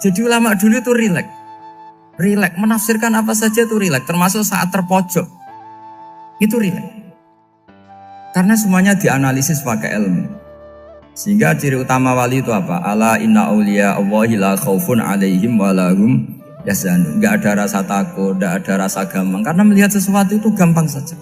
[SPEAKER 1] Jadi ulama dulu itu rileks. Rileks menafsirkan apa saja itu rileks, termasuk saat terpojok. Itu rileks. Karena semuanya dianalisis pakai ilmu. Sehingga ciri utama wali itu apa? Ala inna awliya Allahi la khaufun alaihim walahum yahzanun. Enggak ada rasa takut, enggak ada rasa gampang. Karena melihat sesuatu itu gampang saja.